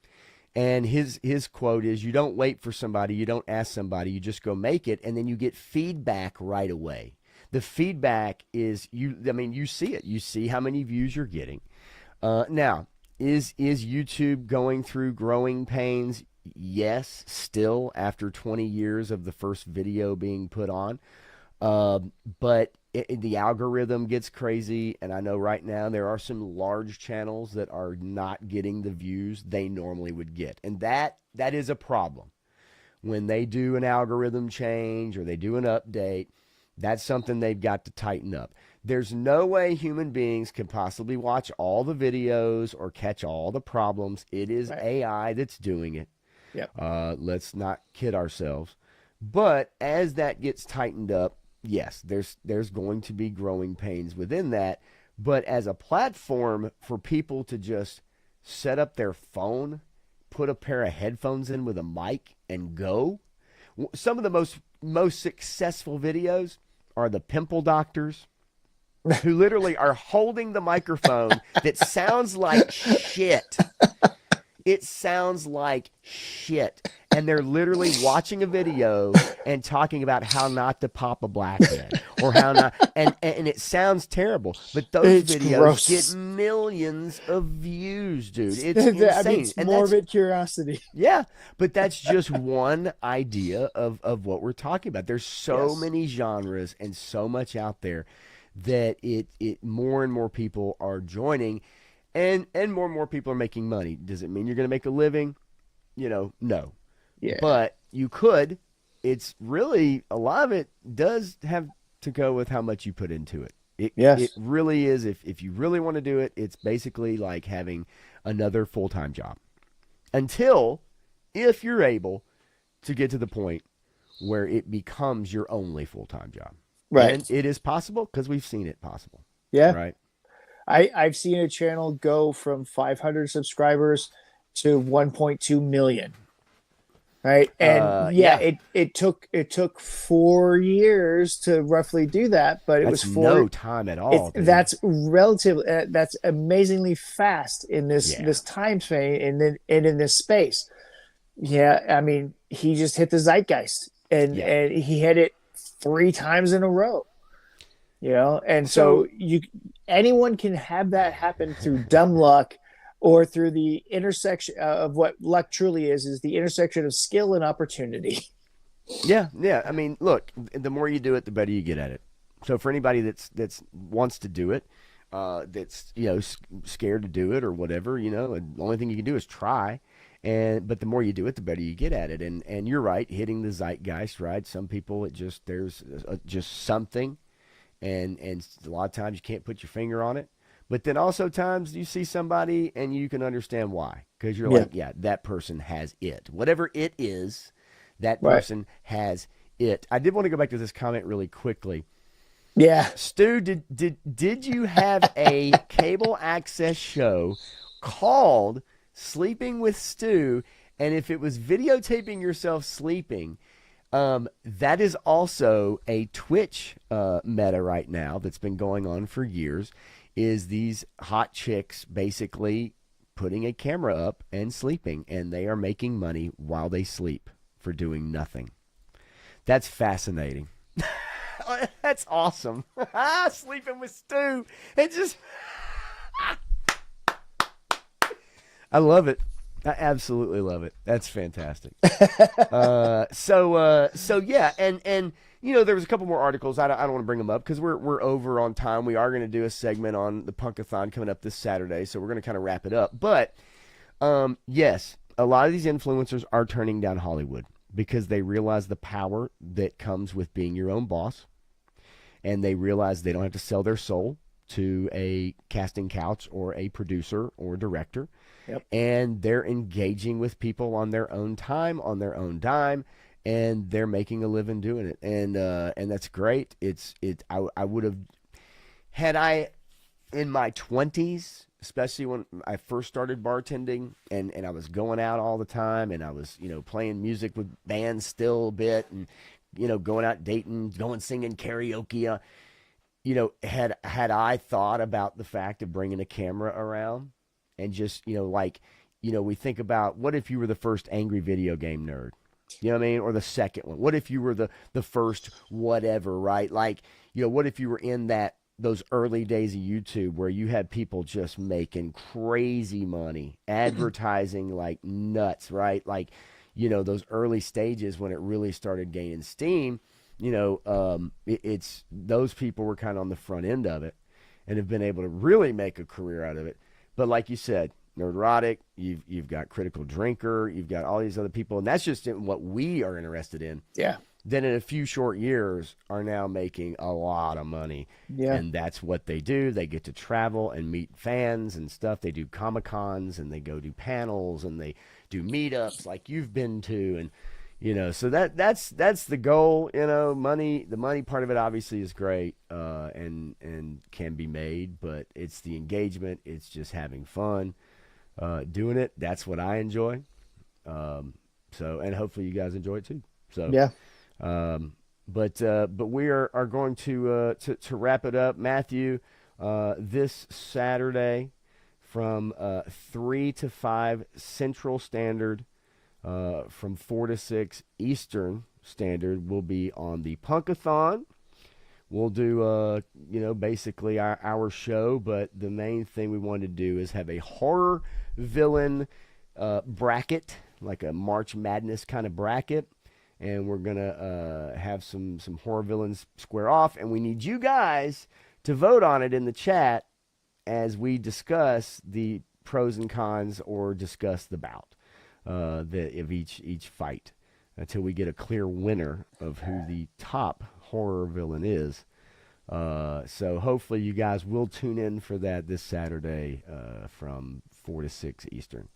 And his quote is, "You don't wait for somebody, you don't ask somebody, you just go make it, and then you get feedback right away." The feedback is you see it. You see how many views you're getting. Now, is YouTube going through growing pains? Yes, still after 20 years of the first video being put on. But the algorithm gets crazy, and I know right now there are some large channels that are not getting the views they normally would get, and that is a problem. When they do an algorithm change or they do an update, that's something they've got to tighten up. There's no way human beings can possibly watch all the videos or catch all the problems. It is Right. AI that's doing it. Yep. Let's not kid ourselves. But as that gets tightened up, yes, there's going to be growing pains within that. But as a platform for people to just set up their phone, put a pair of headphones in with a mic, and go, some of the most successful videos are the pimple doctors who literally are holding the microphone that sounds like shit. It sounds like shit. And they're literally watching a video and talking about how not to pop a blackhead or how not, and it sounds terrible. But those It's videos gross. get millions of views, dude. It's I mean, insane. it's And morbid curiosity. yeah, but that's just one idea of what we're talking about. There's so Yes. many genres and so much out there that it more and more people are joining, and more people are making money. Does it mean you're going to make a living? No. Yeah. But you could. It's really, a lot of it does have to go with how much you put into it. Yes. It really is. If you really want to do it, it's basically like having another full-time job. Until, if you're able to get to the point where it becomes your only full-time job. Right. And it is possible because we've seen it possible. Yeah. Right. I've seen a channel go from 500 subscribers to 1.2 million. Right. And Yeah. it took 4 years to roughly do that, but it That's was no time at all. dude. that's relatively that's amazingly fast in this Yeah. this time frame and in this space. Yeah, I mean, he just hit the zeitgeist, and Yeah. and he hit it 3 times in a row. And So- so anyone can have that happen through dumb luck, or through the intersection of what luck truly is the intersection of skill and opportunity. Yeah. I mean, look, the more you do it, the better you get at it. So for anybody that's wants to do it, that's scared to do it or whatever, the only thing you can do is try. But the more you do it, the better you get at it. And you're right, hitting the zeitgeist, right? Some people, there's just something, and a lot of times you can't put your finger on it. But then also times you see somebody and you can understand why, because you're Yeah. like, yeah, that person has it. Whatever it is, that Right. person has it. I did want to go back to this comment really quickly. Yeah. Stu, did you have a cable access show called Sleeping with Stu? And if it was videotaping yourself sleeping, that is also a Twitch meta right now that's been going on for years. Is these hot chicks basically putting a camera up and sleeping, and they are making money while they sleep for doing nothing. That's fascinating. That's awesome. Sleeping with Stu. It just, I love it. I absolutely love it. That's fantastic. So yeah, and you know, there was a couple more articles. I don't want to bring them up because we're over on time. We are going to do a segment on the Punkathon coming up this Saturday, so we're going to kind of wrap it up. But yes, a lot of these influencers are turning down Hollywood because they realize the power that comes with being your own boss, and they realize they don't have to sell their soul to a casting couch or a producer or director. Yep. And they're engaging with people on their own time, on their own dime, and they're making a living doing it. And that's great. I would have, had I in my 20s, especially when I first started bartending, and I was going out all the time, and I was, you know, playing music with bands still a bit, and, you know, going out dating, going singing karaoke. You know, had I thought about the fact of bringing a camera around and just, you know, like, you know, we think about, what if you were the first angry video game nerd? You know what I mean? Or the second one? What if you were the first whatever, right? Like, you know, what if you were in those early days of YouTube where you had people just making crazy money, advertising like nuts, right? Like, you know, those early stages when it really started gaining steam, you know, it's those people were kind of on the front end of it and have been able to really make a career out of it. But like you said, Nerdrotic, you've got Critical Drinker, you've got all these other people, and that's just what we are interested in. Yeah. Then in a few short years are now making a lot of money. Yeah. And that's what they do. They get to travel and meet fans and stuff. They do Comic-Cons and they go do panels and they do meetups like you've been to, and you know, so that's the goal. You know, the money part of it obviously is great, and can be made, but it's the engagement. It's just having fun, doing it. That's what I enjoy. So, and hopefully you guys enjoy it too. So, Yeah. but we are going to wrap it up, Matthew. This Saturday from 3 to 5 Central Standard. From 4 to 6 Eastern Standard, will be on the Punkathon. We'll do, you know, basically our show, but the main thing we wanted to do is have a horror villain bracket, like a March Madness kind of bracket. And we're going to have some horror villains square off. And we need you guys to vote on it in the chat as we discuss the pros and cons or discuss the bout. Of each fight until we get a clear winner of who the top horror villain is. So hopefully you guys will tune in for that this Saturday from 4 to 6 Eastern.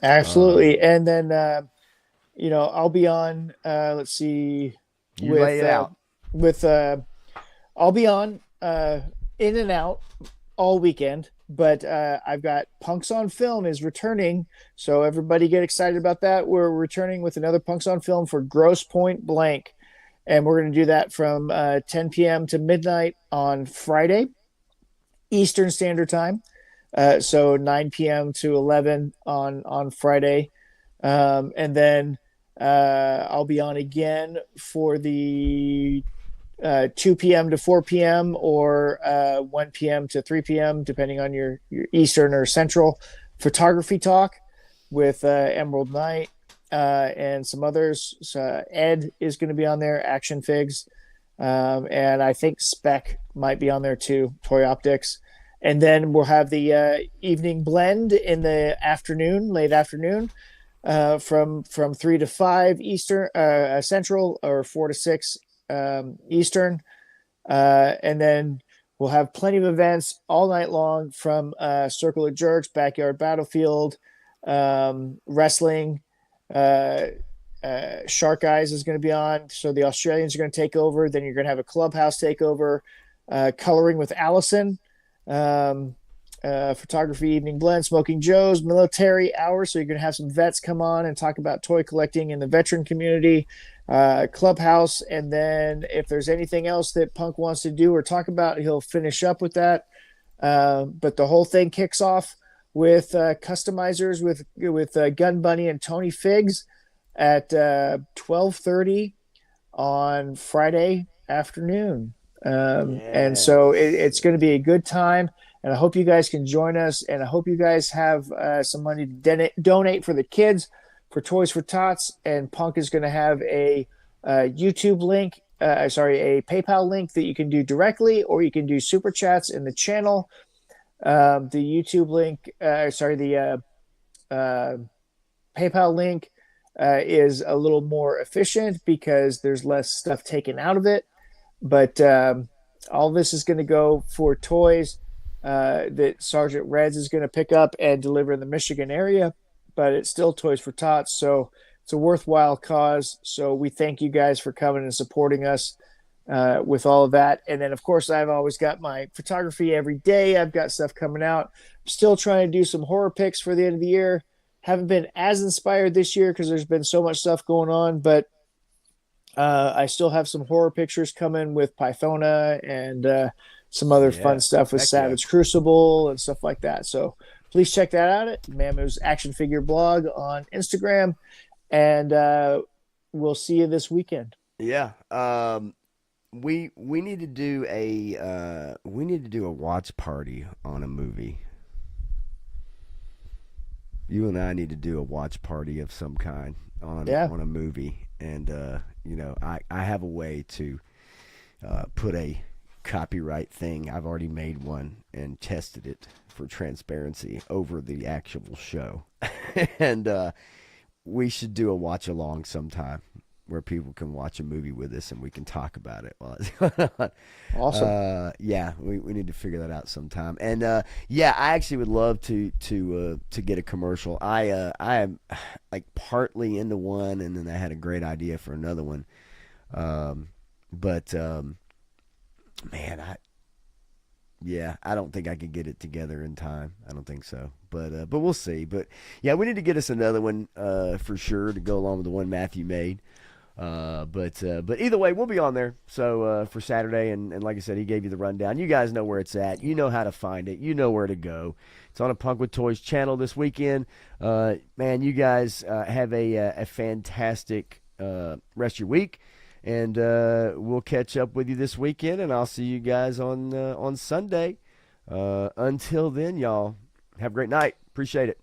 Absolutely. And then, you know, I'll be on, let's see, You lay it out. I'll be on In and Out all weekend, but I've got Punks on Film is returning, so everybody get excited about that. We're returning with another Punks on Film for Gross Point Blank, and we're going to do that from 10 p.m. to midnight on Friday Eastern Standard Time, so 9 p.m. to 11 on Friday, and then I'll be on again for the 2 p.m. to 4 p.m. or 1 p.m. to 3 p.m. depending on your Eastern or Central photography talk with Emerald Knight and some others. So Ed is going to be on there, Action Figs, and I think Spec might be on there too, Toy Optics. And then we'll have the evening blend in the afternoon, late afternoon, from 3 to 5 Eastern, Central, or 4 to 6 Eastern, And then we'll have plenty of events all night long from Circle of Jerks, Backyard Battlefield, wrestling. Uh, Shark Eyes is going to be on. So the Australians are going to take over. Then you're going to have a clubhouse takeover, coloring with Allison, photography evening blend, Smoking Joe's, military hours. So you're going to have some vets come on and talk about toy collecting in the veteran community, clubhouse. And then if there's anything else that Punk wants to do or talk about, he'll finish up with that. But the whole thing kicks off with customizers with Gun Bunny and Tony Figs at 12:30 on Friday afternoon. And so it's going to be a good time. And I hope you guys can join us. And I hope you guys have some money to donate for the kids for Toys for Tots. And Punk is going to have a YouTube link, a PayPal link that you can do directly, or you can do super chats in the channel. The YouTube link, the PayPal link is a little more efficient because there's less stuff taken out of it. But all this is going to go for toys that Sergeant Reds is going to pick up and deliver in the Michigan area. But it's still Toys for Tots, so it's a worthwhile cause. So we thank you guys for coming and supporting us with all of that. And then, of course, I've always got my photography every day. I've got stuff coming out. I'm still trying to do some horror picks for the end of the year. Haven't been as inspired this year because there's been so much stuff going on, but I still have some horror pictures coming with Pythona and some other fun stuff with Savage Crucible and stuff like that. So please check that out at Mamu's Action Figure Blog on Instagram, and we'll see you this weekend. Yeah. We need to do a watch party on a movie. You and I need to do a watch party of some kind on a movie, and I have a way to put a copyright thing. I've already made one and tested it for transparency over the actual show, and we should do a watch along sometime where people can watch a movie with us and we can talk about it while it's going on. Awesome. We need to figure that out sometime. And I actually would love to get a commercial. I am like partly into one, and then I had a great idea for another one. Man, I don't think I could get it together in time. I don't think so. But we'll see. But yeah, we need to get us another one for sure to go along with the one Matthew made. But either way, we'll be on there. So for Saturday, and like I said, he gave you the rundown. You guys know where it's at. You know how to find it. You know where to go. It's on a Punk with Toys channel this weekend. Man, you guys have a fantastic rest of your week, and we'll catch up with you this weekend. And I'll see you guys on Sunday. Until then, y'all have a great night. Appreciate it.